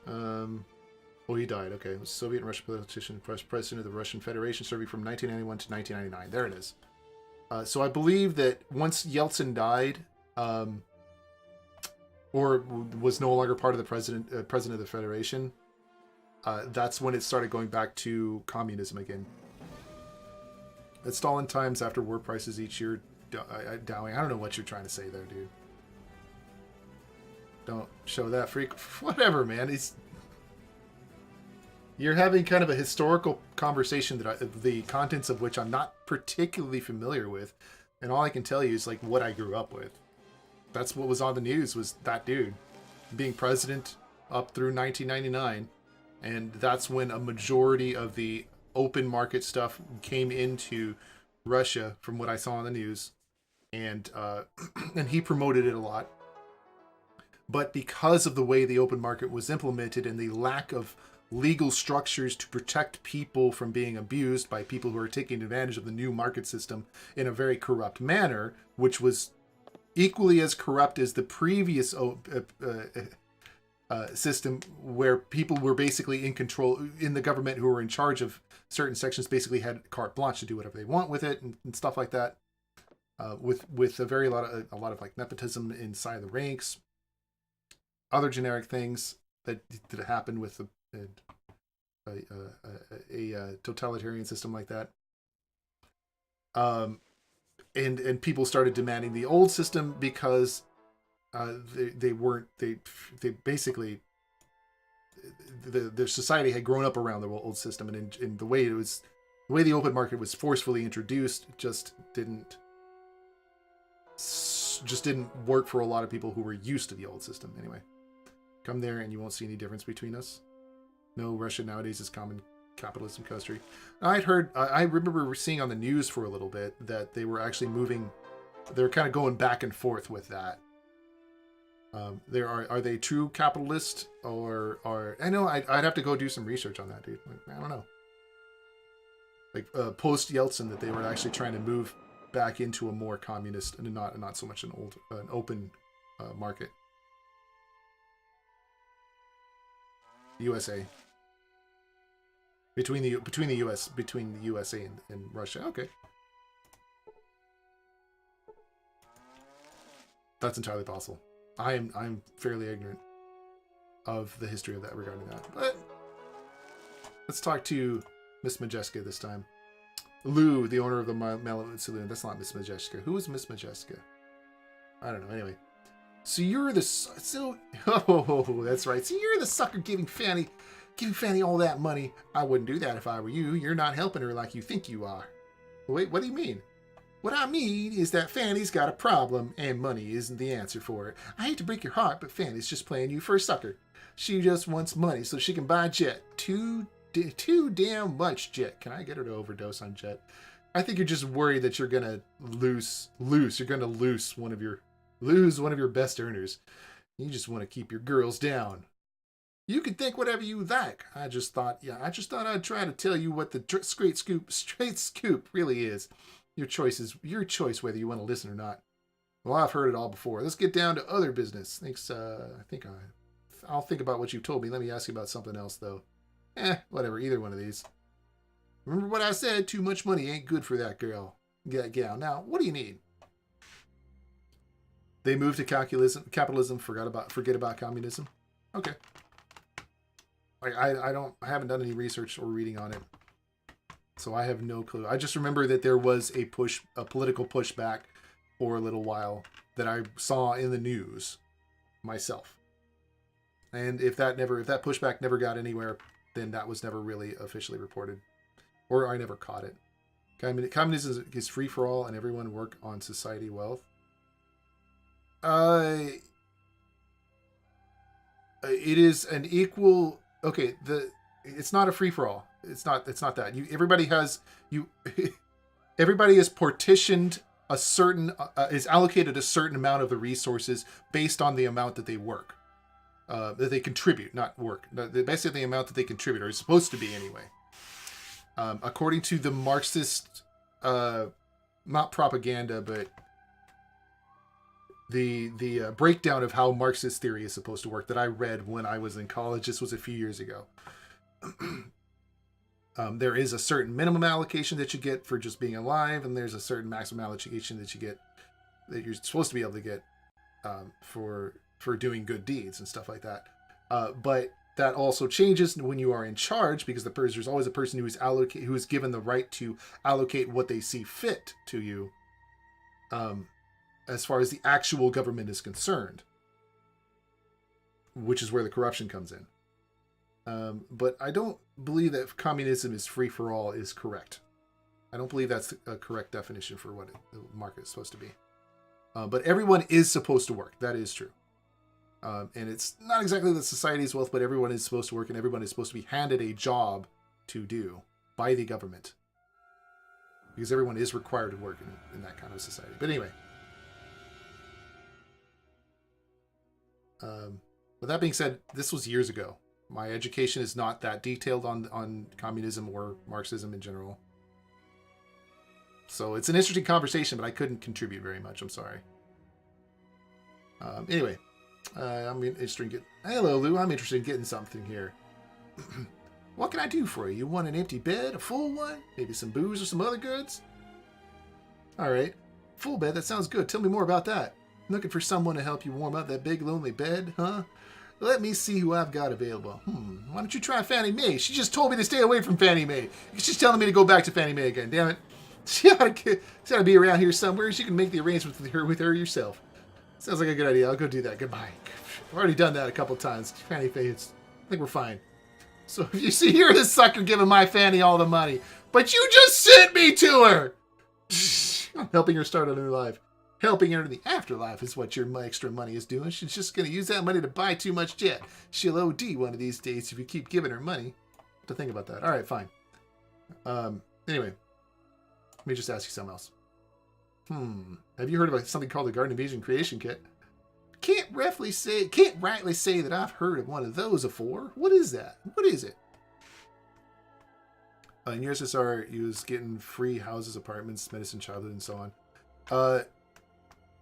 Oh, he died. Okay. Soviet and Russian politician, president of the Russian Federation, serving from 1991 to 1999. There it is. So I believe that once Yeltsin died, or was no longer part of the president of the Federation, that's when it started going back to communism again. It's stalling times after war prices each year downing. I don't know what you're trying to say there, dude. Don't show that freak. Whatever, man. You're having kind of a historical conversation that the contents of which I'm not particularly familiar with, and all I can tell you is like what I grew up with. That's what was on the news, was that dude being president up through 1999, and that's when a majority of the open market stuff came into Russia, from what I saw on the news, and and he promoted it a lot. But because of the way the open market was implemented and the lack of legal structures to protect people from being abused by people who are taking advantage of the new market system in a very corrupt manner, which was equally as corrupt as the previous system, where people were basically in control in the government, who were in charge of certain sections, basically had carte blanche to do whatever they want with it and stuff like that. With a lot of like nepotism inside the ranks, other generic things that happened with a totalitarian system like that. And people started demanding the old system because they basically their society had grown up around the old system, and in the way the open market was forcefully introduced just didn't work for a lot of people who were used to the old system. Anyway, come there and you won't see any difference between us. No, Russia nowadays is common capitalism country. I remember seeing on the news for a little bit that they were actually they're kind of going back and forth with that. Are they true capitalist, or I know I'd have to go do some research on that, dude. Like, I don't know. Like post Yeltsin, that they were actually trying to move back into a more communist and not so much an open market. USA. Between the USA and Russia. Okay. That's entirely possible. I'm fairly ignorant of the history of that regarding that. But let's talk to Miss Majeska this time. Lou, the owner of the Malibu Saloon. That's not Miss Majeska. Who is Miss Majeska? I don't know. Anyway. So you're oh, that's right. So you're the sucker giving Fanny all that money. I wouldn't do that if I were you. You're not helping her like you think you are. Wait, what do you mean? What I mean is that Fanny's got a problem, and money isn't the answer for it. I hate to break your heart, but Fanny's just playing you for a sucker. She just wants money so she can buy Jet. Too damn much Jet. Can I get her to overdose on Jet? I think you're just worried that you're gonna lose. You're gonna lose one of your best earners. You just want to keep your girls down. You can think whatever you like. I just thought I'd try to tell you what the straight scoop really is. Your choice whether you want to listen or not. Well, I've heard it all before. Let's get down to other business. Thanks. I'll think about what you told me. Let me ask you about something else, though. Whatever. Either one of these. Remember what I said? Too much money ain't good for that girl. Gal. Now, what do you need? They moved to capitalism. Forget about communism. Okay. I haven't done any research or reading on it, so I have no clue. I just remember that there was a political pushback for a little while that I saw in the news myself. And if that pushback never got anywhere, then that was never really officially reported, or I never caught it. Communism is free for all, and everyone work on society wealth. It is an equal. Okay, it's not a free for all. It's not that. Everybody is partitioned a certain is allocated a certain amount of the resources based on the amount that they work, that they contribute, not work. Basically, the amount that they contribute, or is supposed to be anyway. According to the Marxist, not propaganda, but the breakdown of how Marxist theory is supposed to work that I read when I was in college. This was a few years ago. There is a certain minimum allocation that you get for just being alive, and there's a certain maximum allocation that you get, that you're supposed to be able to get for doing good deeds and stuff like that. But that also changes when you are in charge, because there's always a person who is given the right to allocate what they see fit to you, as far as the actual government is concerned, which is where the corruption comes in. But I don't believe that communism is free for all is correct. I don't believe that's a correct definition for what the market is supposed to be. But everyone is supposed to work. That is true. And it's not exactly the society's wealth, but everyone is supposed to work, and everyone is supposed to be handed a job to do by the government. Because everyone is required to work in that kind of society. But anyway. With that being said, this was years ago. My education is not that detailed on communism or Marxism in general. So it's an interesting conversation, but I couldn't contribute very much. I'm sorry. Anyway, I'm interested in getting... Hello, Lou. I'm interested in getting something here. What can I do for you? You want an empty bed? A full one? Maybe some booze or some other goods? All right. Full bed. That sounds good. Tell me more about that. Looking for someone to help you warm up that big, lonely bed, huh? Let me see who I've got available. Why don't you try Fannie Mae? She just told me to stay away from Fannie Mae. She's telling me to go back to Fannie Mae again. Damn it. She ought to be around here somewhere. You can make the arrangements with her yourself. Sounds like a good idea. I'll go do that. Goodbye. I've already done that a couple times. Fannie Mae, I think we're fine. So if you see here, this sucker giving my Fannie all the money, but you just sent me to her. I'm helping her start a new life. Helping her in the afterlife is what your extra money is doing. She's just going to use that money to buy too much jet. She'll OD one of these days if you keep giving her money. To think about that. All right, fine. Anyway, let me just ask you something else. Have you heard of something called the Garden of Eden Creation Kit? Can't rightly say that I've heard of one of those before. What is that? What is it? In USSR, you was getting free houses, apartments, medicine, childhood, and so on.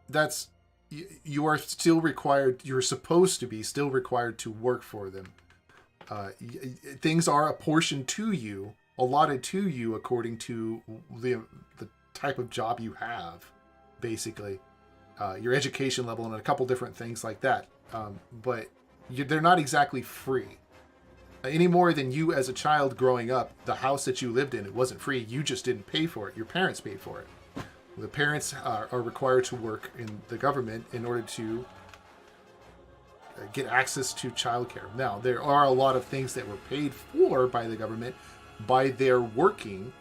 That's, you are still required, you're supposed to be still required to work for them. Things are apportioned to you, allotted to you according to the type of job you have, basically. Your education level and a couple different things like that. But they're not exactly free. Any more than you as a child growing up, the house that you lived in, it wasn't free. You just didn't pay for it. Your parents paid for it. The parents are required to work in the government in order to get access to childcare. Now, there are a lot of things that were paid for by the government by their working.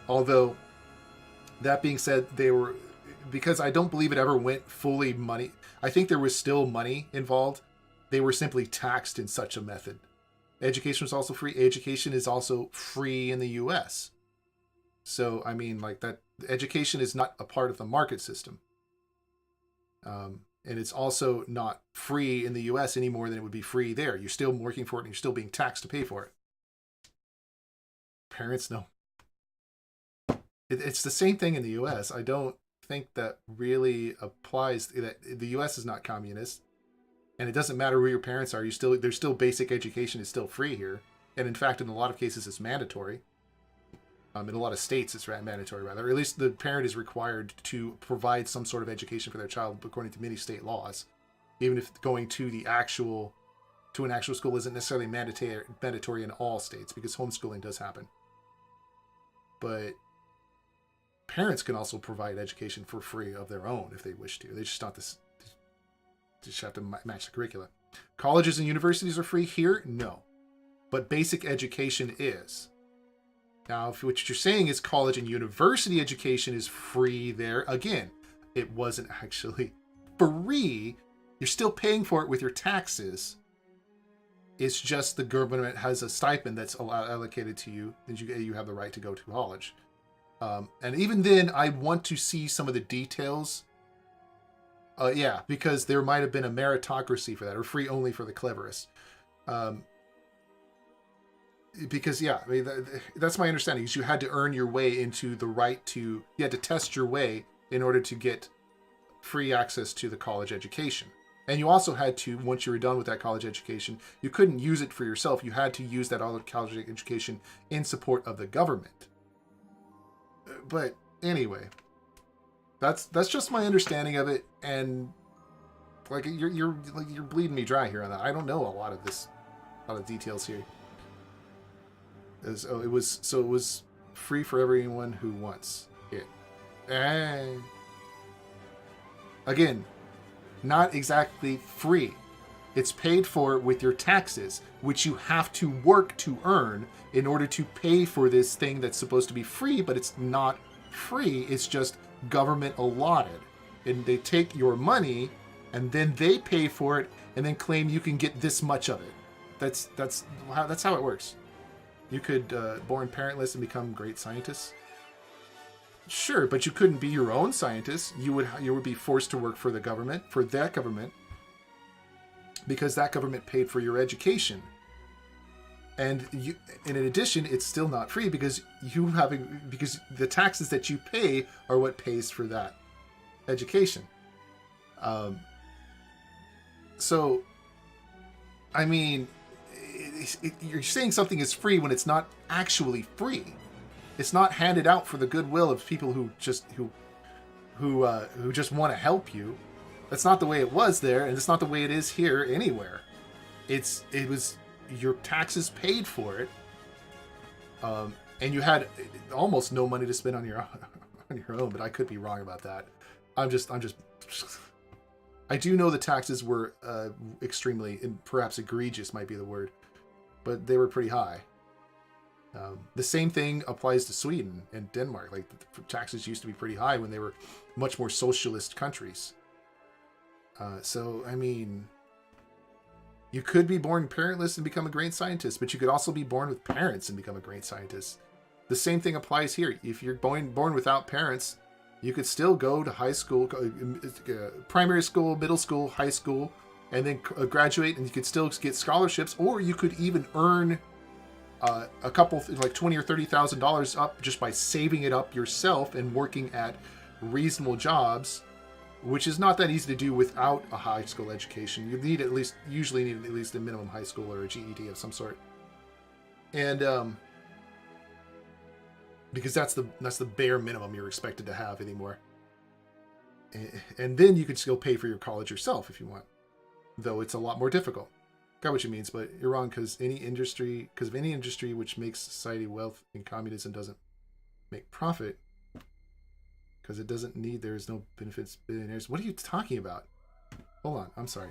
Although, that being said, because I don't believe it ever went fully money. I think there was still money involved. They were simply taxed in such a method. Education was also free. Education is also free in the U.S. So, I mean, like that, education is not a part of the market system. And it's also not free in the U.S. any more than it would be free there. You're still working for it and you're still being taxed to pay for it. Parents, no. It's the same thing in the U.S. I don't think that really applies. That the U.S. is not communist. And it doesn't matter who your parents are. There's still basic education is still free here. And in fact, in a lot of cases, it's mandatory. In a lot of states, it's mandatory, rather. Or at least the parent is required to provide some sort of education for their child, according to many state laws. Even if going to an actual school isn't necessarily mandatory in all states, because homeschooling does happen. But parents can also provide education for free of their own if they wish to. They just have to match the curricula. Colleges and universities are free here? No. But basic education is. Now, if what you're saying is college and university education is free there, again, it wasn't actually free. You're still paying for it with your taxes. It's just the government has a stipend that's allocated to you, and you have the right to go to college. And even then, I want to see some of the details. Yeah, because there might have been a meritocracy for that, or free only for the cleverest. Because, yeah, I mean, that's my understanding, is you had to earn your way into the right to, you had to test your way in order to get free access to the college education. And you also had to, once you were done with that college education, you couldn't use it for yourself. You had to use that other college education in support of the government. But anyway, that's just my understanding of it. And like you're bleeding me dry here on that. I don't know a lot of details here. It was free for everyone who wants it. And again, not exactly free. It's paid for with your taxes, which you have to work to earn in order to pay for this thing that's supposed to be free, but it's not free. It's just government allotted. And they take your money and then they pay for it and then claim you can get this much of it. That's how it works. You could born parentless and become great scientists. Sure, but you couldn't be your own scientist. You would be forced to work for the government, for that government, because that government paid for your education. And in addition, it's still not free because because the taxes that you pay are what pays for that education. So, I mean, you're saying something is free when it's not actually free. It's not handed out for the goodwill of people who just want to help you. That's not the way it was there, and it's not the way it is here anywhere. It was your taxes paid for it, and you had almost no money to spend on your own. But I could be wrong about that. I'm just. I do know the taxes were extremely, and perhaps egregious might be the word, but they were pretty high. The same thing applies to Sweden and Denmark. Like, the taxes used to be pretty high when they were much more socialist countries. So, I mean, you could be born parentless and become a great scientist, but you could also be born with parents and become a great scientist. The same thing applies here. If you're born without parents, you could still go to high school, primary school, middle school, high school, and then graduate, and you could still get scholarships, or you could even earn a couple, like $20,000 or $30,000 up just by saving it up yourself and working at reasonable jobs, which is not that easy to do without a high school education. You usually need at least a minimum high school or a GED of some sort, and because that's the bare minimum you're expected to have anymore. And then you could still pay for your college yourself if you want, though it's a lot more difficult. Got what you means, but you're wrong, because any industry which makes society wealth in communism doesn't make profit, because it doesn't need, there is no benefits billionaires. What are you talking about? Hold on, I'm sorry.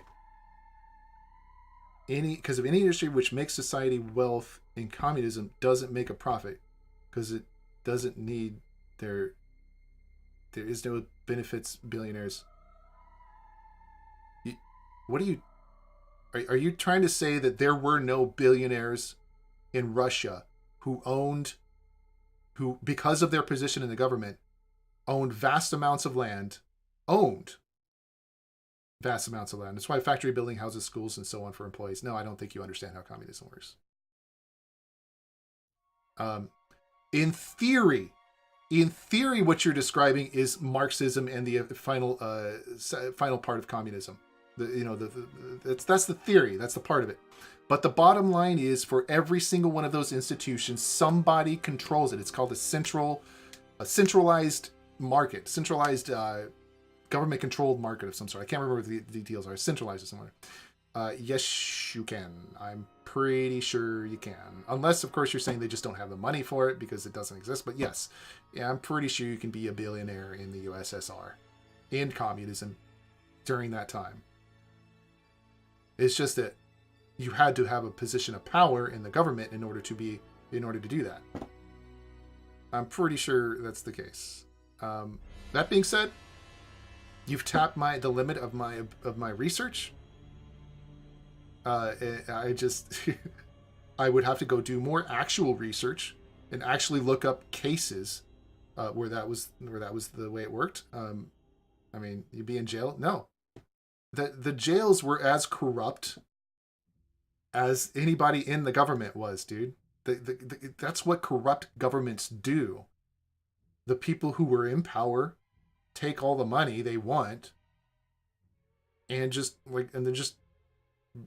Because of any industry which makes society wealth in communism doesn't make a profit, because it doesn't need, there is no benefits billionaires. What are you? Are you trying to say that there were no billionaires in Russia who because of their position in the government, owned vast amounts of land? That's why factory building, houses, schools, and so on for employees. No, I don't think you understand how communism works. In theory, what you're describing is Marxism and the final part of communism. That's the theory. That's the part of it. But the bottom line is, for every single one of those institutions, somebody controls it. It's called a centralized market, centralized government-controlled market of some sort. I can't remember what the details are. Centralized or somewhere. Yes, you can. I'm pretty sure you can. Unless, of course, you're saying they just don't have the money for it because it doesn't exist. But yes, yeah, I'm pretty sure you can be a billionaire in the USSR, in communism, during that time. It's just that you had to have a position of power in the government in order to do that. I'm pretty sure that's the case. That being said, you've tapped the limit of my research. I would have to go do more actual research and actually look up cases where that was the way it worked. I mean, you'd be in jail? No. The jails were as corrupt as anybody in the government was, dude. That's what corrupt governments do. The people who were in power take all the money they want and then just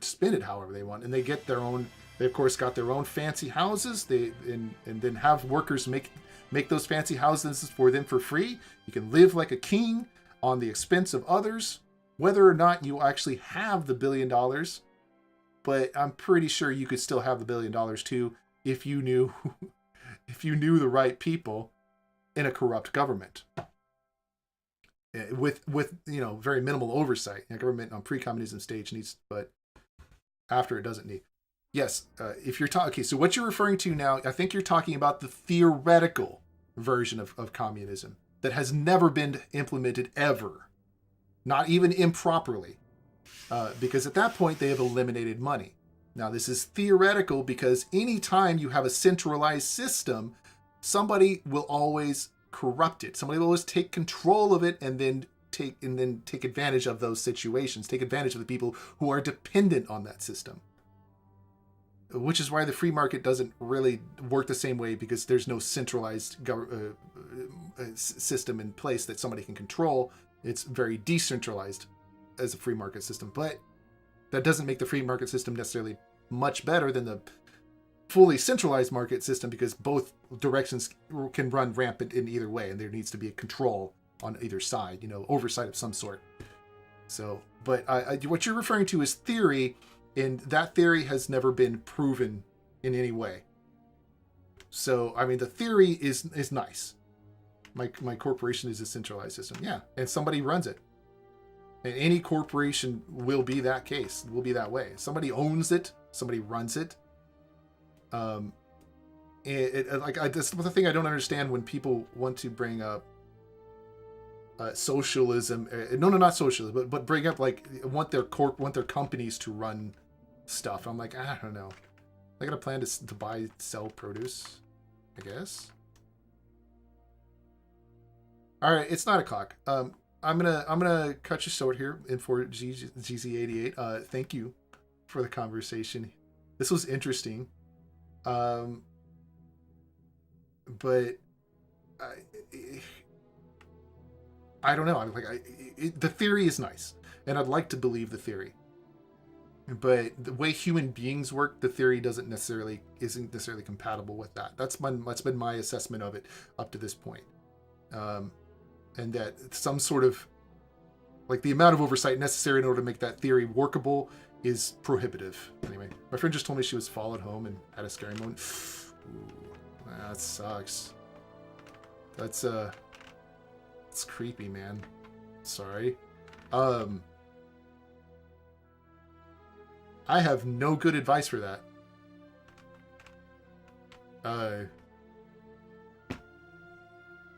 spend it however they want, and they get their own. They of course got their own fancy houses. And then have workers make those fancy houses for them for free. You can live like a king on the expense of others. whether or not you actually have the $1 billion, but I'm pretty sure you could still have the $1 billion too if you knew if you knew the right people in a corrupt government. With very minimal oversight. Government on pre-communism stage needs, but after it doesn't need. Yes, if you're talking, okay, so what you're referring to now, I think you're talking about the theoretical version of communism that has never been implemented ever, not even improperly, because at that point they have eliminated money. Now this is theoretical because anytime you have a centralized system, somebody will always corrupt it. Somebody will always take control of it and then take advantage of those situations, take advantage of the people who are dependent on that system. Which is why the free market doesn't really work the same way, because there's no centralized system in place that somebody can control. It's very decentralized as a free market system, but that doesn't make the free market system necessarily much better than the fully centralized market system, because both directions can run rampant in either way, and there needs to be a control on either side, oversight of some sort. So, but what you're referring to is theory, and that theory has never been proven in any way. So, I mean, the theory is nice. My corporation is a centralized system. Yeah, and somebody runs it. And any corporation will be that case, will be that way. Somebody owns it, somebody runs it. That's the thing I don't understand when people want to bring up socialism. No, not socialism, but bring up want their companies to run stuff. I'm like, I don't know. I got a plan to sell produce, I guess. All right, it's 9 o'clock. I'm gonna cut you short here in for GZ88. Thank you for the conversation. This was interesting. But I don't know. I'm like, the theory is nice, and I'd like to believe the theory. But the way human beings work, the theory isn't necessarily compatible with that. That's been my assessment of it up to this point. And that some sort of the amount of oversight necessary in order to make that theory workable is prohibitive. Anyway, my friend just told me she was followed home and had a scary moment. Ooh, that sucks. That's it's creepy, man. Sorry. I have no good advice for that.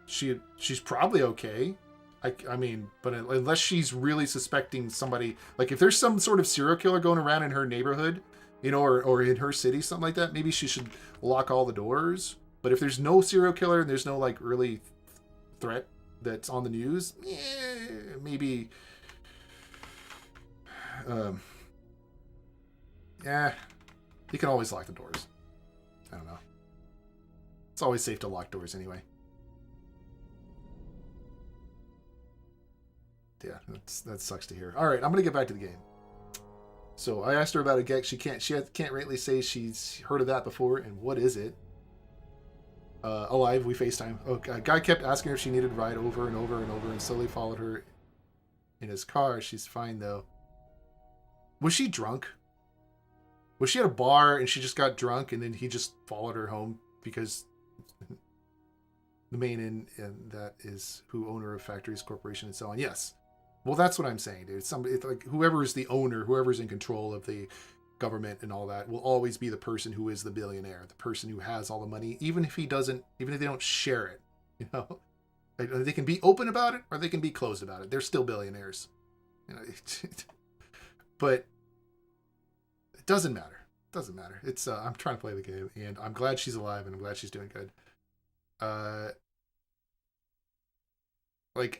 She's probably okay. I mean, but unless she's really suspecting somebody, if there's some sort of serial killer going around in her neighborhood, or in her city, something like that, maybe she should lock all the doors. But if there's no serial killer and there's no really threat that's on the news, maybe you can always lock the doors. I don't know. It's always safe to lock doors anyway. Yeah, that sucks to hear. All right, I'm gonna get back to the game. So I asked her about a Gex. She can't rightly say she's heard of that before. And what is it? Alive. We FaceTime. A guy kept asking her if she needed a ride over and over and over, and slowly followed her in his car. She's fine though. Was she drunk? Was she at a bar and she just got drunk and then he just followed her home because the main in that is who owner of factories, corporation, and so on? Yes. Well, that's what I'm saying, dude. It's whoever is the owner, whoever's in control of the government and all that, will always be the person who is the billionaire, the person who has all the money, even if they don't share it. They can be open about it or they can be closed about it. They're still billionaires. But it doesn't matter. It doesn't matter. It's I'm trying to play the game, and I'm glad she's alive, and I'm glad she's doing good.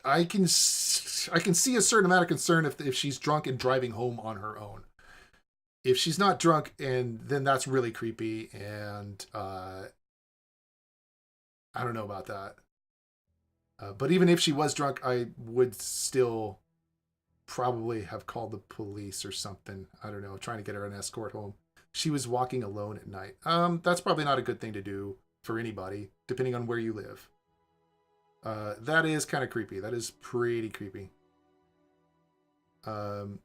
I can see a certain amount of concern if she's drunk and driving home on her own. If she's not drunk, and then that's really creepy, and I don't know about that. But even if she was drunk, I would still probably have called the police or something. I don't know, trying to get her an escort home. She was walking alone at night. That's probably not a good thing to do for anybody, depending on where you live. That is kind of creepy. That is pretty creepy.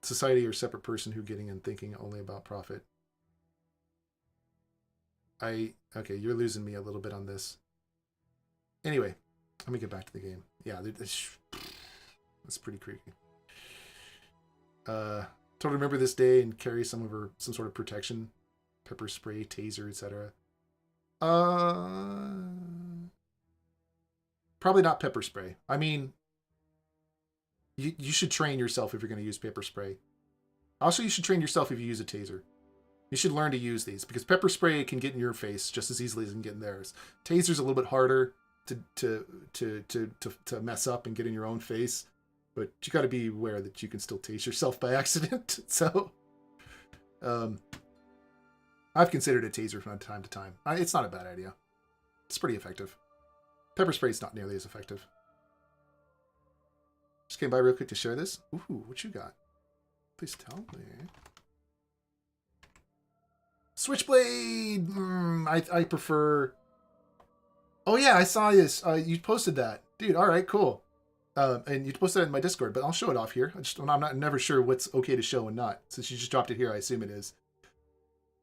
Society or separate person who getting and thinking only about profit. Okay, you're losing me a little bit on this. Anyway, let me get back to the game. Yeah, that's pretty creepy. Totally remember this day and carry some sort of protection, pepper spray, taser, etc. Probably not pepper spray. I mean, you should train yourself if you're going to use pepper spray. Also, you should train yourself if you use a taser. You should learn to use these because pepper spray can get in your face just as easily as it can get in theirs. Taser's a little bit harder to mess up and get in your own face, but you got to be aware that you can still tase yourself by accident. So, I've considered a taser from time to time. It's not a bad idea. It's pretty effective. Pepper spray is not nearly as effective. Just came by real quick to share this. Ooh, what you got? Please tell me. Switchblade! I prefer... Oh yeah, I saw this. You posted that. Dude, alright, cool. And you posted it in my Discord, but I'll show it off here. I'm never sure what's okay to show and not. Since you just dropped it here, I assume it is.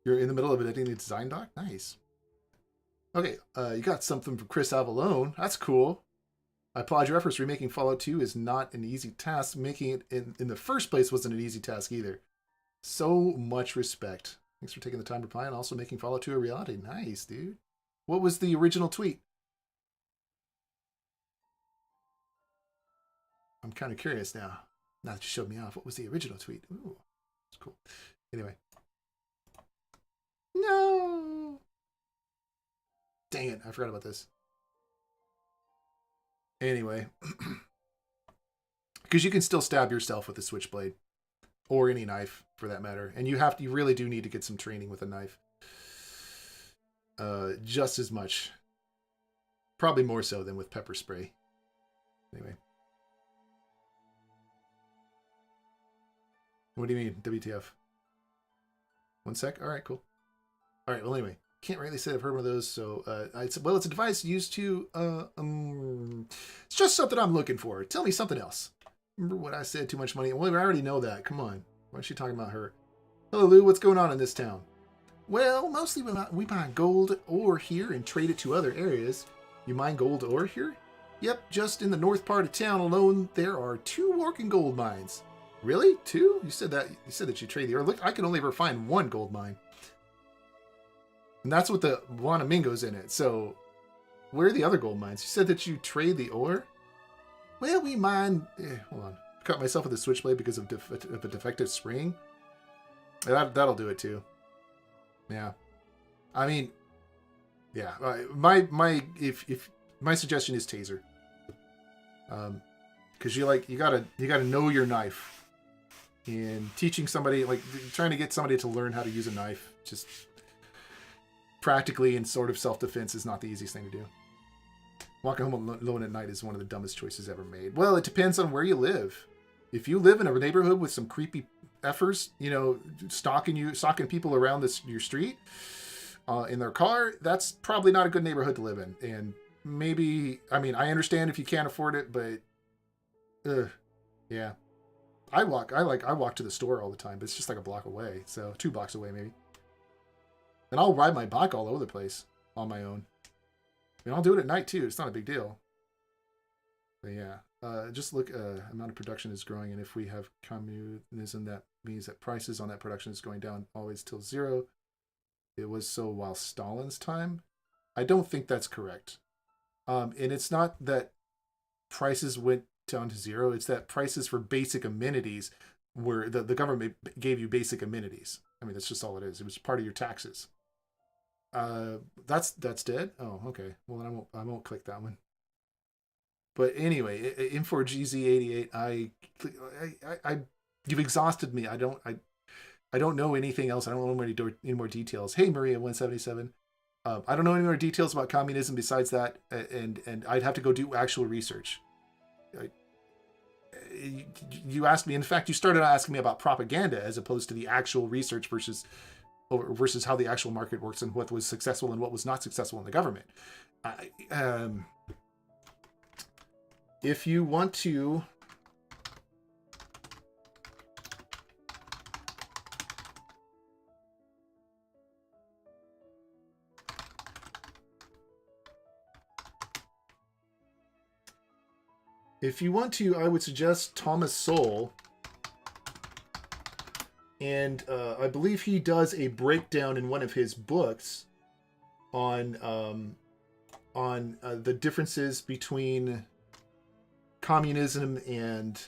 You're in the middle of editing the design doc? Nice. Okay, you got something from Chris Avalone. That's cool. I applaud your efforts. Remaking Fallout 2 is not an easy task. Making it in the first place wasn't an easy task either. So much respect. Thanks for taking the time to reply and also making Fallout 2 a reality. Nice, dude. What was the original tweet? I'm kind of curious now. Now that you showed me off, what was the original tweet? Ooh, that's cool. Anyway. No! Dang it, I forgot about this. Anyway. Because you can still stab yourself with a switchblade. Or any knife, for that matter. And you really do need to get some training with a knife. Just as much. Probably more so than with pepper spray. Anyway. What do you mean, WTF? One sec? Alright, cool. Alright, well anyway. Can't really say I've heard one of those, so... it's a device used to... it's just something I'm looking for. Tell me something else. Remember what I said, too much money? Well, I already know that. Come on. Why is she talking about her? Hello, Lou. What's going on in this town? Well, mostly we mine gold ore here and trade it to other areas. You mine gold ore here? Yep, just in the north part of town alone, there are 2 working gold mines. Really? 2? You said that you trade the ore. Look, I can only ever find 1 gold mine. And that's with the Wanamingo's in it. So, where are the other gold mines? You said that you trade the ore? Well, we mine... hold on. I cut myself with a switchblade because of a defective spring. That'll do it too. Yeah. I mean... Yeah. My suggestion is taser. Because you gotta know your knife. And teaching somebody, like trying to get somebody to learn how to use a knife, just practically in sort of self-defense is not the easiest thing to do. Walking home alone at night is one of the dumbest choices ever made. Well, it depends on where you live. If you live in a neighborhood with some creepy effers, stalking people around your street in their car, that's probably not a good neighborhood to live in. And maybe, I mean, I understand if you can't afford it, but yeah. I walk to the store all the time, but it's just like a block away. So 2 blocks away, maybe. And I'll ride my bike all over the place on my own. And I'll do it at night too. It's not a big deal. But yeah, just look, amount of production is growing. And if we have communism, that means that prices on that production is going down always till 0. It was so while Stalin's time. I don't think that's correct. And it's not that prices went down to 0. It's that prices for basic amenities were the government gave you basic amenities. I mean, that's just all it is. It was part of your taxes. That's dead. Oh, okay. Well, then I won't click that one. But anyway, M4GZ88. You've exhausted me. I don't know anything else. I don't know any more details. Hey, Maria 177. I don't know any more details about communism besides that, and I'd have to go do actual research. You asked me. In fact, you started asking me about propaganda as opposed to the actual research versus how the actual market works and what was successful and what was not successful in the government. If you want to If you want to, I would suggest Thomas Sowell. And I believe he does a breakdown in one of his books on the differences between communism and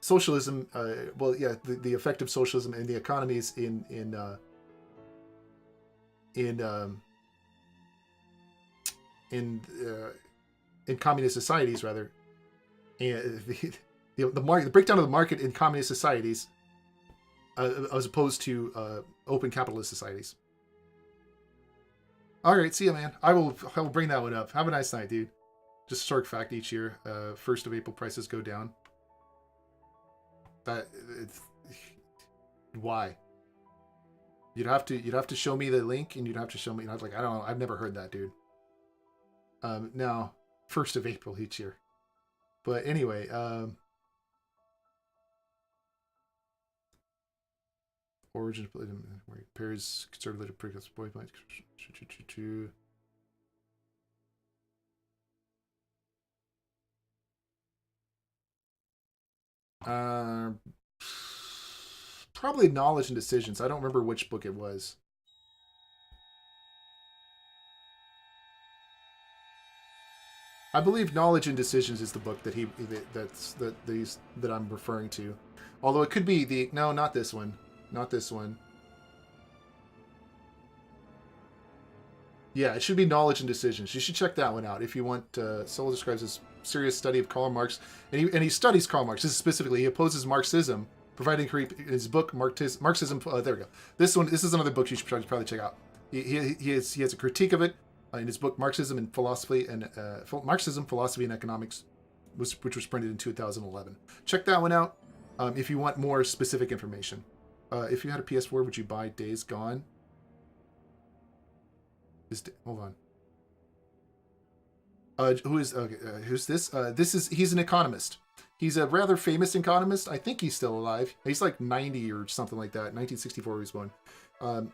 socialism. The effect of socialism and the economies in communist societies, rather, and the breakdown of the market in communist societies, as opposed to open capitalist societies. All right, see ya, man. I will bring that one up. Have a nice night, dude. Just a short fact: each year, 1st of April, prices go down. Why? You'd have to show me the link, and you'd have to show me. And I was like, I don't know. I've never heard that, dude. Now, 1st of April each year. But anyway, origin where he pairs conservative previous boy points. Probably Knowledge and Decisions. I don't remember which book it was. I believe Knowledge and Decisions is the book that that I'm referring to. Although it could be not this one. Not this one. Yeah, it should be Knowledge and Decisions. You should check that one out if you want. Sowell describes his serious study of Karl Marx, and he studies Karl Marx. This is specifically, he opposes Marxism, providing his book Marxism. There we go. This is another book you should probably check out. He has a critique of it in his book Marxism and Philosophy and Marxism, Philosophy and Economics, which was printed in 2011. Check that one out if you want more specific information. If you had a PS4, would you buy Days Gone? Hold on. Who's this? He's an economist. He's a rather famous economist. I think he's still alive. He's like 90 or something like that. 1964 he was born.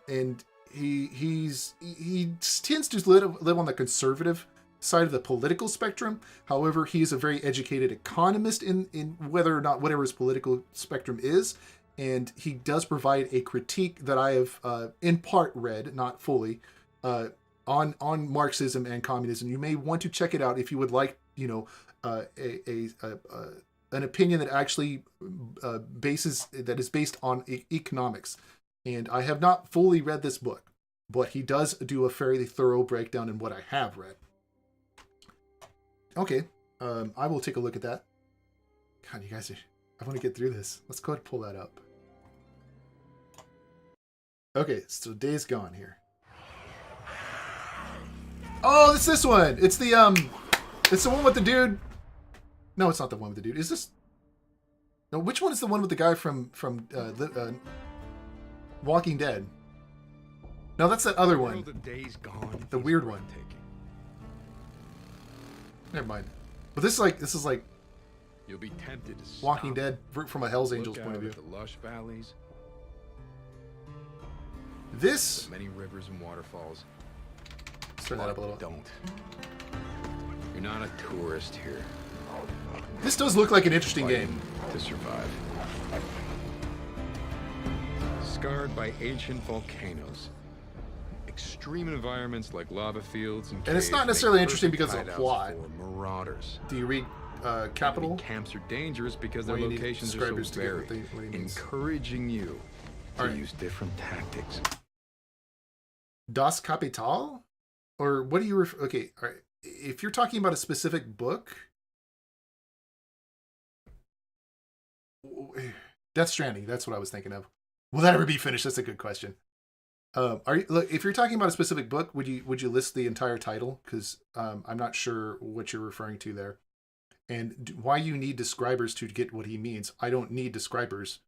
And he tends to live on the conservative side of the political spectrum. However, he is a very educated economist in whether or not whatever his political spectrum is. And he does provide a critique that I have in part read, not fully, on Marxism and communism. You may want to check it out if you would like, an opinion that actually is based on economics. And I have not fully read this book, but he does do a fairly thorough breakdown in what I have read. Okay, I will take a look at that. God, you guys, I want to get through this. Let's go ahead and pull that up. Okay, so Days Gone here. Oh, it's this one. It's the one with the dude. No, it's not the one with the dude. Is this? No, which one is the one with the guy from Walking Dead? No, that's that other one. The weird one. Never mind. But this is like
You'll be tempted to
Walking Dead from a Hell's Angels point of view.
The lush valleys,
This.
the many rivers and waterfalls.
Let's turn that up a little.
Don't. You're not a tourist here.
This does look like an interesting
Fighting
game.
to survive. Scarred by ancient volcanoes, extreme environments like lava fields and
it's not
caves
necessarily
make
interesting
perfect
because of the
hideouts
plot.
for marauders.
Do you read Capital?
Camps are dangerous because their
Or you need
locations are
subscribers
so
to get what
varied,
he means.
encouraging you to
Alright.
use different tactics.
Das Kapital? Or what do you okay, all right. If you're talking about a specific book, Death Stranding, that's what I was thinking of. Will that ever be finished? That's a good question. If you're talking about a specific book, would you list the entire title? Because I'm not sure what you're referring to there, and why you need describers to get what he means. I don't need describers.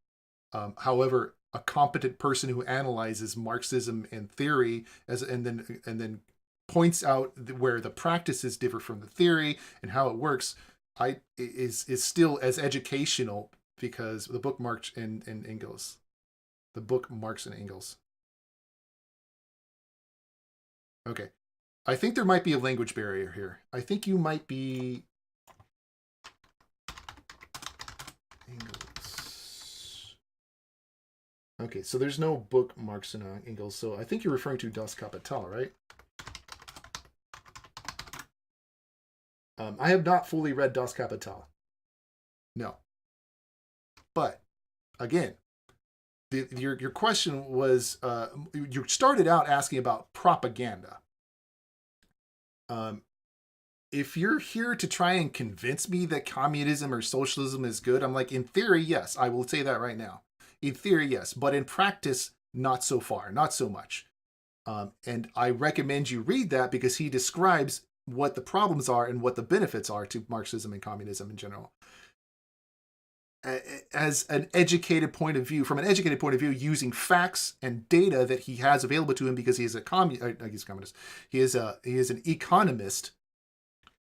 However, a competent person who analyzes Marxism and theory and then points out where the practices differ from the theory and how it works, is still as educational, because the book Marx and Engels. The book Marx and Engels. Okay. I think there might be a language barrier here. I think you might be Okay, so there's no book Marx and Engels, so I think you're referring to Das Kapital, right? I have not fully read Das Kapital. No. But, again, your question was, you started out asking about propaganda. If you're here to try and convince me that communism or socialism is good, I'm like, in theory, yes, I will say that right now. In theory, yes, but in practice, not so far, not so much. And I recommend you read that because he describes what the problems are and what the benefits are to Marxism and communism in general. As an educated point of view, from an educated point of view, using facts and data that he has available to him because he is a communist. He is an economist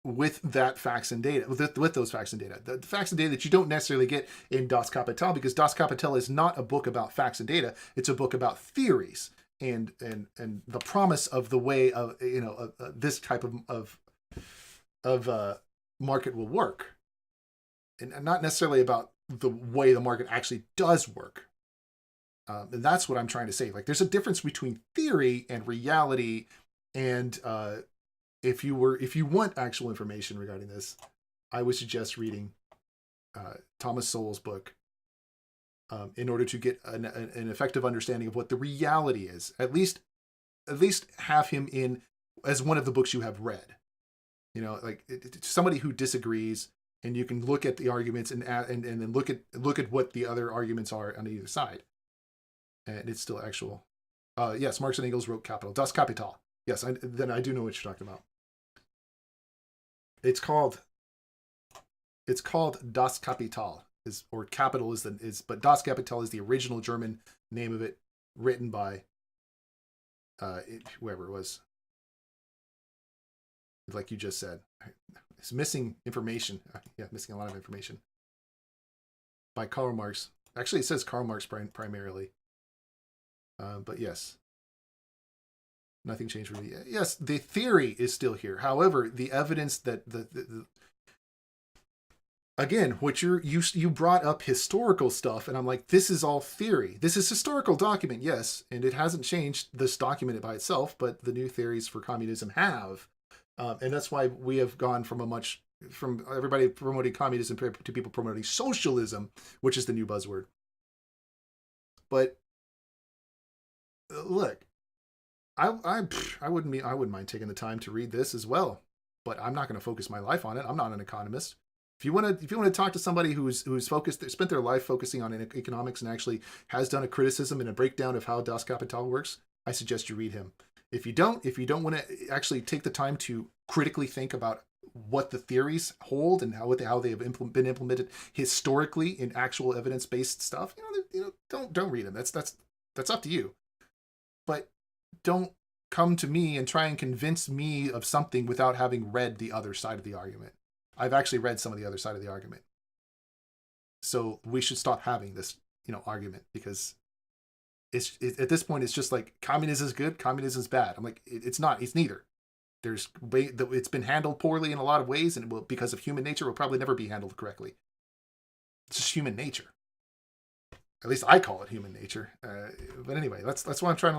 with that facts and data, with those facts and data. The facts and data that you don't necessarily get in Das Kapital, because Das Kapital is not a book about facts and data. It's a book about theories and the promise of the way of this type of market will work, and not necessarily about the way the market actually does work. And that's what I'm trying to say. Like, there's a difference between theory and reality. And if you want actual information regarding this, I would suggest reading Thomas Sowell's book in order to get an effective understanding of what the reality is. At least have him in as one of the books you have read. Like somebody who disagrees, and you can look at the arguments and then look at what the other arguments are on either side. And it's still actual. Yes, Marx and Engels wrote Capital. Das Kapital. Yes, then I do know what you're talking about. It's called Das Kapital, or Capital but Das Kapital is the original German name of it, written by whoever it was. Like you just said, it's missing information. Yeah, missing a lot of information. By Karl Marx. Actually, it says Karl Marx primarily. But yes. Nothing changed really. Yes, the theory is still here. However, the evidence that again, what you brought up historical stuff, and I'm like, this is all theory. This is historical document, yes, and it hasn't changed this document by itself, but the new theories for communism have. And that's why we have gone from everybody promoting communism to people promoting socialism, which is the new buzzword. But look, I wouldn't mind taking the time to read this as well, but I'm not going to focus my life on it. I'm not an economist. If you want to talk to somebody who's focused, spent their life focusing on economics and actually has done a criticism and a breakdown of how Das Kapital works, I suggest you read him. If you don't want to actually take the time to critically think about what the theories hold and how they have been implemented historically in actual evidence-based stuff, don't read them. That's up to you. But don't come to me and try and convince me of something without having read the other side of the argument. I've actually read some of the other side of the argument. So we should stop having this, argument, because at this point, it's just like communism is good, communism is bad. I'm like, it's not, it's neither. It's been handled poorly in a lot of ways, and it will, because of human nature, will probably never be handled correctly. It's just human nature. At least I call it human nature. But anyway, that's why I'm trying to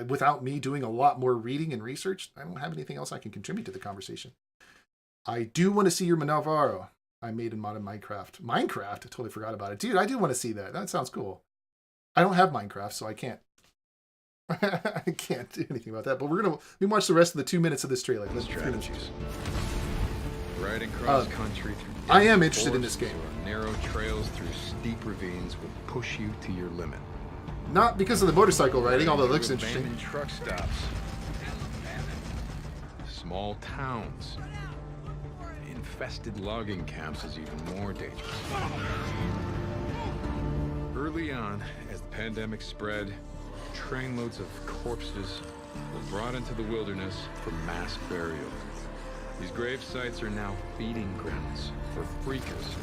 without me doing a lot more reading and research, I don't have anything else I can contribute to the conversation. I do want to see your Navarro I made in modern Minecraft. Minecraft? I totally forgot about it. Dude, I do want to see that. That sounds cool. I don't have Minecraft, so I can't. I can't do anything about that. But let me watch the rest of the 2 minutes of this trailer. Let's
strategies. Riding cross country through
I am interested in this game.
Narrow trails through steep ravines will push you to your limit.
Not because of the motorcycle riding, although it looks interesting.
Abandoned truck stops. Small towns. Infested logging camps is even more dangerous. Early on, as the pandemic spread, trainloads of corpses were brought into the wilderness for mass burial. These grave sites are now feeding grounds for freakers,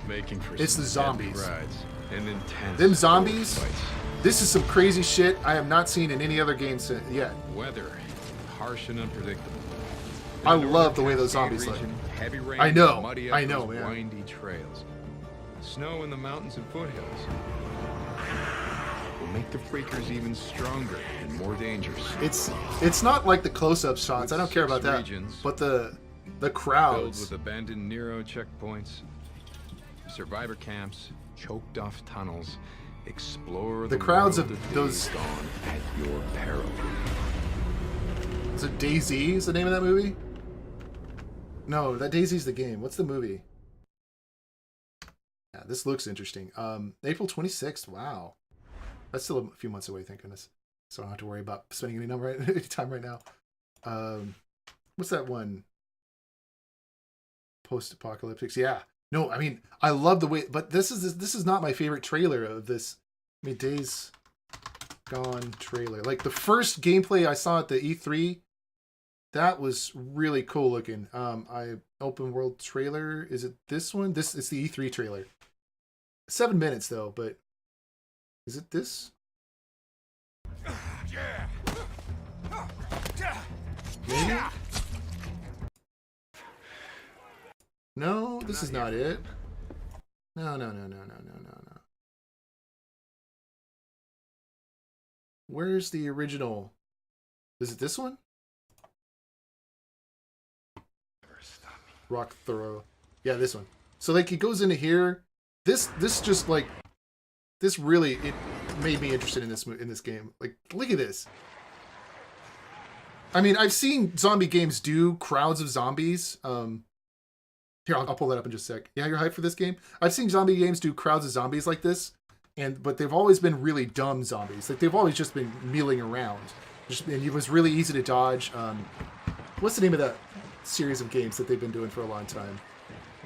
making for
it's the zombies.
Rides and intense
them zombies.
fights.
This is some crazy shit I have not seen in any other game yet.
Weather, harsh and unpredictable.
I love the way those zombies look.
Heavy rain,
I know,
muddy
man.
windy trails. Snow in the mountains and foothills will make the freakers even stronger and more dangerous.
It's not like the close-up shots. I don't care about that.
Regions,
but the
filled
crowds.
with abandoned Nero checkpoints, survivor camps, choked off tunnels. Explore
The crowds
world
of
days
those-
gone at your peril.
Is it DayZ? Is the name of that movie? No, that DayZ's the game. What's the movie? Yeah, this looks interesting. April 26th. Wow, that's still a few months away. Thank goodness. So I don't have to worry about spending any time right now. What's that one? Post-apocalyptics. Yeah. No, I mean, I love the way, but this is not my favorite trailer of this. I mean, Days Gone trailer. Like the first gameplay I saw at the E3, that was really cool looking. Open world trailer. Is it this one? This is the E3 trailer. 7 minutes though, but is it this? Maybe? No, this is not it. No. Where's the original? Is it this one? Rock Throw. Yeah, this one. So like it goes into here. This just like this really it made me interested in this game. Like look at this. I mean, I've seen zombie games do crowds of zombies. Here, I'll pull that up in just a sec. Yeah, you're hyped for this game? I've seen zombie games do crowds of zombies like this, but they've always been really dumb zombies. Like they've always just been milling around, and it was really easy to dodge. What's the name of that series of games that they've been doing for a long time?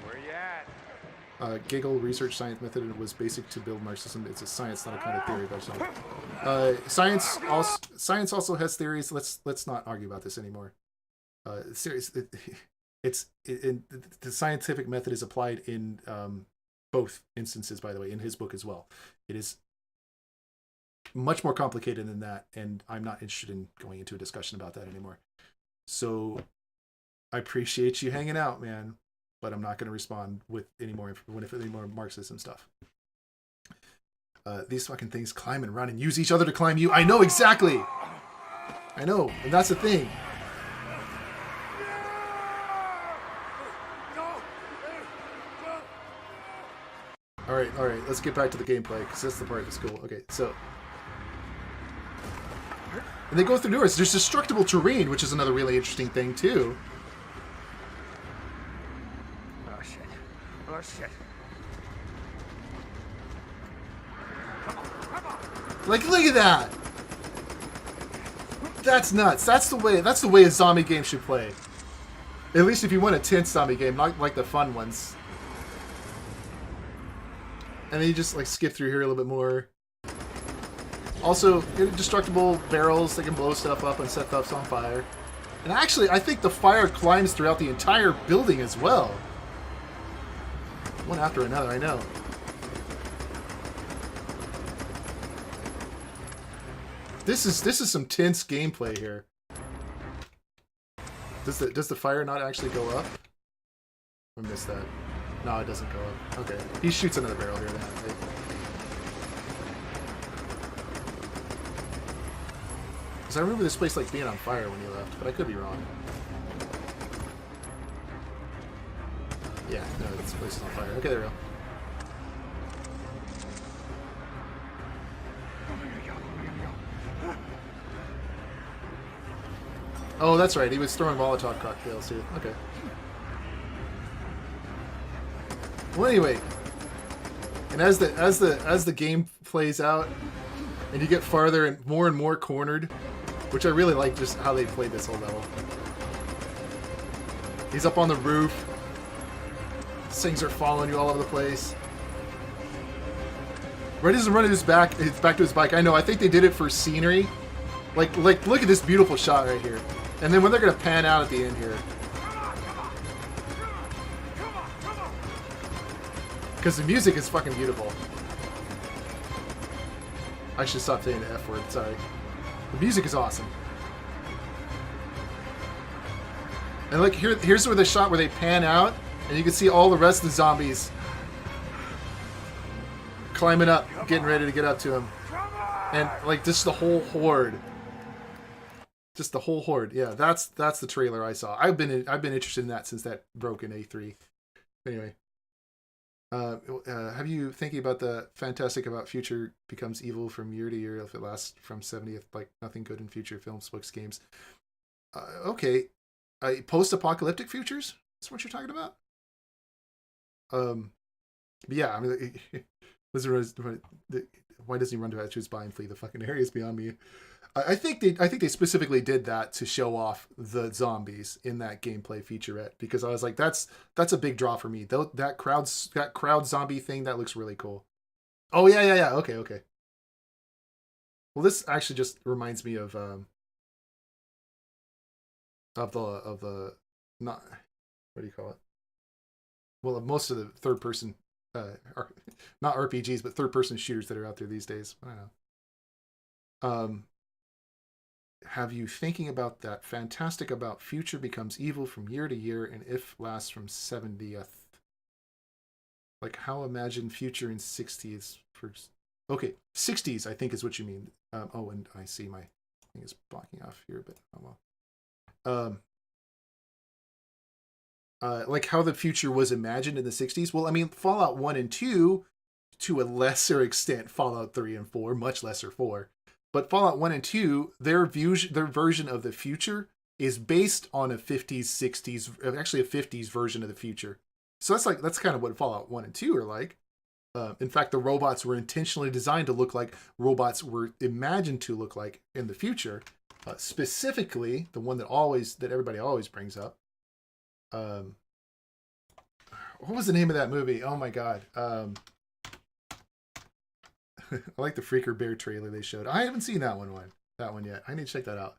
Where you at?
Giggle research science method, and it was basic to build Marxism. It's a science, not a kind of theory. But science also has theories. Let's not argue about this anymore. The scientific method is applied in both instances, by the way, in his book as well. It is much more complicated than that, and I'm not interested in going into a discussion about that anymore. So I appreciate you hanging out, man, but I'm not going to respond with any more Marxism stuff. These fucking things climb and run and use each other to climb you. I know exactly. I know, and that's the thing. All right, let's get back to the gameplay, because that's the part that's cool. Okay, so... And they go through doors. There's destructible terrain, which is another really interesting thing, too.
Oh, shit. Oh, shit.
Like, look at that! That's nuts. That's the way a zombie game should play. At least if you want a tense zombie game, not like the fun ones. And then you just like skip through here a little bit more. Also, indestructible barrels that can blow stuff up and set stuff on fire. And actually, I think the fire climbs throughout the entire building as well. One after another, I know. This is some tense gameplay here. Does the fire not actually go up? I missed that. No, it doesn't go up. Okay. He shoots another barrel here then, I think. Because I remember this place like being on fire when you left, but I could be wrong. Yeah, no, this place is on fire. Okay, there we go. Oh, that's right. He was throwing Molotov cocktails too. Okay. Well, anyway, and as the game plays out, and you get farther and more cornered, which I really like just how they played this whole level. He's up on the roof. Things are following you all over the place. Right as he's running back to his bike. I know. I think they did it for scenery. Like look at this beautiful shot right here. And then when they're gonna pan out at the end here. Because the music is fucking beautiful. I should stop saying the F word, sorry. The music is awesome. And like here's where the shot where they pan out, and you can see all the rest of the zombies climbing up, getting ready to get up to him. And like just the whole horde. Just the whole horde. Yeah, that's the trailer I saw. I've been interested in that since that broke in A3. Anyway. Have you thinking about the fantastic about future becomes evil from year to year if it lasts from 70th, like nothing good in future films, books, games. Okay. Post-apocalyptic futures? That's what you're talking about? Yeah, I mean, why doesn't he run to that choose by and flee the fucking areas beyond me? I think they specifically did that to show off the zombies in that gameplay featurette because I was like, that's a big draw for me. That crowd zombie thing, that looks really cool. Oh yeah. Okay. Well, this actually just reminds me of the not what do you call it? Well, of most of the third person not RPGs but third person shooters that are out there these days. I don't know. Have you thinking about that fantastic about future becomes evil from year to year and if lasts from 70th? Like how imagine future in 60s first. Okay, 60s I think is what you mean. Oh, and I see my thing is blocking off here, but oh well. Like how the future was imagined in the 60s. Well, I mean, Fallout 1 and 2, to a lesser extent, Fallout 3 and 4, much lesser 4. But Fallout 1 and 2, their version of the future is based on a 50s, 60s, actually a 50s version of the future. So that's kind of what Fallout 1 and 2 are like. In fact, the robots were intentionally designed to look like robots were imagined to look like in the future. Specifically, the one that everybody always brings up. What was the name of that movie? Oh my god. I like the Freaker Bear trailer they showed. I haven't seen that one yet. I need to check that out.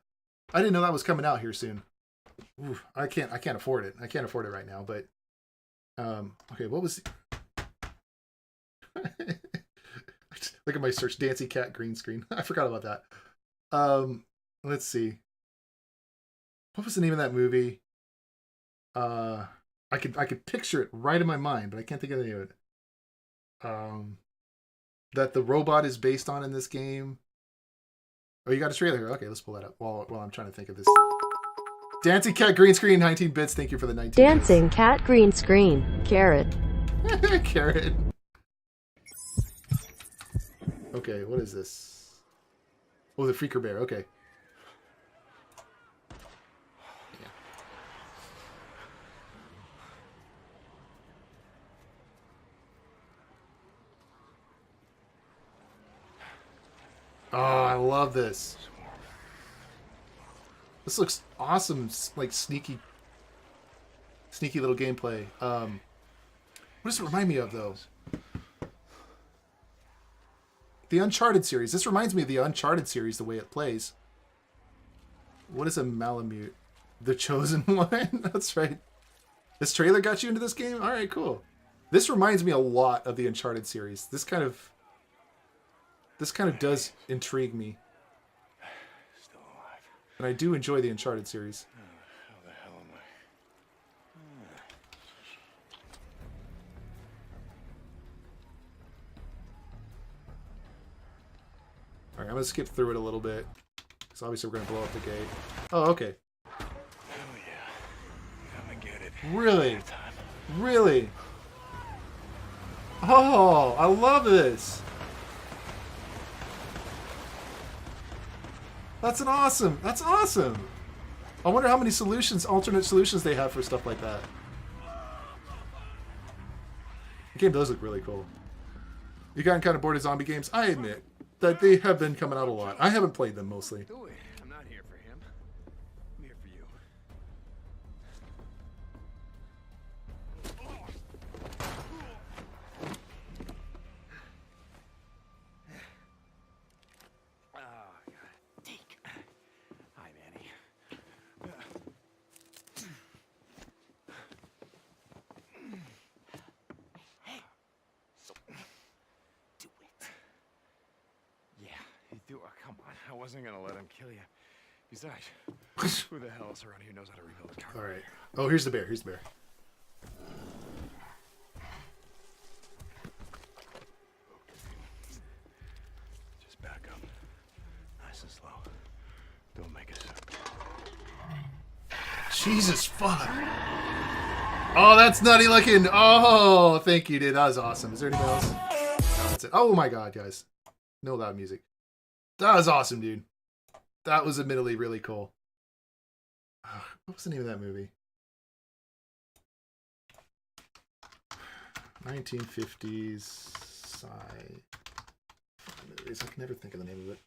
I didn't know that was coming out here soon. Oof, I can't afford it. I can't afford it right now, but okay, what was look at my search, Dancy Cat green screen. I forgot about that. Let's see. What was the name of that movie? I could picture it right in my mind, but I can't think of the name of it. That the robot is based on in this game. Oh, you got a trailer here. Okay, let's pull that up while I'm trying to think of this. Dancing Cat green screen, 19 bits. Thank you for the 19
Dancing
bits.
Cat green screen. Carrot.
Carrot. Okay, what is this? Oh, the Freaker Bear. Okay. Oh, I love this. This looks awesome, like sneaky little gameplay. What does it remind me of, though? The Uncharted series. This reminds me of the Uncharted series, the way it plays. What is a Malamute? The Chosen One? That's right. This trailer got you into this game? Alright, cool. This reminds me a lot of the Uncharted series. This kind of does intrigue me.
Still alive.
And I do enjoy the Uncharted series.
How the hell am I?
Alright, I'm going to skip through it a little bit. Because obviously we're going to blow up the gate. Oh, okay.
Oh yeah. Come and get it.
Really? Really? Oh, I love this. That's awesome. I wonder how many alternate solutions they have for stuff like that. The game does look really cool. You gotten kind of bored of zombie games? I admit that they have been coming out a lot. I haven't played them mostly.
Do it. I'm not here for him. I'm here for you. Hi, Manny. So, do it. Yeah, you do. Oh, come on. I wasn't gonna let him kill you. Besides, who the hell else around here knows how to rebuild a car?
All right. Oh, here's the bear. Jesus fuck. Oh, that's nutty looking. Oh, thank you, dude. That was awesome. Is there anything else? No, that's it. Oh my god, guys. No loud music. That was awesome, dude. That was admittedly really cool. What was the name of that movie? 1950s sci-fi movies. I can never think of the name of it.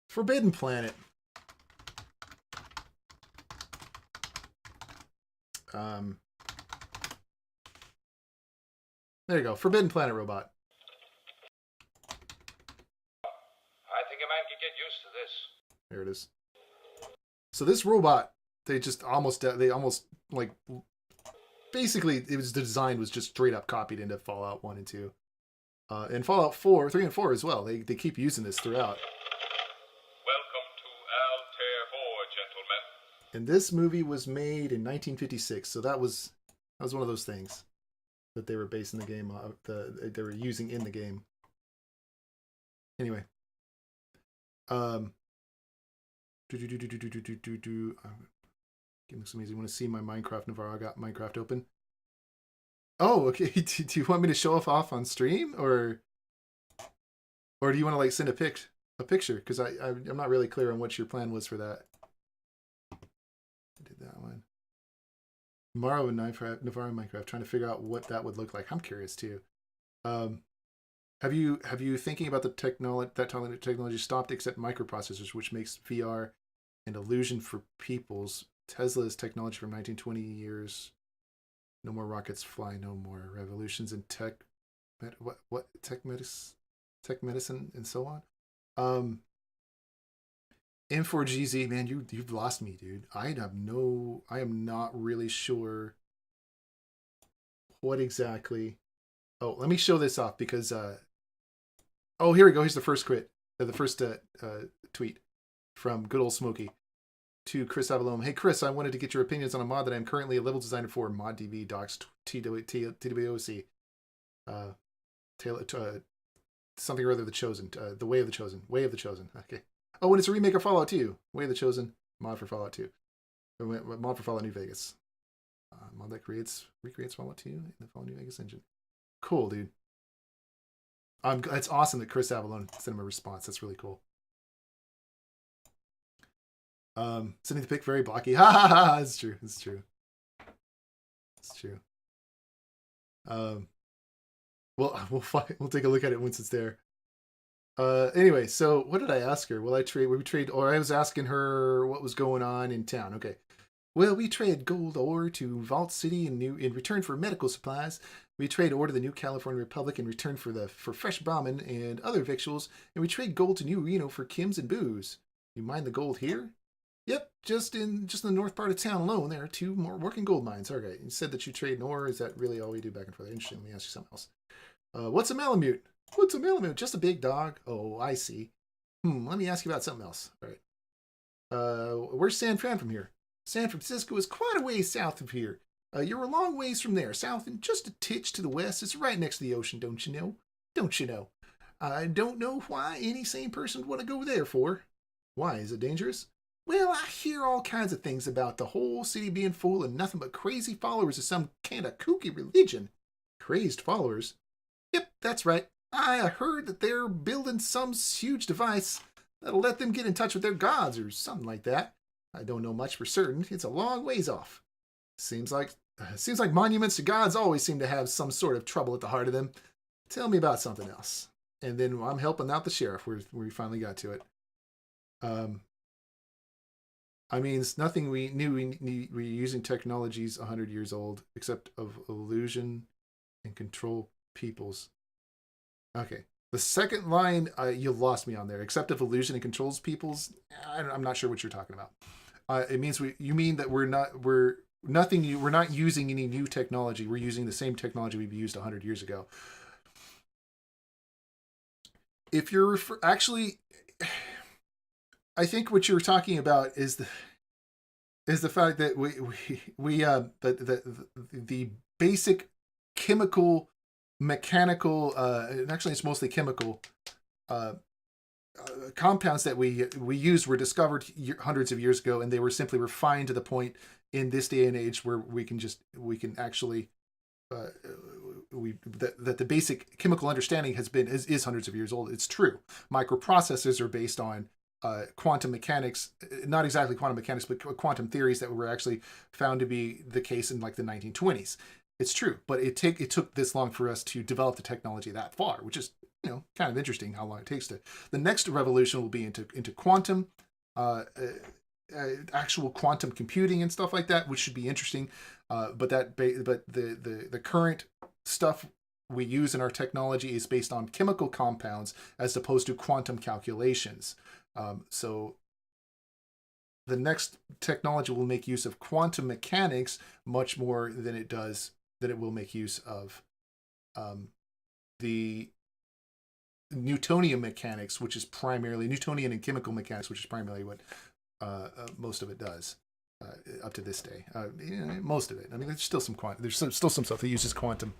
Forbidden Planet. There you go. Forbidden Planet robot.
I think a man could get used to this.
There it is. So this robot, they almost like, basically it was, the design was just straight up copied into Fallout 1 and 2. And Fallout 4, 3 and 4 as well. They keep using this throughout.
Welcome to Altair 4, gentlemen.
And this movie was made in 1956, so that was one of those things that they were basing the game on, they were using in the game. Anyway, game looks amazing. You want to see my Minecraft Navarro? I got Minecraft open. Oh, okay. Do you want me to show off on stream, or do you want to like send a picture? Because I'm not really clear on what your plan was for that. I did that one. Navarro and Minecraft, trying to figure out what that would look like. I'm curious too. Have you thinking about the technology stopped except microprocessors, which makes VR an illusion for peoples? Tesla's technology from 1920 years. No more rockets fly, no more revolutions in tech medicine and so on. M4GZ, man, you've lost me, dude. I am not really sure what exactly. Oh, let me show this off because oh, here we go. Here's the first tweet from good old Smokey to Chris Avalome. Hey Chris, I wanted to get your opinions on a mod that I'm currently a level designer for, ModDV docs TWOC. Something or other, the Chosen, the Way of the Chosen. Okay. Oh, and it's a remake of Fallout 2. Way of the Chosen, mod for Fallout 2. Mod for Fallout New Vegas. Mod that recreates Fallout 2 in the Fallout New Vegas engine. Cool, dude. It's awesome that Chris Avalone sent him a response. That's really cool. Sending the pic very blocky. Ha ha ha! It's true. We'll take a look at it once it's there. Anyway, so what did I ask her? I was asking her what was going on in town. Okay. Well, we trade gold ore to Vault City in return for medical supplies. We trade ore to the New California Republic in return for fresh brahmin and other victuals, and we trade gold to New Reno for Kims and booze. You mine the gold here? Yep, just in the north part of town alone, there are 2 more working gold mines. Okay, you said that you trade ore. Is that really all we do back and forth? Interesting. Let me ask you something else. What's a Malamute? What's a Malamute? Just a big dog. Oh, I see. Let me ask you about something else. All right. Where's San Fran from here? San Francisco is quite a ways south of here. You're a long ways from there, south and just a titch to the west. It's right next to the ocean, don't you know? I don't know why any sane person would want to go there for. Why? Is it dangerous? Well, I hear all kinds of things about the whole city being full of nothing but crazy followers of some kind of kooky religion. Crazed followers? Yep, that's right. I heard that they're building some huge device that'll let them get in touch with their gods or something like that. I don't know much for certain. It's a long ways off. Seems like monuments to gods always seem to have some sort of trouble at the heart of them. Tell me about something else. And then I'm helping out the sheriff where we finally got to it. I mean, it's nothing we knew. We're using technologies 100 years old, except of illusion and control peoples. Okay. The second line, you lost me on there. Except of illusion and controls peoples. I'm not sure what you're talking about. It means you mean that we're not using any new technology. We're using the same technology we've used 100 years ago. If you're actually, I think what you're talking about is the fact that the basic chemical, mechanical, actually it's mostly chemical, compounds that we use were discovered hundreds of years ago, and they were simply refined to the point in this day and age where we can actually that the basic chemical understanding is hundreds of years old. It's true. Microprocessors are based on quantum mechanics, not exactly quantum mechanics, but quantum theories that were actually found to be the case in like the 1920s. It's true, but it took this long for us to develop the technology that far, which is kind of interesting how long it takes to. The next revolution will be into quantum, actual quantum computing and stuff like that, which should be interesting. But the current stuff we use in our technology is based on chemical compounds as opposed to quantum calculations. So the next technology will make use of quantum mechanics much more than it will make use of the Newtonian mechanics, which is primarily Newtonian and chemical mechanics, which is primarily what most of it does up to this day. Most of it. I mean, there's still some still some stuff that uses quantum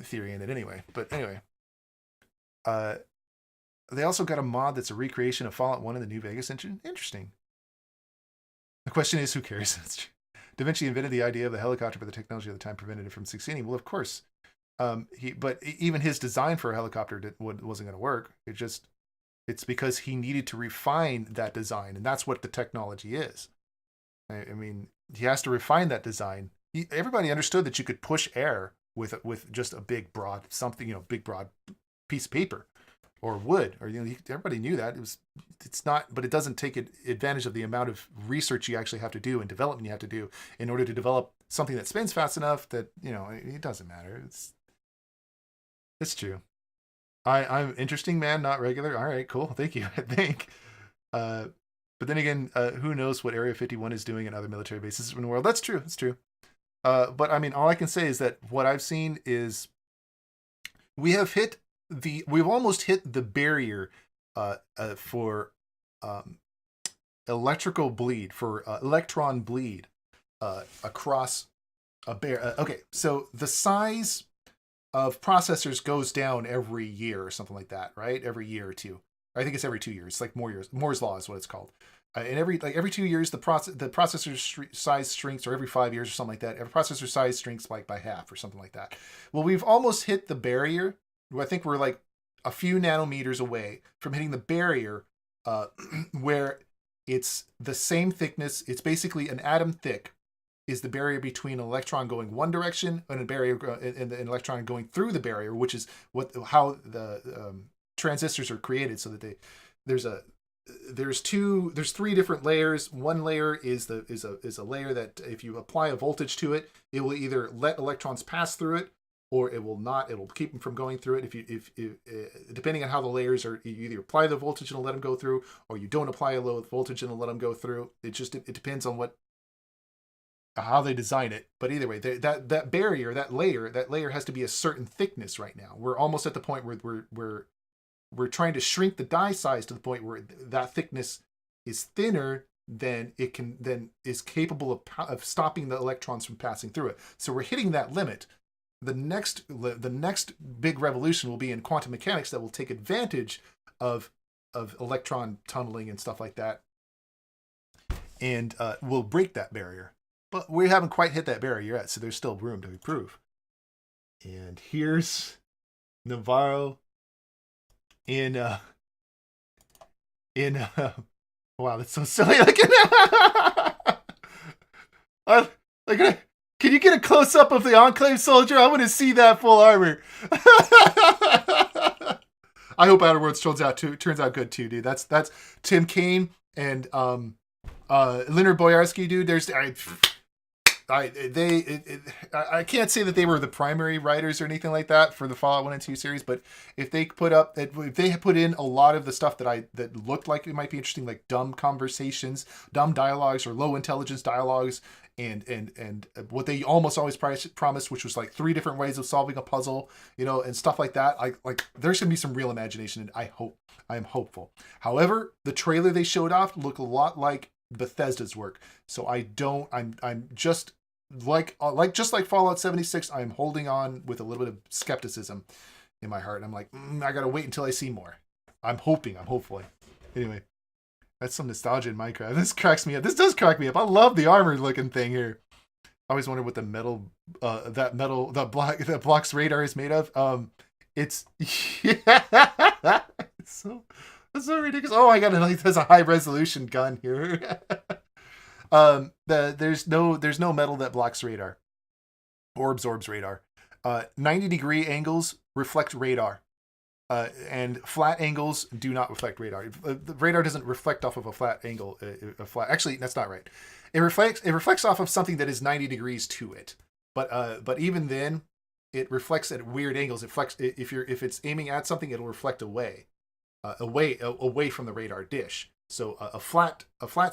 theory in it anyway. But anyway, they also got a mod that's a recreation of Fallout 1 in the New Vegas engine. Interesting. The question is, who cares? Da Vinci invented the idea of the helicopter, but the technology at the time prevented it from succeeding. Well, of course. But even his design for a helicopter wasn't going to work. It's because he needed to refine that design, and that's what the technology is. I mean, he has to refine that design. Everybody understood that you could push air with just a big broad piece of paper or wood, or everybody knew that. But it doesn't take advantage of the amount of research you actually have to do and development you have to do in order to develop something that spins fast enough that it doesn't matter. It's true. I'm interesting, man, not regular. All right, cool. Thank you. I think. But then again, who knows what Area 51 is doing in other military bases in the world? That's true. It's true. But I mean, all I can say is that what I've seen is we've almost hit the barrier for electrical bleed, for electron bleed across a barrier. Okay, so the size of processors goes down every year or something like that, right? Every year or two. I think it's every 2 years. It's like Moore's law is what it's called. And every 2 years, the processor size shrinks, or every 5 years or something like that. Every processor size shrinks like by half or something like that. Well, we've almost hit the barrier. I think we're like a few nanometers away from hitting the barrier where it's the same thickness. It's basically an atom thick is the barrier between an electron going one direction and an electron going through the barrier, which is how the transistors are created. So that there's three different layers. One layer is a layer that if you apply a voltage to it, it will either let electrons pass through it, or it will not. It will keep them from going through it. If depending on how the layers are, you either apply the voltage and let them go through, or you don't apply a low voltage and let them go through. It depends on how they design it. But either way, that barrier, that layer has to be a certain thickness right now. We're almost at the point where we're trying to shrink the die size to the point where that thickness is thinner than is capable of stopping the electrons from passing through it. So we're hitting that limit. The next big revolution will be in quantum mechanics that will take advantage of electron tunneling and stuff like that, and will break that barrier. But we haven't quite hit that barrier yet, so there's still room to improve. And here's Navarro in wow, that's so silly looking. Can you get a close up of the Enclave soldier? I want to see that full armor. I hope Outer Worlds turns out good too, dude. That's Tim Kaine and Leonard Boyarsky, dude. I can't say that they were the primary writers or anything like that for the Fallout 1 and 2 series, but if they put in a lot of the stuff that looked like it might be interesting, like dumb conversations, dumb dialogues, or low intelligence dialogues, and what they almost always promised, which was like 3 different ways of solving a puzzle, and stuff like that. Like there's gonna be some real imagination, and I am hopeful. However, the trailer they showed off looked a lot like Bethesda's work, so I'm just like Fallout 76. I'm holding on with a little bit of skepticism in my heart, and I'm like, I gotta wait until I see more. I'm hopefully. Anyway, that's some nostalgia in Minecraft. This cracks me up. This does crack me up. I love the armor looking thing here. I always wondered what the metal, that blocks radar is made of. It's yeah, it's so ridiculous. Oh, I got there's a high resolution gun here. There's no metal that blocks radar or absorbs radar. 90-degree angles reflect radar. And flat angles do not reflect radar. The radar doesn't reflect off of a flat angle. Actually, that's not right. It reflects off of something that is 90 degrees to it. But even then, it reflects at weird angles. If it's aiming at something, it'll reflect away from the radar dish. So a flat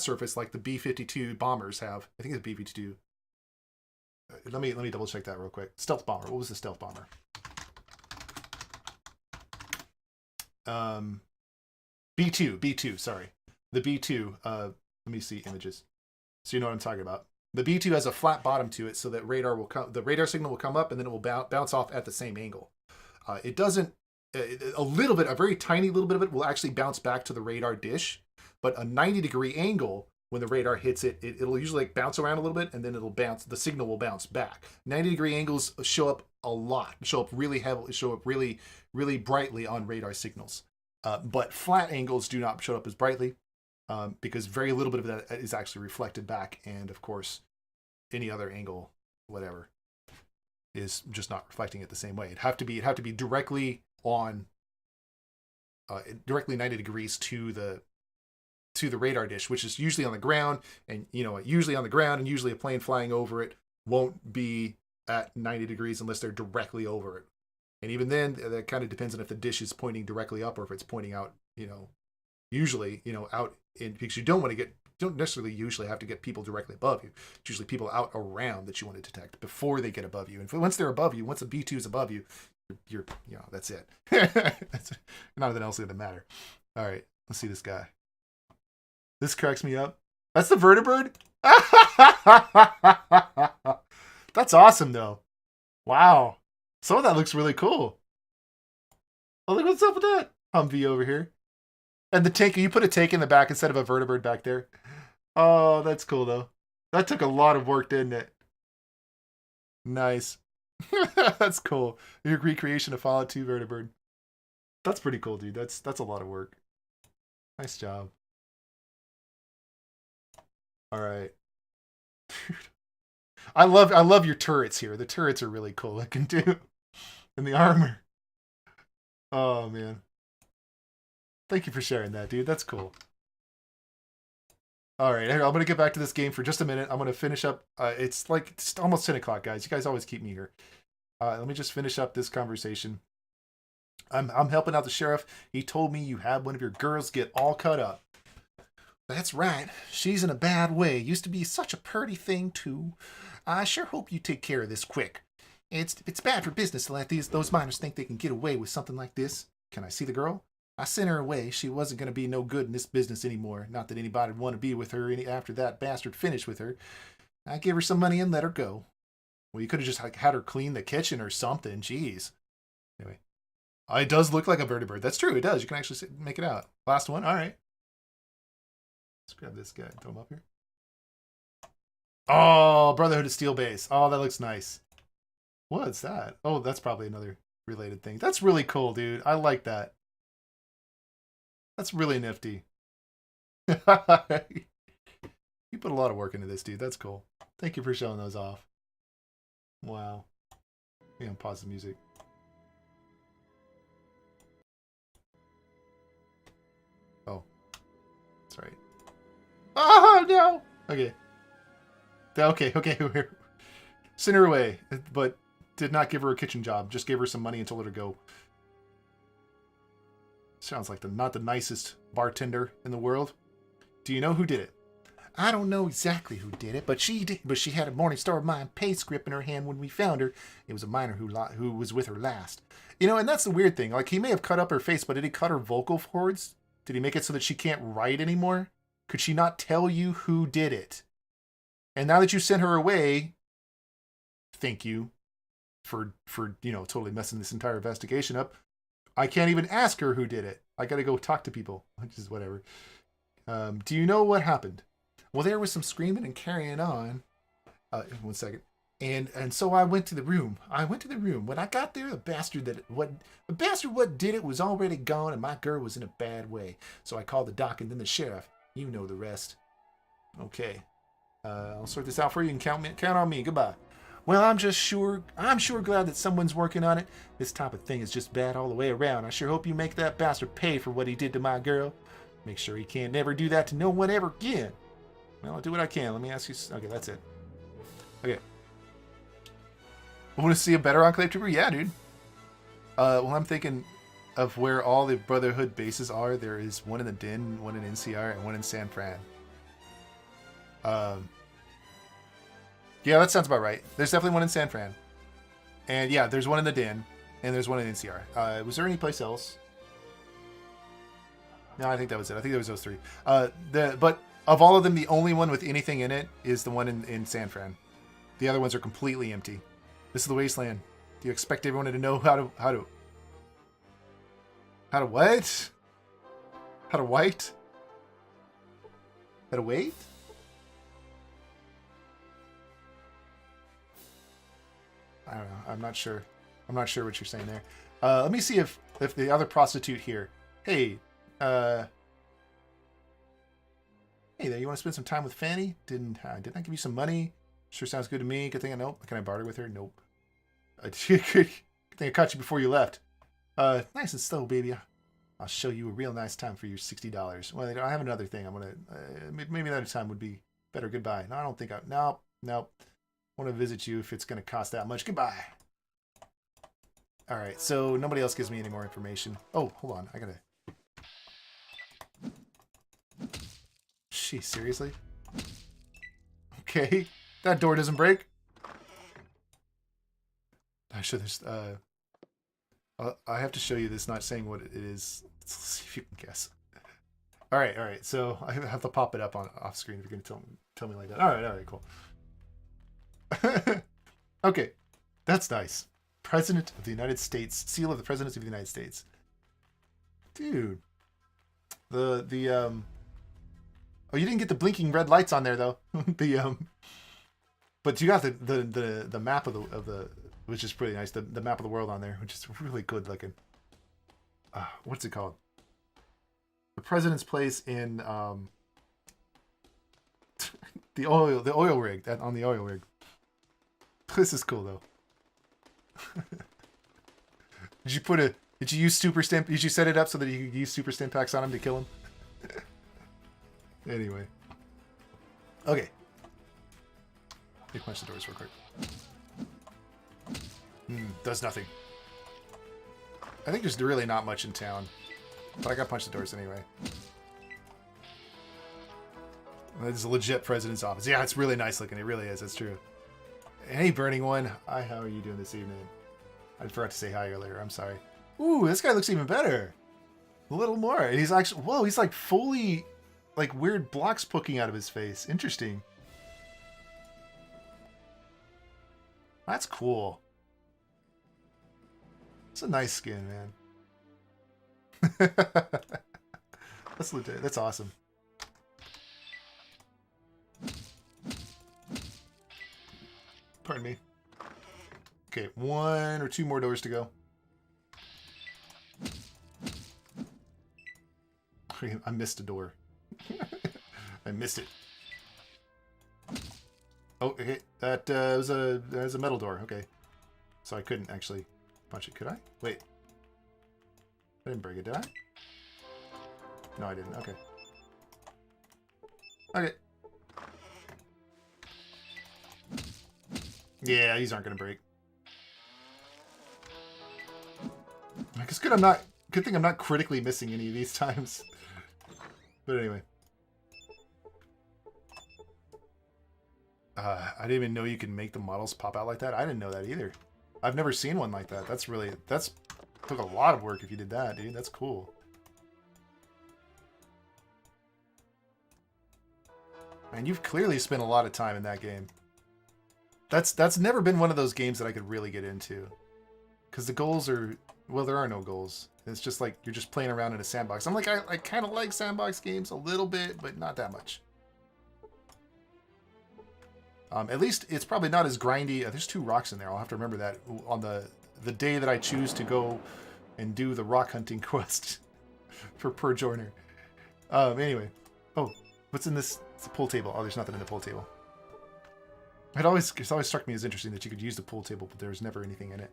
surface like the B-52 bombers have. I think it's B-52. Let me double check that real quick. Stealth bomber. What was the stealth bomber? B2, sorry. The B2, let me see images. So you know what I'm talking about. The B2 has a flat bottom to it so that the radar signal will come up and then it will bounce off at the same angle. It doesn't, a very tiny little bit of it will actually bounce back to the radar dish, but a 90-degree angle, when the radar hits it, it'll usually bounce around a little bit and then the signal will bounce back. 90-degree angles show up a lot, show up really heavily, show up really, really brightly on radar signals. But flat angles do not show up as brightly because very little bit of that is actually reflected back. And of course, any other angle, whatever, is just not reflecting it the same way. It'd have to be directly on, directly 90 degrees to the radar dish, which is usually on the ground, and usually a plane flying over it won't be at 90 degrees unless they're directly over it. And even then, that kind of depends on if the dish is pointing directly up or if it's pointing out, usually, out in, because you don't necessarily usually have to get people directly above you. It's usually people out around that you want to detect before they get above you. And once they're above you, once a B2 is above you, you're that's it. Nothing else is going to matter. All right, let's see this guy. This cracks me up. That's the vertibird? That's awesome, though. Wow. Some of that looks really cool. Oh, look what's up with that Humvee over here. And the tank, you put a tank in the back instead of a vertibird back there. Oh, that's cool, though. That took a lot of work, didn't it? Nice. That's cool. Your recreation of Fallout 2 vertibird. That's pretty cool, dude. That's a lot of work. Nice job. All right. Dude. I love your turrets here. The turrets are really cool looking too. And the armor. Oh man. Thank you for sharing that, dude. That's cool. All right, I'm going to get back to this game for just a minute. I'm going to finish up. It's almost 10 o'clock, guys. You guys always keep me here. Let me just finish up this conversation. I'm helping out the sheriff. He told me you had one of your girls get all cut up. That's right. She's in a bad way. Used to be such a purty thing, too. I sure hope you take care of this quick. It's bad for business to let those miners think they can get away with something like this. Can I see the girl? I sent her away. She wasn't going to be no good in this business anymore. Not that anybody would want to be with her after that bastard finished with her. I gave her some money and let her go. Well, you could have just had her clean the kitchen or something. Jeez. Anyway. It does look like a vertibird. That's true. It does. You can actually make it out. Last one. All right. Let's grab this guy and throw him up here. Oh, Brotherhood of Steel Base. Oh, that looks nice. What's that? Oh, that's probably another related thing. That's really cool, dude. I like that. That's really nifty. You put a lot of work into this, dude. That's cool. Thank you for showing those off. Wow. Yeah, pause the music. Oh. That's right. Oh, no! Okay. Okay. Sent her away, but did not give her a kitchen job. Just gave her some money and told her to go. Sounds like not the nicest bartender in the world. Do you know who did it? I don't know exactly who did it, but she did. But she had a Morningstar mine pay script in her hand when we found her. It was a miner who was with her last. And that's the weird thing. Like, he may have cut up her face, but did he cut her vocal cords? Did he make it so that she can't write anymore? Could she not tell you who did it? And now that you sent her away, thank you for totally messing this entire investigation up. I can't even ask her who did it. I gotta go talk to people, which is whatever. Do you know what happened? Well, there was some screaming and carrying on. 1 second. And so I went to the room. When I got there, the bastard what did it was already gone, and my girl was in a bad way. So I called the doc and then the sheriff. You know the rest. Okay. I'll sort this out for you and count on me. Goodbye. Well, I'm sure glad that someone's working on it. This type of thing is just bad all the way around. I sure hope you make that bastard pay for what he did to my girl. Make sure he can't never do that to no one ever again. Well, I'll do what I can. Let me ask you. Okay, that's it. Okay. I want to see a better Enclave Trooper? Yeah, dude. Well, I'm thinking of where all the Brotherhood bases are. There is one in the Den, one in NCR, and one in San Fran. Yeah, that sounds about right. There's definitely one in San Fran. And yeah, there's one in the Den, and there's one in NCR. Was there any place else? No, I think that was it. I think there was those three. But of all of them, the only one with anything in it is the one in San Fran. The other ones are completely empty. This is the wasteland. Do you expect everyone to know how to what? How to wait? How to wait? I don't know. I'm not sure. I'm not sure what you're saying there. Let me see if the other prostitute here. Hey, hey there. You want to spend some time with Fanny? Didn't I give you some money? Sure sounds good to me. Good thing I know. Can I barter with her? Nope. Good thing I caught you before you left. Nice and slow, baby. I'll show you a real nice time for your $60. Well, I have another thing. I'm gonna maybe another time would be better. Goodbye. No, I don't think I. Nope. I want to visit you if it's gonna cost that much. Goodbye. All right. So nobody else gives me any more information. Oh, hold on. I gotta. Jeez, seriously? Okay. That door doesn't break. Actually, there's I have to show you this, not saying what it is. Let's see if you can guess. All right. So I have to pop it up on off screen if you're gonna tell me like that. All right, cool. Okay, that's nice. President of the United States, seal of the President of the United States. Dude, oh, you didn't get the blinking red lights on there though. But you got the map of the which is pretty nice. The map of the world on there, which is really good looking. What's it called? The president's place in the oil rig. On the oil rig. This is cool though. Did you use super stim? Did you set it up so that you could use super stim packs on him to kill him? Anyway. Okay. Let me punch the doors real quick. Does nothing. I think there's really not much in town. But I gotta punch the doors anyway. This is a legit president's office. Yeah, it's really nice looking. It really is. That's true. Hey, Burning One. Hi, how are you doing this evening? I forgot to say hi earlier. I'm sorry. Ooh, this guy looks even better. A little more. And he's actually... Whoa, he's like fully... Like weird blocks poking out of his face. Interesting. That's cool. It's a nice skin, man. That's legit. That's awesome. Pardon me. Okay, 1 or 2 more doors to go. I missed a door. I missed it. Oh, okay. That was a metal door. Okay. So I couldn't actually punch it, could I? Wait. I didn't break it, did I? No, I didn't. Okay. Okay. Yeah, these aren't gonna break. It's good good thing I'm not critically missing any of these times. But anyway. I didn't even know you can make the models pop out like that. I didn't know that either. I've never seen one like that. That's took a lot of work if you did that, dude. That's cool. And you've clearly spent a lot of time in that game. That's never been one of those games that I could really get into. Because the goals are Well, there are no goals. It's just like you're just playing around in a sandbox. I'm like, I kind of like sandbox games a little bit, but not that much. At least it's probably not as grindy. There's 2 rocks in there. I'll have to remember that on the day that I choose to go and do the rock hunting quest for per joiner. Anyway. Oh, what's in this? It's a pool table. Oh, there's nothing in the pool table. It's always struck me as interesting that you could use the pool table, but there's never anything in it.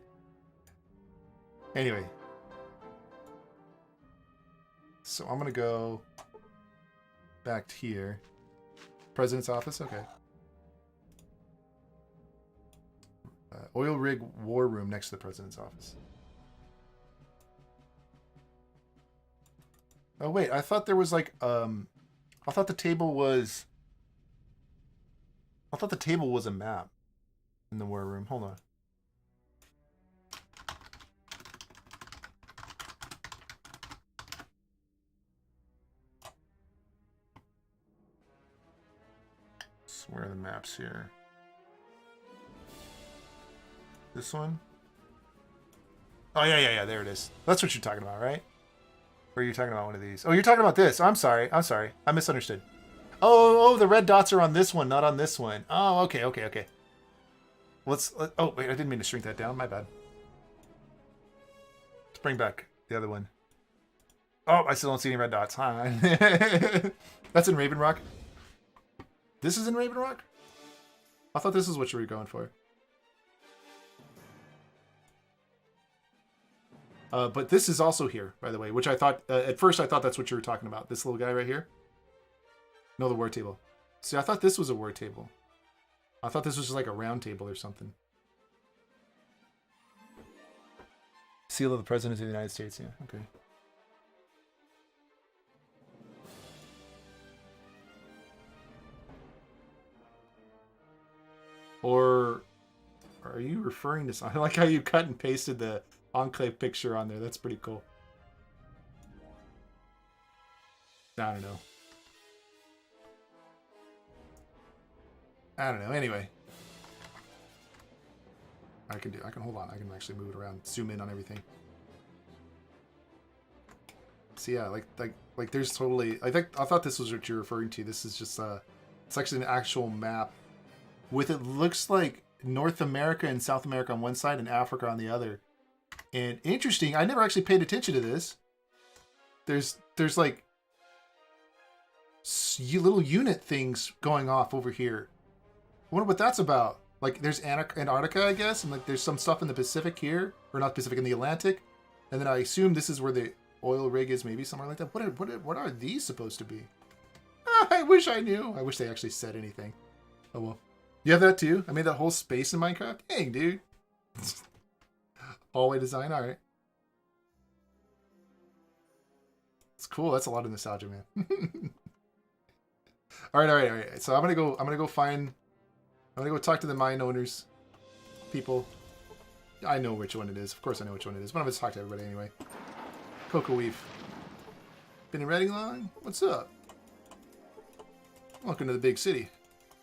Anyway. So I'm going to go back to here. President's office? Okay. Oil rig war room next to the president's office. Oh, wait. I thought there was like, I thought the table was a map in the war room. Hold on. So where are the maps here? This one? Oh, yeah. There it is. That's what you're talking about, right? Or are you talking about one of these? Oh, you're talking about this. I'm sorry. I misunderstood. Oh, the red dots are on this one, not on this one. Oh, okay. Oh, wait, I didn't mean to shrink that down. My bad. Let's bring back the other one. Oh, I still don't see any red dots. Huh? That's in Raven Rock? This is in Raven Rock? I thought this is what you were going for. But this is also here, by the way, which I thought, at first I thought that's what you were talking about. This little guy right here. No, the war table. See, I thought this was a war table. I thought this was just like a round table or something. Seal of the President of the United States, yeah, okay. Or are you referring to something? I like how you cut and pasted the Enclave picture on there. That's pretty cool. I don't know. Anyway. I can hold on. I can actually move it around, zoom in on everything. So yeah, like there's totally, I thought this was what you're referring to. This is just it's actually an actual map with, it looks like North America and South America on one side and Africa on the other. And interesting, I never actually paid attention to this. There's like little unit things going off over here. I wonder what that's about. Like there's Antarctica, I guess, and like there's some stuff in the Pacific here, or not Pacific, in the Atlantic. And then I assume this is where the oil rig is, maybe somewhere like that. What are these supposed to be? I wish I knew. I wish they actually said anything. Oh well. You have that too? I made that whole space in Minecraft? Dang, dude. Hallway design, alright. It's cool, that's a lot of nostalgia, man. Alright. So I'm gonna go talk to the mine owners. People. I know which one it is. Of course I know which one it is. But I'm gonna talk to everybody anyway. Cocoa Weave. Been in Reading long? What's up? Welcome to the big city.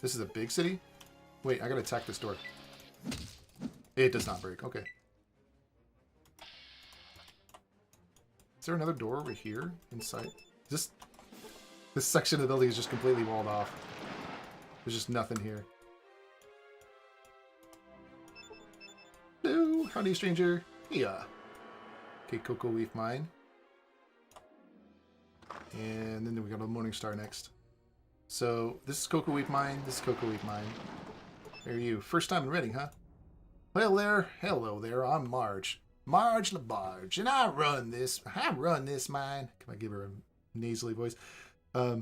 This is a big city? Wait, I gotta attack this door. It does not break. Okay. Is there another door over here inside? This section of the building is just completely walled off. There's just nothing here. Hello, howdy, stranger. Yeah. Okay, Cocoa Leaf Mine. And then we got a Morning Star next. So this is Cocoa Leaf Mine. This is Cocoa Leaf Mine. There are you. First time in Reading, huh? Well, hello there. I'm Marge. Marge LaBarge, and I run this mine. Can I give her a nasally voice? I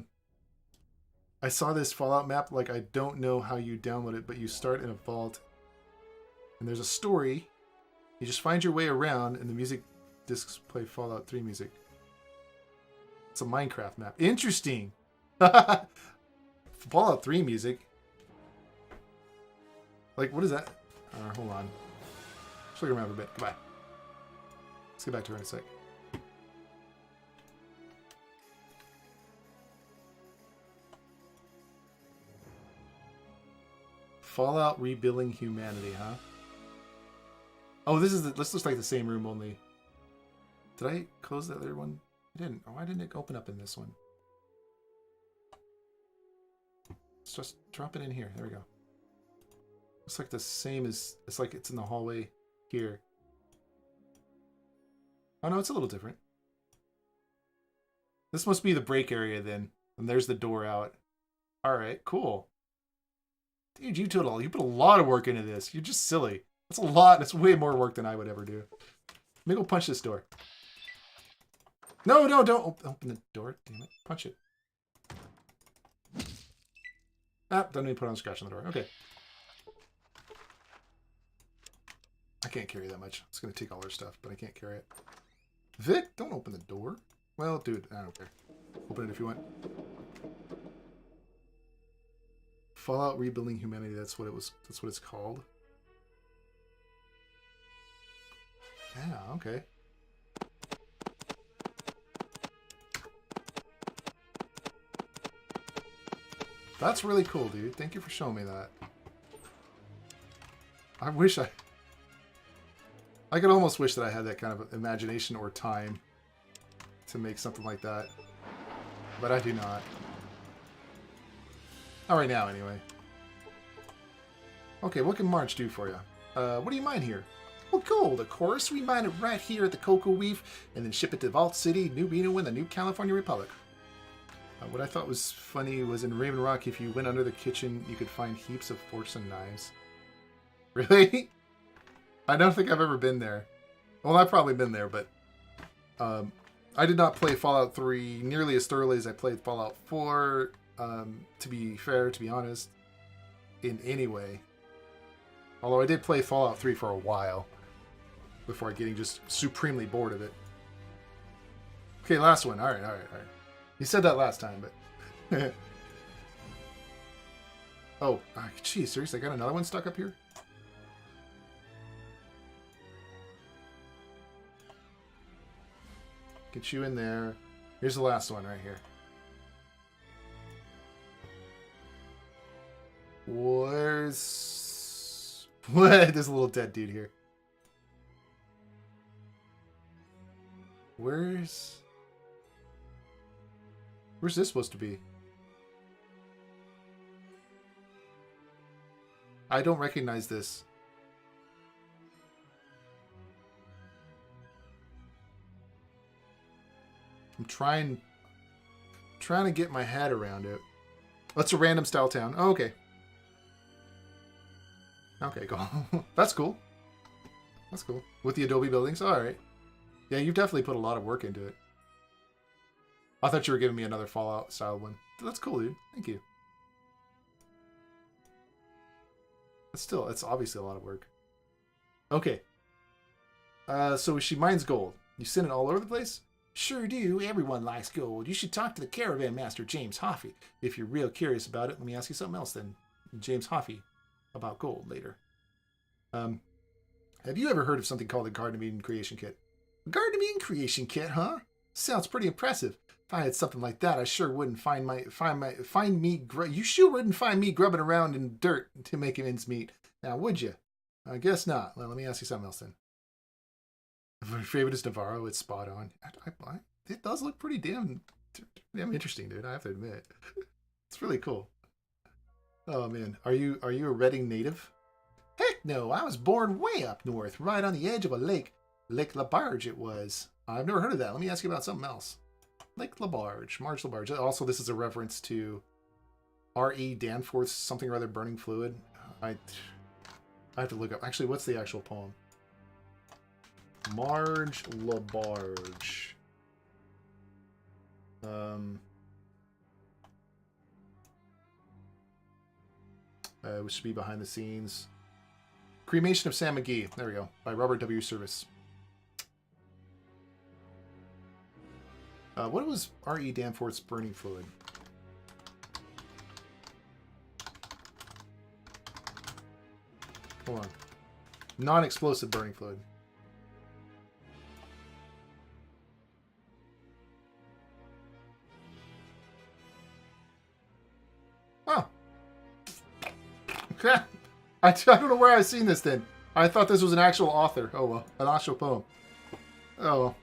saw this Fallout map. Like, I don't know how you download it, but you start in a vault, and there's a story. You just find your way around, and the music discs play Fallout 3 music. It's a Minecraft map. Interesting. Fallout 3 music. Like, what is that? Hold on. Just look around a bit. Goodbye. Let's get back to her in a sec. Fallout Rebuilding Humanity, huh? Oh, this looks like the same room, only Did I close that other one? I didn't. Why didn't it open up in this one? Let's just drop it in here. There we go. Looks like the same as... It's like it's in the hallway here. Oh, no, it's a little different. This must be the break area then. And there's the door out. Alright, cool. Dude, you put a lot of work into this. You're just silly. That's a lot. That's way more work than I would ever do. Maybe we'll punch this door. No, no, don't open the door. Damn it. Punch it. Ah, don't need to put on a scratch on the door. Okay. I can't carry that much. It's going to take all our stuff, but I can't carry it. Vic, don't open the door. Well, dude, I don't care. Open it if you want. Fallout Rebuilding Humanity, that's what it was. That's what it's called. Yeah, okay. That's really cool, dude. Thank you for showing me that. I wish I could almost wish that I had that kind of imagination or time to make something like that. But I do not. Not right now, anyway. Okay, what can March do for you? What do you mine here? Well, gold, of course. We mine it right here at the Cocoa Reef and then ship it to Vault City, New Reno, and the New California Republic. What I thought was funny was in Raven Rock, if you went under the kitchen, you could find heaps of forks and knives. Really? I don't think I've ever been there. Well, I've probably been there, but I did not play Fallout 3 nearly as thoroughly as I played Fallout 4, to be fair, to be honest, in any way. Although I did play Fallout 3 for a while before getting just supremely bored of it. Okay, last one. All right. You said that last time, but... oh, geez, seriously, I got another one stuck up here? Get you in there. Here's the last one right here. Where's... What? There's a little dead dude here. Where's this supposed to be? I don't recognize this. I'm trying to get my head around it. That's a random style town. Oh, okay. Okay, cool. That's cool. That's cool. With the adobe buildings? Alright. Yeah, you've definitely put a lot of work into it. I thought you were giving me another Fallout style one. That's cool, dude. Thank you. But still, it's obviously a lot of work. Okay. So she mines gold. You send it all over the place? Sure do. Everyone likes gold. You should talk to the caravan master, James Hoffey. If you're real curious about it, let me ask you something else then. James Hoffey. About gold later. Have you ever heard of something called the Garden of Eden Creation Kit? A Garden of Eden Creation Kit, huh? Sounds pretty impressive. If I had something like that, I sure wouldn't you sure wouldn't find me grubbing around in dirt to make ends meet. Now, would you? I guess not. Well, let me ask you something else then. If your favorite is Navarro, it's spot on. It does look pretty damn interesting, dude. I have to admit, it's really cool. Oh man, are you a Reading native? Heck no, I was born way up north, right on the edge of a lake. Lake LaBarge it was. I've never heard of that. Let me ask you about something else. Lake LaBarge, Marge LaBarge. Also, this is a reference to R.E. Danforth's something or other burning fluid. I have to look up. Actually, what's the actual poem? Marge LaBarge. Which should be behind the scenes. Cremation of Sam McGee. There we go. By Robert W. Service. What was R.E. Danforth's burning fluid? Hold on. Non-explosive burning fluid. Oh. I don't know where I've seen this then. I thought this was an actual author. Oh well. An actual poem. Oh well.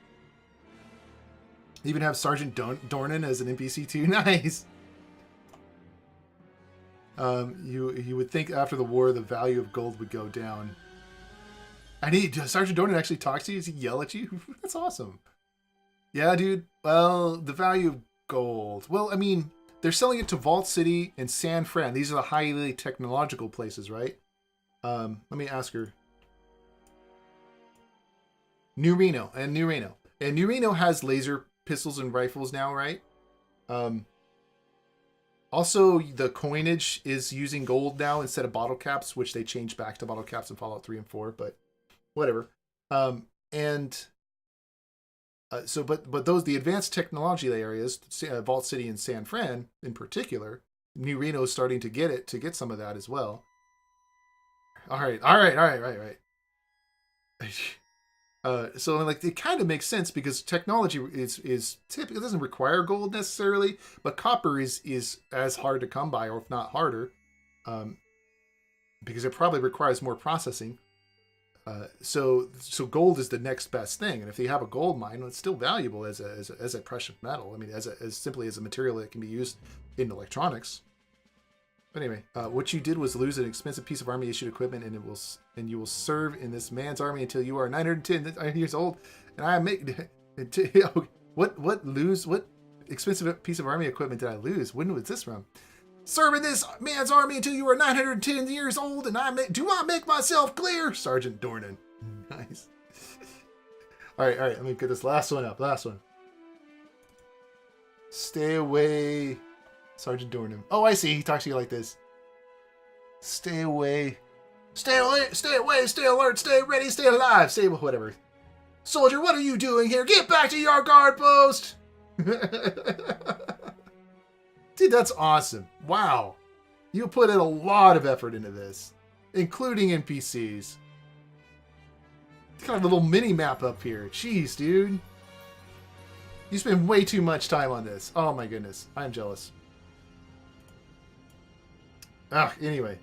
Even have Sergeant Dornan as an NPC too. Nice. You would think after the war the value of gold would go down. Sergeant Dornan actually talks to you? Does he yell at you? That's awesome. Yeah, dude. Well, the value of gold. Well, I mean, they're selling it to Vault City and San Fran. These are the highly technological places, right? Let me ask her. New Reno. And New Reno has laser pistols and rifles now, right? Also, the coinage is using gold now instead of bottle caps, which they changed back to bottle caps in Fallout 3 and 4, but whatever. But the advanced technology areas, Vault City and San Fran in particular, New Reno is starting to get some of that as well. All right. So like it kind of makes sense because technology is typically, it doesn't require gold necessarily, but copper is as hard to come by, or if not harder, because it probably requires more processing. So gold is the next best thing, and if you have a gold mine, well, it's still valuable as a precious metal. I mean, as simply as a material that can be used in electronics. But anyway, what you did was lose an expensive piece of army issued equipment, and you will serve in this man's army until you are 910 years old. And I make what expensive piece of army equipment did I lose? When was this from? Serve in this man's army until you are 910 years old, and do I make myself clear? Sergeant Dornan. Nice. All right. Let me get this last one up. Last one. Stay away, Sergeant Dornan. Oh, I see. He talks to you like this. Stay away. Stay away. Stay away. Stay alert. Stay ready. Stay alive. Stay whatever. Soldier, what are you doing here? Get back to your guard post. Dude, that's awesome. Wow. You put in a lot of effort into this, including NPCs. Got a little mini map up here. Jeez, dude. You spend way too much time on this. Oh my goodness. I am jealous. Anyway.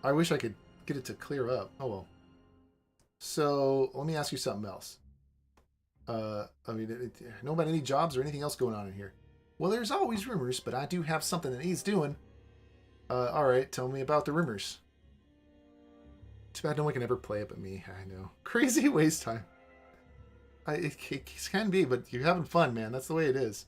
I wish I could get it to clear up. Oh well. So, let me ask you something else. Know about any jobs or anything else going on in here? Well, there's always rumors, but I do have something that he's doing. Alright, tell me about the rumors. Too bad no one can ever play it but me. I know. Crazy waste time. It can be, but you're having fun, man. That's the way it is.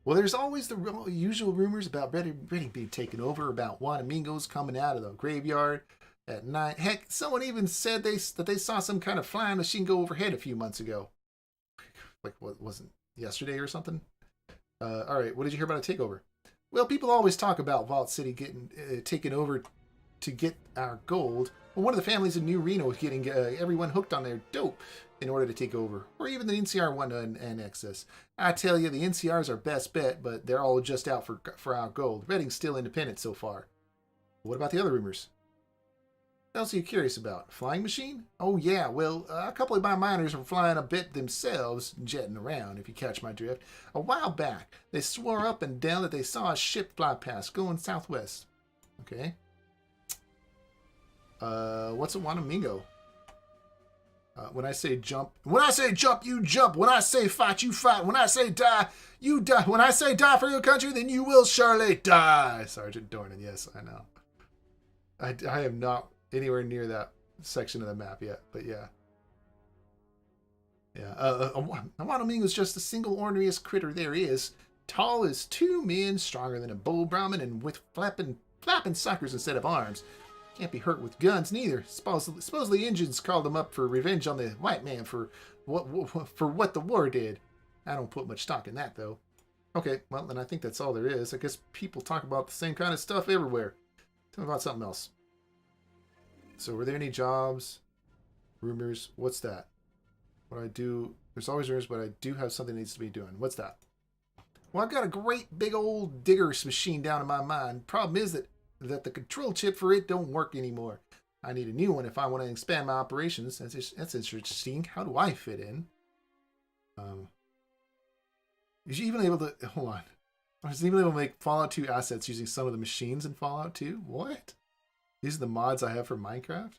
Well, there's always the usual rumors about Redding being taken over, about Wanamingos coming out of the graveyard at night. Heck, someone even said that they saw some kind of flying machine go overhead a few months ago. Like, what wasn't yesterday or something? All right, what did you hear about a takeover? Well, people always talk about Vault City getting taken over to get our gold. Well, one of the families in New Reno is getting everyone hooked on their dope in order to take over, or even the NCR want to annex us. I tell you, the NCR's our best bet, but they're all just out for our gold. Redding's still independent so far. What about the other rumors? What else are you curious about? Flying machine? Oh yeah, well, a couple of my miners were flying a bit themselves, jetting around, if you catch my drift. A while back, they swore up and down that they saw a ship fly past, going southwest. Okay. What's a Wanamingo? When I say jump, you jump. When I say fight, you fight. When I say die, you die. When I say die for your country, then you will surely die. Sergeant Dornan, yes, I know. I am not anywhere near that section of the map yet, but yeah. Yeah, a Wanamingo is just the single orneriest critter there is. Tall as two men, stronger than a bull Brahmin, and with flapping suckers instead of arms. Can't be hurt with guns neither. Supposedly Indians called them up for revenge on the white man for what the war did. I don't put much stock in that though. Okay, well then I think that's all there is. I guess people talk about the same kind of stuff everywhere. Tell me about something else. So were there any jobs? Rumors? What's that? What I do? There's always rumors, but I do have something that needs to be doing. What's that? Well, I've got a great big old digger's machine down in my mind. Problem is that the control chip for it don't work anymore. I need a new one if I want to expand my operations. That's interesting. How do I fit in? Is you even able to... Hold on. I was even able to make Fallout 2 assets using some of the machines in Fallout 2? What? These are the mods I have for Minecraft?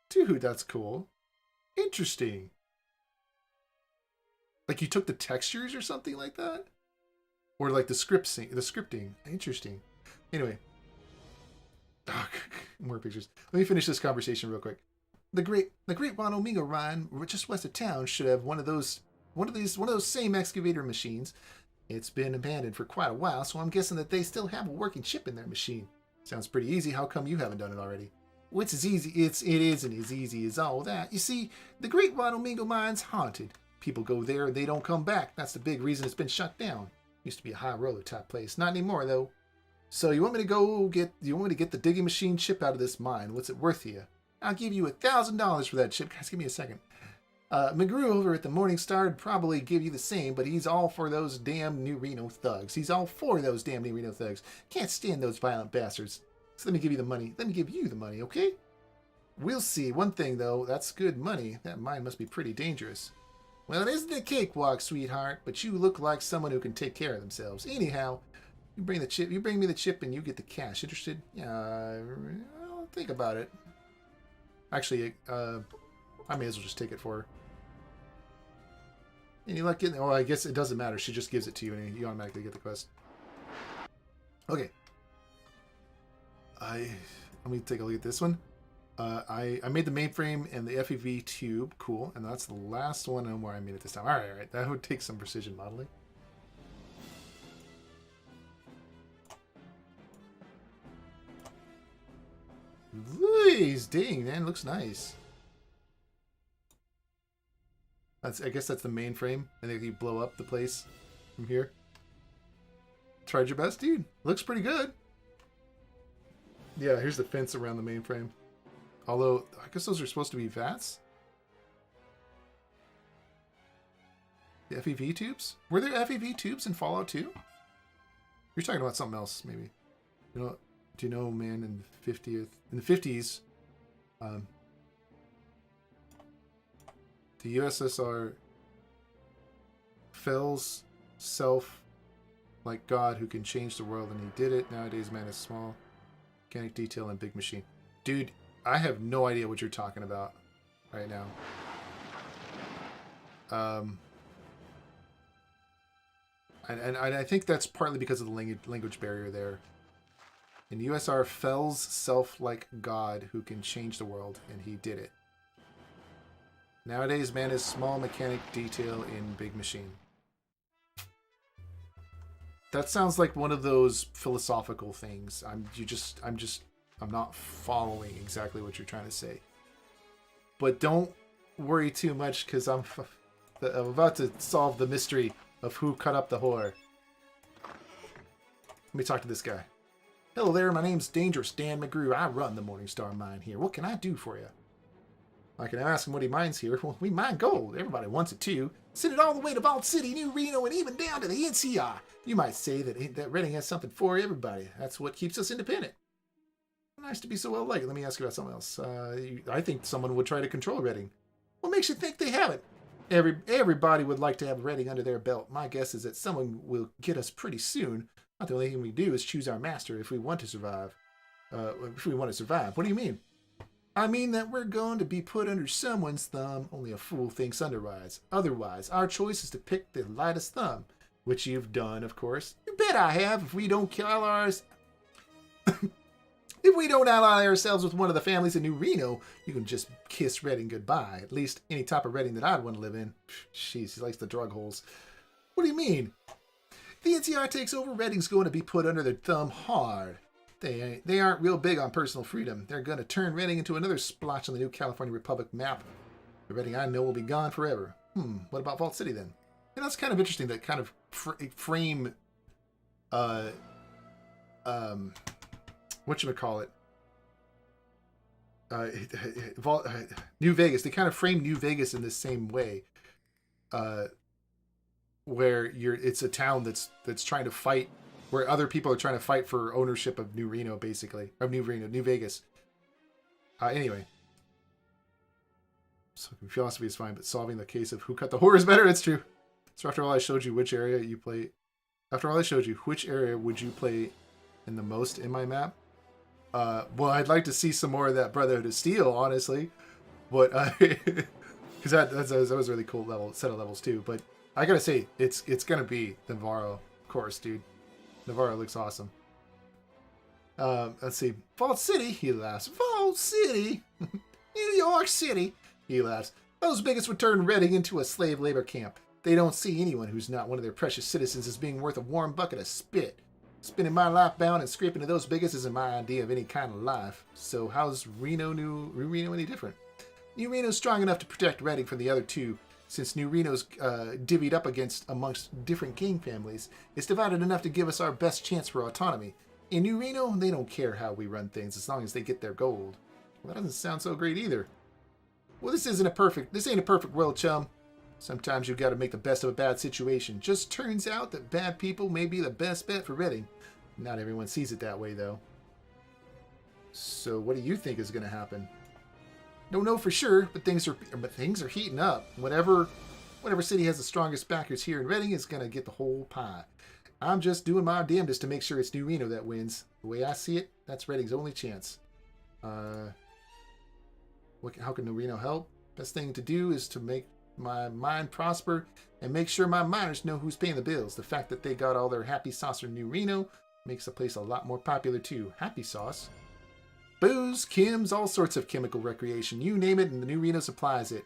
Dude, that's cool. Interesting. Like you took the textures or something like that? Or like the scripting. Interesting. Anyway. Oh, more pictures. Let me finish this conversation real quick. The great Wanomingo Rhine, just west of town, should have one of those same excavator machines. It's been abandoned for quite a while, so I'm guessing that they still have a working chip in their machine. Sounds pretty easy. How come you haven't done it already? Well, it isn't as easy as all that. You see, the Great Wanomingo Mine's haunted. People go there and they don't come back. That's the big reason it's been shut down. Used to be a high roller type place. Not anymore though. So you want me to get the digging machine chip out of this mine? What's it worth to you? I'll give you $1,000 for that chip. Guys, give me a second. McGrew over at the Morning Star would probably give you the same, but he's all for those damn New Reno thugs. He's all for those damn New Reno thugs. Can't stand those violent bastards. So let me give you the money. Let me give you the money, okay? We'll see. One thing, though, that's good money. That mine must be pretty dangerous. Well, it isn't a cakewalk, sweetheart, but you look like someone who can take care of themselves. Anyhow, you bring me the chip, and you get the cash. Interested? I'll think about it. Actually, I may as well just take it for her. And you like it? Oh, I guess it doesn't matter. She just gives it to you, and you automatically get the quest. Okay. Let me take a look at this one. I made the mainframe and the FEV tube. Cool. And that's the last one and where I made it this time. All right. That would take some precision modeling. Please, dang, man, looks nice. I guess that's the mainframe, and then you blow up the place from here. Tried your best, dude. Looks pretty good. Yeah, here's the fence around the mainframe. Although, I guess those are supposed to be vats. The FEV tubes? Were there FEV tubes in Fallout 2? You're talking about something else, maybe. You know, do you know, man, in the 50s, the USSR fells self like God who can change the world, and he did it. Nowadays, man is small. Mechanic detail and big machine. Dude, I have no idea what you're talking about right now. And I think that's partly because of the language barrier there. In USR, fells self like God who can change the world, and he did it. Nowadays, man is small, mechanic detail in big machine. That sounds like one of those philosophical things. I'm not following exactly what you're trying to say. But don't worry too much, because I'm about to solve the mystery of who cut up the whore. Let me talk to this guy. Hello there, my name's Dangerous Dan McGrew. I run the Morning Star mine here. What can I do for you? I can ask him what he mines here. Well, we mine gold. Everybody wants it too. Send it all the way to Vault City, New Reno, and even down to the NCR. You might say that Redding has something for everybody. That's what keeps us independent. Nice to be so well liked. Let me ask you about something else. I think someone would try to control Redding. What makes you think they haven't? Everybody would like to have Redding under their belt. My guess is that someone will get us pretty soon. Not the only thing we do is choose our master if we want to survive. What do you mean? I mean that we're going to be put under someone's thumb. Only a fool thinks otherwise. Our choice is to pick the lightest thumb, which you've done, of course. You bet I have. If we don't ally ourselves with one of the families in New Reno, you can just kiss Redding goodbye. At least any type of Redding that I'd want to live in. Jeez, he likes the drug holes. What do you mean? The NCR takes over, Redding's going to be put under their thumb hard. They aren't real big on personal freedom. They're going to turn Redding into another splotch on the new California Republic map. The Redding I know will be gone forever. What about Vault City then? And that's kind of interesting, that kind of frame, whatchamacallit, New Vegas. They kind of frame New Vegas in the same way, where it's a town that's trying to fight, where other people are trying to fight for ownership of New Reno, basically, of New Vegas. Anyway, so philosophy is fine, but solving the case of who cut the whore is better. It's true. So after all I showed you which area you play, which area would you play in the most in my map? Well, I'd like to see some more of that Brotherhood of Steel, honestly, but because that was a really cool set of levels too. But I gotta say, it's gonna be Navarro, of course, dude. Navarro looks awesome. Let's see. Vault City, he laughs. Vault City! New York City, he laughs. Those bigots would turn Reading into a slave labor camp. They don't see anyone who's not one of their precious citizens as being worth a warm bucket of spit. Spending my life bound and scraping to those bigots isn't my idea of any kind of life. So how's Reno any different? New Reno's strong enough to protect Reading from the other two, since New Reno's divvied up amongst different king families. It's divided enough to give us our best chance for autonomy. In New Reno, they don't care how we run things as long as they get their gold. Well, that doesn't sound so great either. Well, this ain't a perfect world, chum. Sometimes you've got to make the best of a bad situation. Just turns out that bad people may be the best bet for Reading. Not everyone sees it that way, though. So, what do you think is going to happen? Don't know for sure, but things are heating up. Whatever city has the strongest backers here in Reading is going to get the whole pie. I'm just doing my damnedest to make sure it's New Reno that wins. The way I see it, that's Reading's only chance. How can New Reno help? Best thing to do is to make my mine prosper and make sure my miners know who's paying the bills. The fact that they got all their happy sauce in New Reno makes the place a lot more popular too. Happy sauce? Booze, chems, all sorts of chemical recreation. You name it and the New Reno supplies it.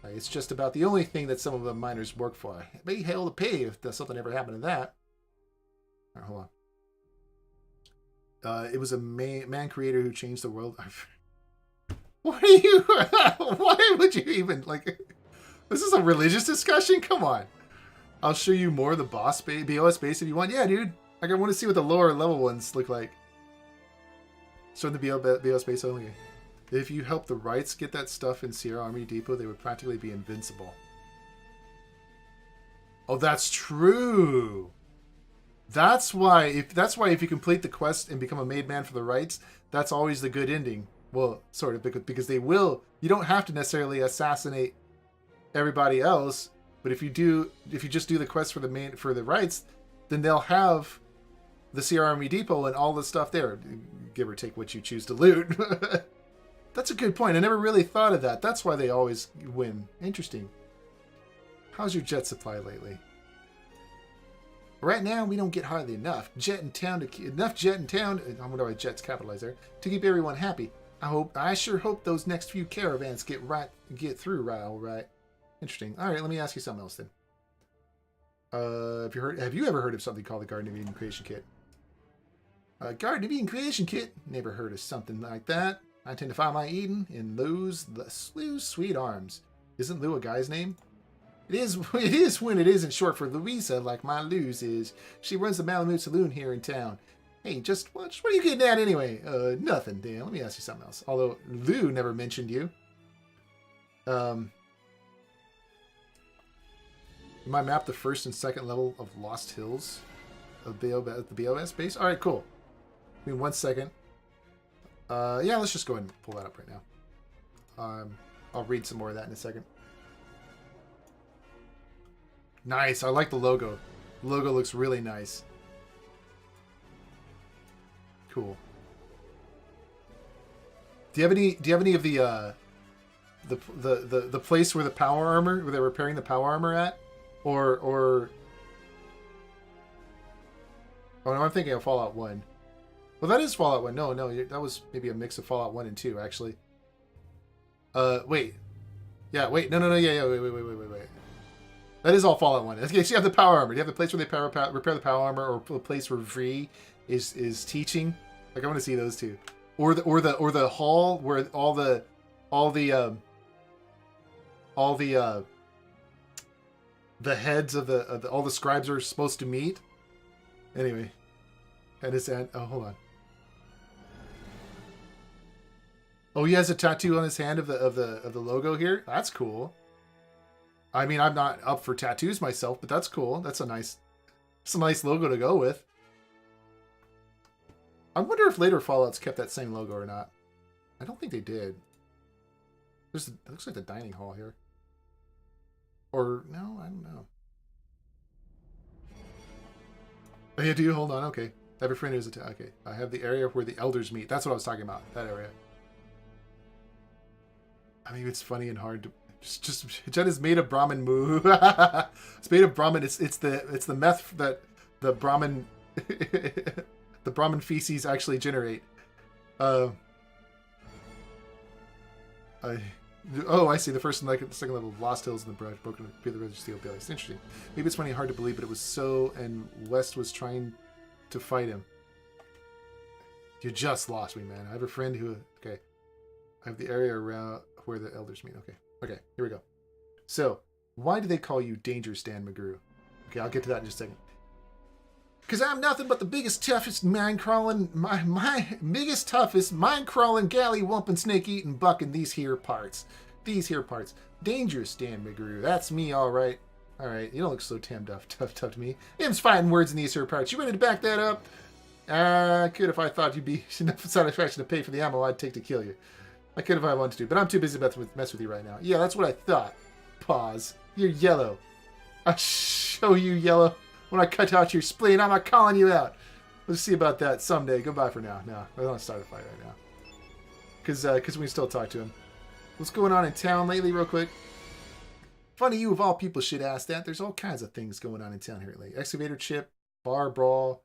It's just about the only thing that some of the miners work for. It may hell to pay if something ever happened to that. All right, hold on. It was a man creator who changed the world. Why would you even, like... This is a religious discussion? Come on. I'll show you more of the BOS base if you want. Yeah, dude. Like, I want to see what the lower level ones look like. Show the BOS base only. If you help the Wrights get that stuff in Sierra Army Depot, they would practically be invincible. Oh, that's true. That's why if you complete the quest and become a made man for the Wrights, that's always the good ending. Well, sort of, because they will. You don't have to necessarily assassinate everybody else, but if you just do the quest for the Wrights, then they'll have the Sierra Army Depot and all the stuff there, give or take what you choose to loot. That's a good point. I never really thought of that. That's why they always win. Interesting. How's your jet supply lately? Right now, we don't get hardly enough jet in town. I wonder why jet's capitalized there, to keep everyone happy. I sure hope those next few caravans get through right. All right. Interesting. All right, let me ask you something else then. Have you ever heard of something called the Garden of Eden Creation Kit? Garden of Eden Creation Kit? Never heard of something like that. I tend to find my Eden in Lou's sweet arms. Isn't Lou a guy's name? It is when it isn't short for Louisa, like my Lou's is. She runs the Malamute Saloon here in town. Hey, what are you getting at anyway? Nothing, Dan. Let me ask you something else. Although Lou never mentioned you. Am I map the first and second level of Lost Hills of the BOS base? All right, cool. Give me 1 second. Yeah, let's just go ahead and pull that up right now. I'll read some more of that in a second. Nice. I like the logo. The logo looks really nice. Cool. Do you have any of the place where the power armor, where they're repairing the power armor at? Or oh no, I'm thinking of Fallout 1. Well, that is Fallout 1. No, that was maybe a mix of Fallout 1 and 2, actually. Wait. Yeah, wait. No. Yeah, wait. That is all Fallout 1. Okay, so you have the power armor. Do you have the place where they repair the power armor, or the place where Vree is teaching? Like, I want to see those two. Or the hall where all the heads of all the scribes are supposed to meet. Anyway, hold on. Oh, he has a tattoo on his hand of the logo here. That's cool. I mean, I'm not up for tattoos myself, but that's cool. That's a nice logo to go with. I wonder if later Fallouts kept that same logo or not. I don't think they did. It looks like the dining hall here. Or, no, I don't know. Oh, yeah, do you? Hold on, okay. Every friend is okay. I have the area where the elders meet. That's what I was talking about, that area. I mean, it's funny and hard to Just Jen is made of Brahmin moo. It's made of Brahmin. It's the meth that the Brahmin the Brahmin feces actually generate. I see. The first and the second level of Lost Hills and the broken the Red Steel Bailey. It's interesting. Maybe it's funny, hard to believe, but it was so. And West was trying to fight him. You just lost me, man. I have a friend who. Okay, I have the area around where the elders meet. Okay, here we go. So, why do they call you Danger Stan McGrew? Okay, I'll get to that in just a second. Because I'm nothing but the biggest, toughest, mind-crawling, my biggest, toughest, mind-crawling, galley-wumping, snake-eating buck in these here parts. These here parts. Dangerous Stan McGrew. That's me, all right. All right, you don't look so damn tough to me. Him's fighting words in these here parts. You ready to back that up? Could if I thought you'd be enough satisfaction to pay for the ammo I'd take to kill you. I could if I wanted to, but I'm too busy to mess with you right now. Yeah, that's what I thought. Pause. You're yellow. I'll show you yellow. When I cut out your spleen, I'm not calling you out. Let's see about that someday. Goodbye for now. No, I don't want to start a fight right now. Because we can still talk to him. What's going on in town lately, real quick? Funny you of all people should ask that. There's all kinds of things going on in town here lately. Excavator chip, bar brawl.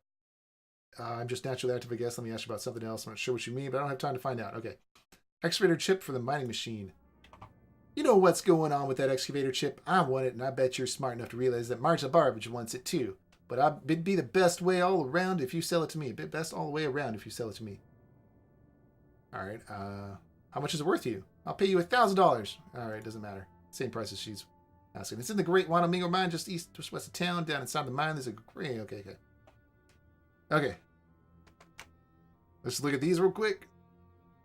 I'm just naturally active, I guess. Let me ask you about something else. I'm not sure what you mean, but I don't have time to find out. Okay. Excavator chip for the mining machine. You know what's going on with that excavator chip? I want it, and I bet you're smart enough to realize that Marge the Barbage wants it too. But it'd be the best way all around if you sell it to me. Best all the way around if you sell it to me. All right. How much is it worth to you? I'll pay you $1,000. All right, doesn't matter. Same price as she's asking. It's in the Great Wanamingo Mine, just west of town, down inside the mine. There's a great. Okay. Let's look at these real quick.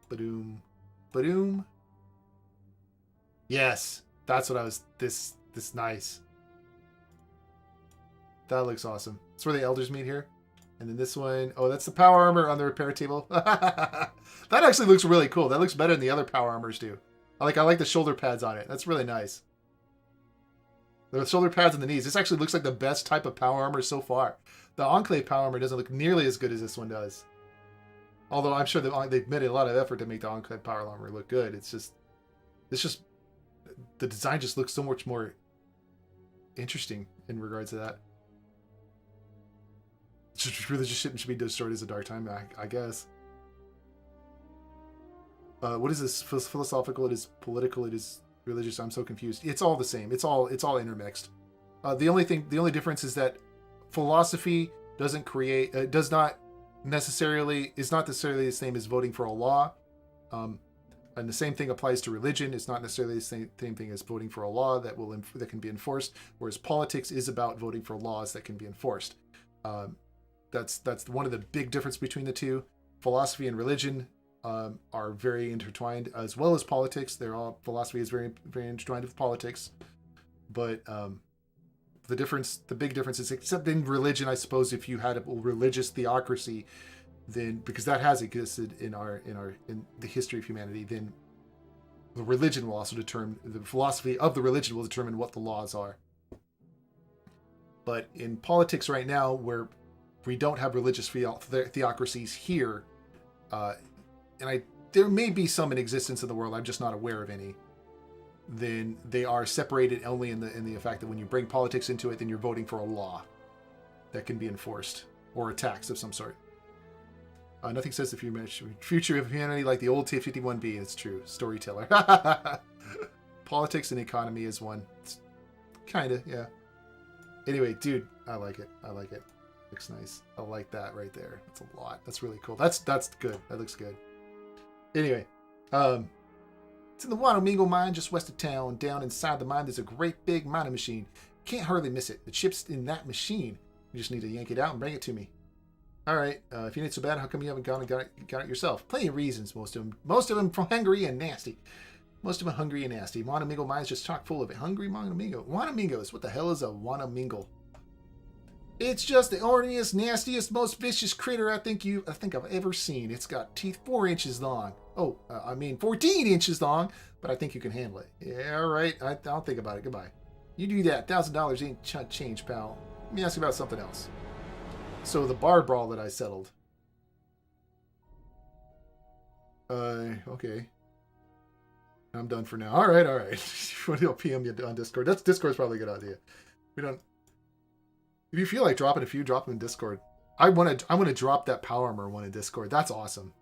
Badoom. Badoom. Yes, that's what I was. This nice. That looks awesome. That's where the elders meet here. And then this one, oh, that's the power armor on the repair table. That actually looks really cool. That looks better than the other power armors do. I like the shoulder pads on it. That's really nice. The shoulder pads and the knees. This actually looks like the best type of power armor so far. The Enclave power armor doesn't look nearly as good as this one does. Although I'm sure they've made a lot of effort to make the Enclave power armor look good. It's just the design just looks so much more interesting in regards to that. Religious shit should be destroyed as a dark time, I guess. What is this? Philosophical? It is political. It is religious. I'm so confused. It's all the same. It's all intermixed. The only difference is that philosophy is not necessarily the same as voting for a law. And the same thing applies to religion. It's not necessarily the same thing as voting for a law that can be enforced. Whereas politics is about voting for laws that can be enforced. That's one of the big difference between the two. Philosophy and religion are very intertwined, as well as politics. Philosophy is very, very intertwined with politics. But the big difference is, except in religion, I suppose, if you had a religious theocracy, then, because that has existed in the history of humanity, then the religion will also determine, the philosophy of the religion will determine what the laws are. But in politics right now, where we don't have religious theocracies here, there may be some in existence in the world, I'm just not aware of any, then they are separated only in the fact that when you bring politics into it, then you're voting for a law that can be enforced, or a tax of some sort. Nothing says the future of humanity like the old T-51B. It's true. Storyteller. Politics and economy is one. It's kinda, yeah. Anyway, dude, I like it. Looks nice. I like that right there. That's a lot. That's really cool. That's good. That looks good. Anyway, it's in the Wanamingo mine just west of town. Down inside the mine, there's a great big mining machine. Can't hardly miss it. The chip's in that machine. You just need to yank it out and bring it to me. All right, if you need it so bad, how come you haven't gone and got it yourself? Plenty of reasons, most of them hungry and nasty. Wanamingo mine's just chock full of it. Hungry Wanamingo. Wanamingos, what the hell is a Wanamingo? It's just the orniest, nastiest, most vicious critter I think I've ever seen. It's got teeth 4 inches long. 14 inches long, but I think you can handle it. Yeah, all right, I'll think about it. Goodbye. You do that. $1,000 ain't change, pal. Let me ask you about something else. So the bar brawl that I settled. Okay. I'm done for now. All right, all right. I'll PM you on Discord. Discord's probably a good idea. We don't. If you feel like dropping a few, drop them in Discord. I want to drop that power armor one in Discord. That's awesome.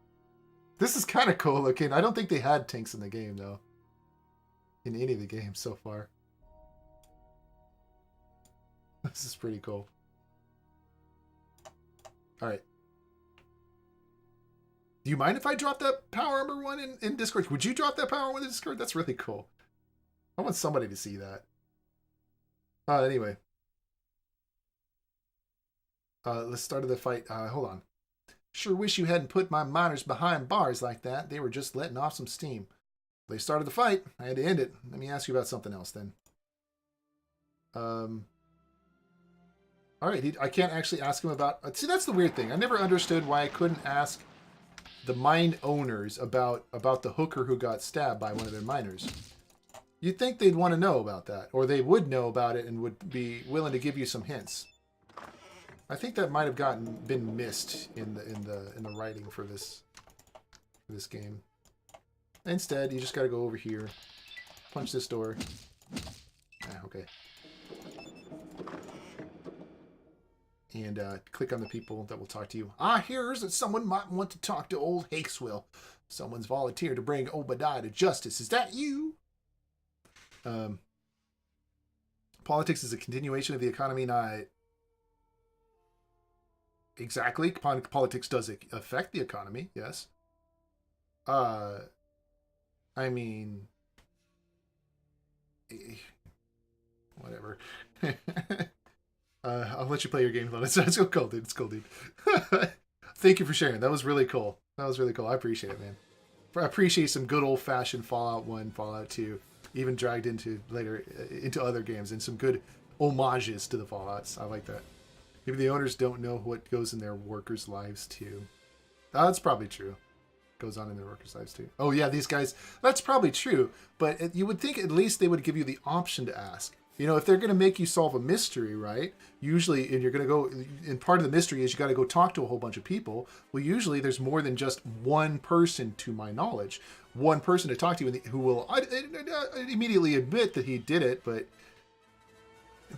This is kind of cool looking. I don't think they had tanks in the game though. In any of the games so far. This is pretty cool. All right. Do you mind if I drop that power armor one in Discord? Would you drop that power one in Discord? That's really cool. I want somebody to see that. Anyway. Let's start the fight. Hold on. Sure wish you hadn't put my miners behind bars like that. They were just letting off some steam. They started the fight. I had to end it. Let me ask you about something else then. Alright, I can't actually ask him about... See, that's the weird thing. I never understood why I couldn't ask the mine owners about the hooker who got stabbed by one of their miners. You'd think they'd want to know about that. Or they would know about it and would be willing to give you some hints. I think that might have been missed in the writing for this game. Instead, you just got to go over here, punch this door. Okay. And click on the people that will talk to you. Here's that someone might want to talk to old Hakeswill. Someone's volunteered to bring Obadiah to justice. Is that you? Politics is a continuation of the economy, not... Exactly. Politics does affect the economy, yes. I mean... Whatever. I'll let you play your game, though. It's cool, dude. It's cool, dude. Thank you for sharing. That was really cool. I appreciate it, man. I appreciate some good old-fashioned Fallout 1, Fallout 2, even dragged into other games, and some good homages to the Fallouts. I like that. Maybe the owners don't know what goes in their workers' lives, too. That's probably true. Goes on in their workers' lives, too. Oh, yeah, these guys... That's probably true, but you would think at least they would give you the option to ask. You know, if they're going to make you solve a mystery, right? Usually, and you're going to go... And part of the mystery is you got to go talk to a whole bunch of people. Well, usually there's more than just one person, to my knowledge. One person to talk to who will immediately admit that he did it,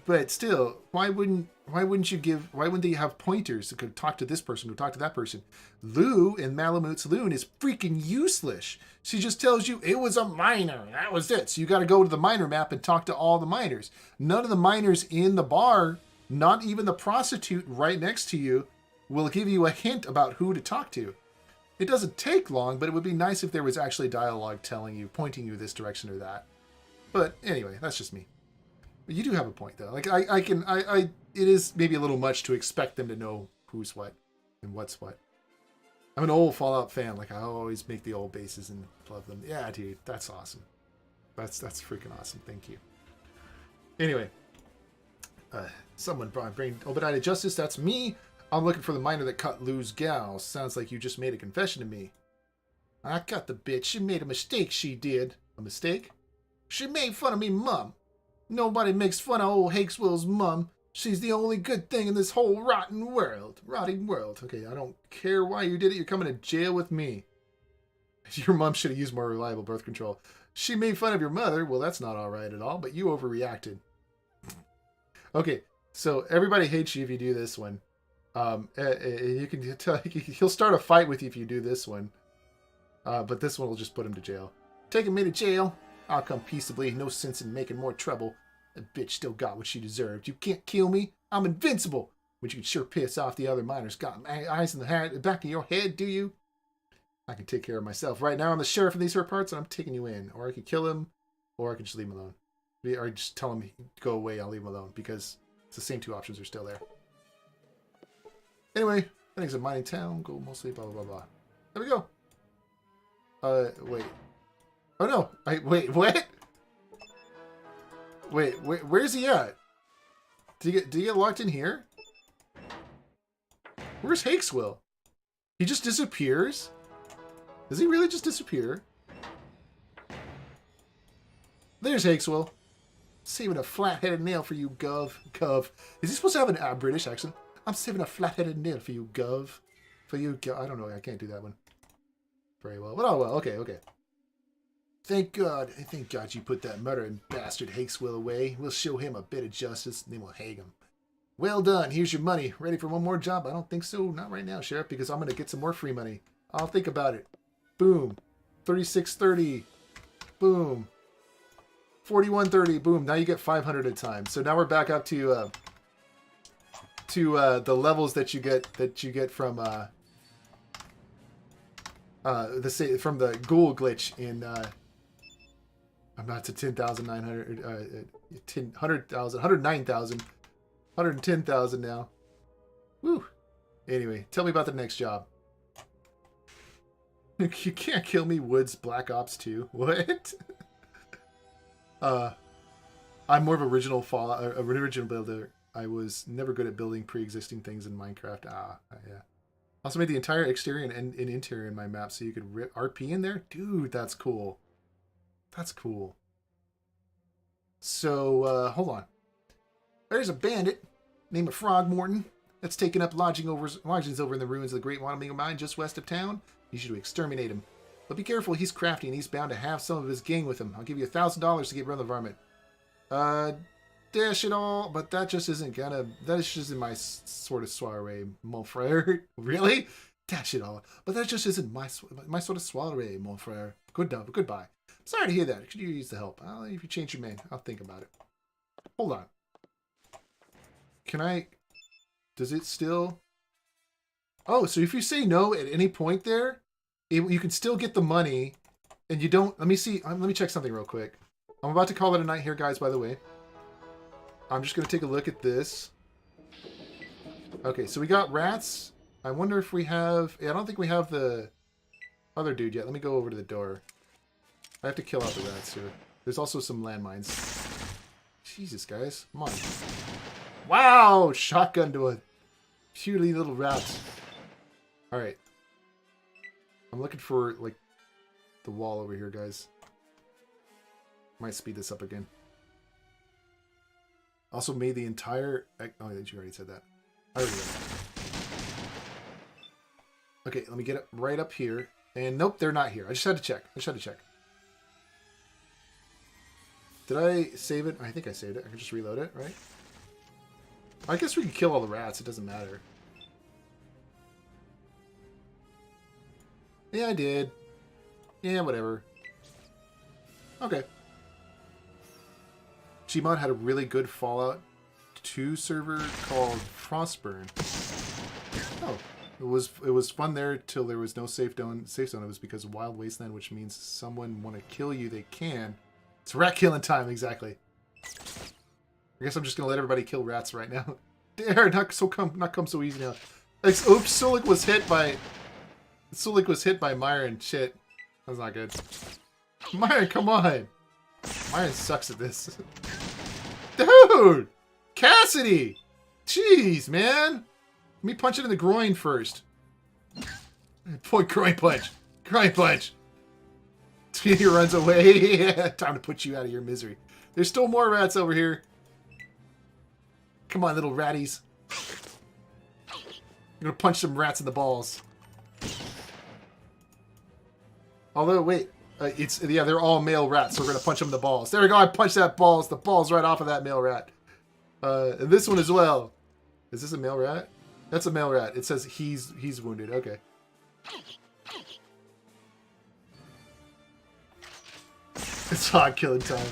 but still, why wouldn't they have pointers that could talk to this person, go talk to that person? Lou in Malamut's Loon is freaking useless. She just tells you it was a miner. That was it. So you got to go to the miner map and talk to all the miners. None of the miners in the bar, not even the prostitute right next to you, will give you a hint about who to talk to. It doesn't take long, but it would be nice if there was actually dialogue telling you, pointing you this direction or that. But anyway, that's just me. But you do have a point, though. Like, it is maybe a little much to expect them to know who's what and what's what. I'm an old Fallout fan. Like, I always make the old bases and love them. Yeah, dude, that's awesome. That's freaking awesome. Thank you. Anyway, someone bring Obadiah to justice. That's me. I'm looking for the miner that cut Lou's gal. Sounds like you just made a confession to me. I got the bitch. She made a mistake, she did. A mistake? She made fun of me mum. Nobody makes fun of old Hakeswill's mum. She's the only good thing in this whole rotting world. Okay, I don't care why you did it. You're coming to jail with me. Your mom should have used more reliable birth control. She made fun of your mother. Well, that's not all right at all, but you overreacted. Okay, so everybody hates you if you do this one. You can tell he'll start a fight with you if you do this one. But this one will just put him to jail. Taking me to jail? I'll come peaceably. No sense in making more trouble. That bitch still got what she deserved. You can't kill me. I'm invincible. But you can sure piss off the other miners. Got my eyes in the back of your head, do you? I can take care of myself. Right now I'm the sheriff in these parts and I'm taking you in. Or I could kill him, or I could just leave him alone. Or just tell him to go away, I'll leave him alone. Because it's the same two options are still there. Anyway, I think it's a mining town. Gold mostly, blah, blah, blah, blah. There we go. Wait. Oh no! Wait, what? Wait, where's he at? Did he get locked in here? Where's Hakeswill? He just disappears? Does he really just disappear? There's Hakeswill. Saving a flat-headed nail for you, Gov. Is he supposed to have a British accent? I'm saving a flat-headed nail for you, Gov. For you, Gov. I don't know. I can't do that one very well. But oh well. Okay. Thank God you put that murdering bastard Hakeswill away. We'll show him a bit of justice, and then we'll hang him. Well done. Here's your money. Ready for one more job? I don't think so. Not right now, Sheriff, because I'm going to get some more free money. I'll think about it. Boom. 36.30. Boom. 41.30. Boom. Now you get 500 at a time. So now we're back up to the levels that you get from the ghoul glitch in I'm not to 10,900 100,000 109,000 110,000 now. Woo. Anyway, tell me about the next job. You can't kill me, Woods Black Ops 2. What? I'm more of original builder. I was never good at building pre-existing things in Minecraft. Yeah. Also made the entire exterior and interior in my map so you could rip RP in there? Dude, that's cool. That's cool. So, hold on. There's a bandit named Frog Morton that's taken up lodgings over in the ruins of the Great Wanamingo Mine just west of town. You should exterminate him. But be careful, he's crafty and he's bound to have some of his gang with him. I'll give you $1,000 to get rid of the varmint. Dash it all, but that just isn't my sort of soiree, mon frere. Really? Dash it all, but that just isn't my sort of soiree, mon frere. Goodbye. Sorry to hear that. Could you use the help? If you change your name, I'll think about it. Hold on. Does it still? Oh, so if you say no at any point there, you can still get the money, and you don't. Let me see. Let me check something real quick. I'm about to call it a night here, guys, by the way. I'm just going to take a look at this. Okay, so we got rats. I wonder if we have... I don't think we have the other dude yet. Let me go over to the door. I have to kill out the rats here. There's also some landmines. Jesus, guys. Come on. Wow! Shotgun to a puny little rat. Alright. I'm looking for, like, the wall over here, guys. Might speed this up again. Also made the entire... Oh, you already said that. I already read that. Okay, let me get it right up here. And nope, they're not here. I just had to check. Did I save it? I think I saved it. I can just reload it, right? I guess we can kill all the rats. It doesn't matter. Yeah, I did. Yeah, whatever. Okay. Gmod had a really good Fallout 2 server called Frostburn. Oh, it was fun there till there was no safe zone. It was because of Wild Wasteland, which means someone want to kill you, they can. It's rat killing time, exactly. I guess I'm just gonna let everybody kill rats right now. Dare not come so easy now. Oops, Sulik was hit by Myron. Shit, that's not good. Myron, come on. Myron sucks at this. Dude! Cassidy! Jeez, man! Let me punch it in the groin first. Groin punch. Groin punch. He runs away. Time to put you out of your misery. There's still more rats over here. Come on, little ratties. I'm gonna punch some rats in the balls. Although, wait. They're all male rats, so we're gonna punch them in the balls. There we go, I punched the balls right off of that male rat. And this one as well. Is this a male rat? That's a male rat. It says he's wounded. Okay. It's hot killing time.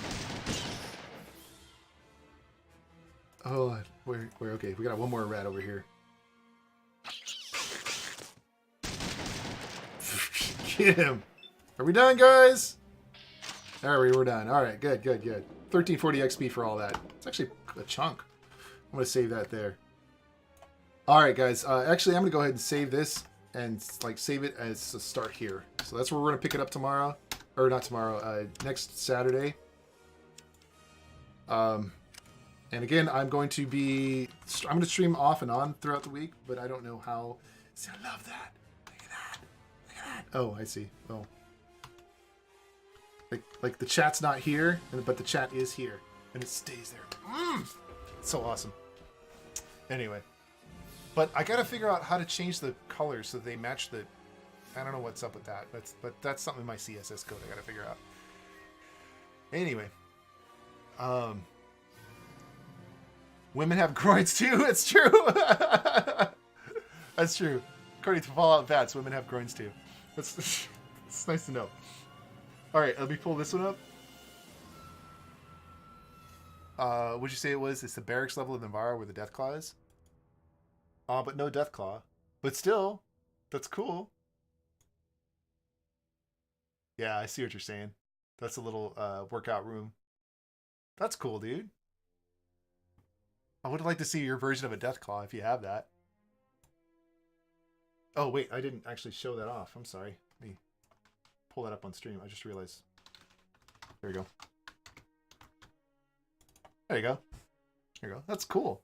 Oh, where? Okay, we got one more rat over here. Get him. Are we done, guys? Alright, we're done. Alright, good. 1340 XP for all that. It's actually a chunk. I'm going to save that there. Alright, guys. Actually, I'm going to go ahead and save this and save it as a start here. So that's where we're going to pick it up tomorrow. Or not tomorrow, next Saturday. And again, I'm going to stream off and on throughout the week, but I don't know how. See, I love that. Look at that. Oh, I see. Oh. Like the chat's not here, but the chat is here, and it stays there. It's so awesome. Anyway, but I gotta figure out how to change the colors so they match the. I don't know what's up with that. But that's something in my CSS code I gotta figure out. Anyway. Women have groins too. It's true. That's true. According to Fallout Vats, women have groins too. That's it's nice to know. All right, let me pull this one up. What'd you say it was? It's the barracks level of Navarro where the Deathclaw is. But no Deathclaw. But still, that's cool. Yeah, I see what you're saying. That's a little workout room. That's cool, dude. I would like to see your version of a Deathclaw if you have that. Oh, wait, I didn't actually show that off. I'm sorry. Let me pull that up on stream. I just realized. There you go. There you go. There you go. That's cool.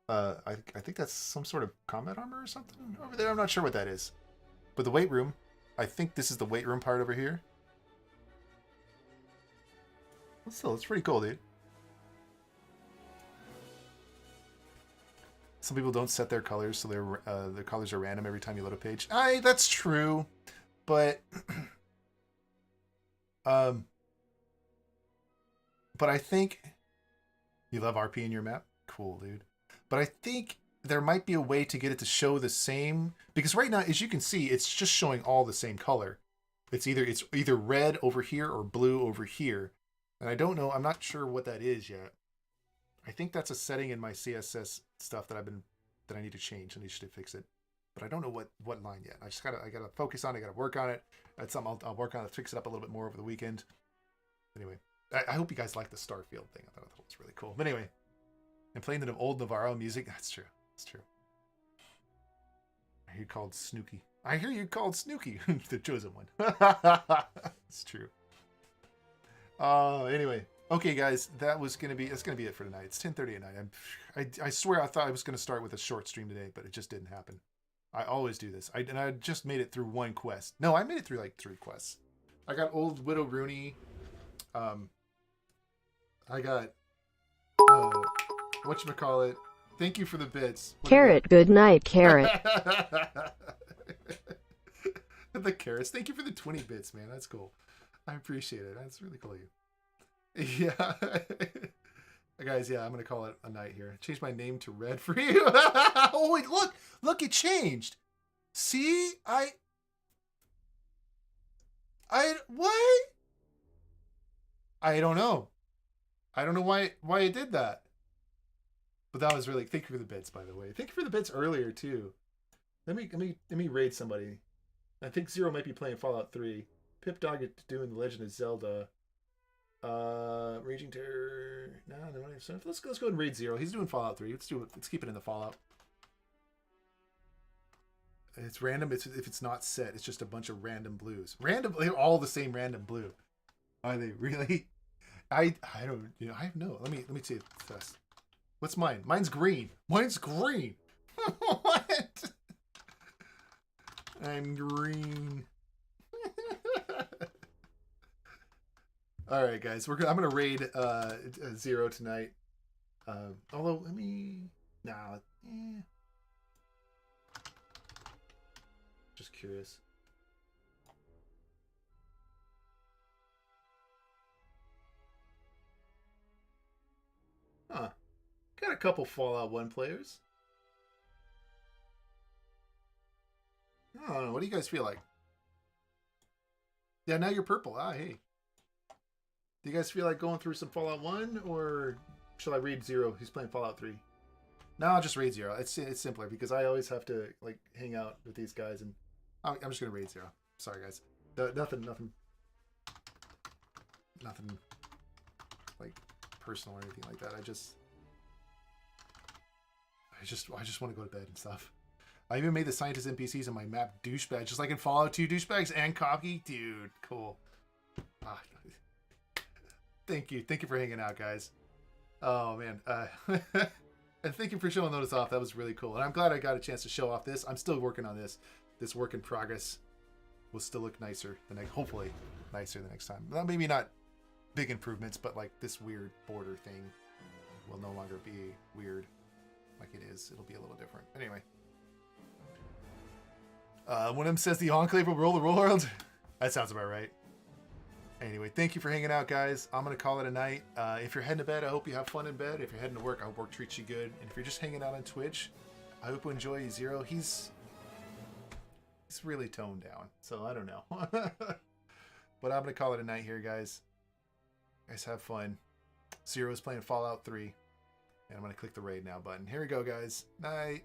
I think that's some sort of combat armor or something over there. I'm not sure what that is. But the weight room, I think this is the weight room part over here. Still, it's pretty cool, dude. Some people don't set their colors, so their colors are random every time you load a page. That's true, but but I think you love RP in your map. Cool, dude. But I think there might be a way to get it to show the same, because right now, as you can see, it's just showing all the same color. It's either red over here or blue over here, and I don't know. I'm not sure what that is yet. I think that's a setting in my CSS stuff that I need to change. I need to fix it, but I don't know what line yet. I gotta focus on it. I gotta work on it. That's something I'll work on it, fix it up a little bit more over the weekend. Anyway, I hope you guys like the Starfield thing. I thought it was really cool. But anyway, and playing the old Navarro music. That's true. That's true. I hear you called Snooky. I hear you called Snooky the chosen one. It's true. Anyway. Okay, guys, that's gonna be it for tonight. It's 10:30 at night. I swear I thought I was gonna start with a short stream today, but it just didn't happen. I always do this. I just made it through one quest. No, I made it through like 3 quests. I got old Widow Roony. I got whatchamacallit. Thank you for the bits.
Carrot, good night, Carrot.
The carrots. Thank you for the 20 bits, man. That's cool. I appreciate it. That's really cool of you. Yeah. Guys, yeah, I'm going to call it a night here. Change my name to Red for you. Oh, wait, look, it changed. See? What? I don't know. I don't know why it did that. But that was really, thank you for the bits, by the way. Thank you for the bits earlier, too. Let me raid somebody. I think Zero might be playing Fallout 3. Pip Dog is doing The Legend of Zelda. Raging Terror. No. Let's go and raid Zero. He's doing Fallout 3. Let's keep it in the Fallout. It's random. If it's not set, it's just a bunch of random blues. They're all the same random blue. Are they really? I don't. I have no. Let me see this. What's mine? Mine's green. Mine's green. What? I'm green. All right, guys. I'm gonna raid Zero tonight. Although, just curious. Huh. Got a couple Fallout 1 players. I don't know. What do you guys feel like? Yeah, now you're purple. Hey. Do you guys feel like going through some Fallout 1, or shall I raid Zero? He's playing Fallout 3. No, I'll just raid Zero. It's simpler because I always have to like hang out with these guys, and I'm just gonna raid Zero. Sorry, guys. Nothing like personal or anything like that. I just want to go to bed and stuff. I even made the scientist NPCs in my map douchebag, just like in Fallout 2 douchebags and cocky. Dude, cool. Thank you for hanging out, guys. Oh man, and thank you for showing those off. That was really cool, and I'm glad I got a chance to show off this. I'm still working on this. This work in progress will still look nicer hopefully nicer the next time. Well, maybe not big improvements, but like this weird border thing will no longer be weird like it is. It'll be a little different. Anyway, one of them says the Enclave will rule the world. That sounds about right. Anyway, thank you for hanging out, guys. I'm going to call it a night. If you're heading to bed, I hope you have fun in bed. If you're heading to work, I hope work treats you good. And if you're just hanging out on Twitch, I hope you enjoy Zero. He's really toned down, so I don't know. But I'm going to call it a night here, guys. You guys have fun. Zero's playing Fallout 3. And I'm going to click the raid now button. Here we go, guys. Night.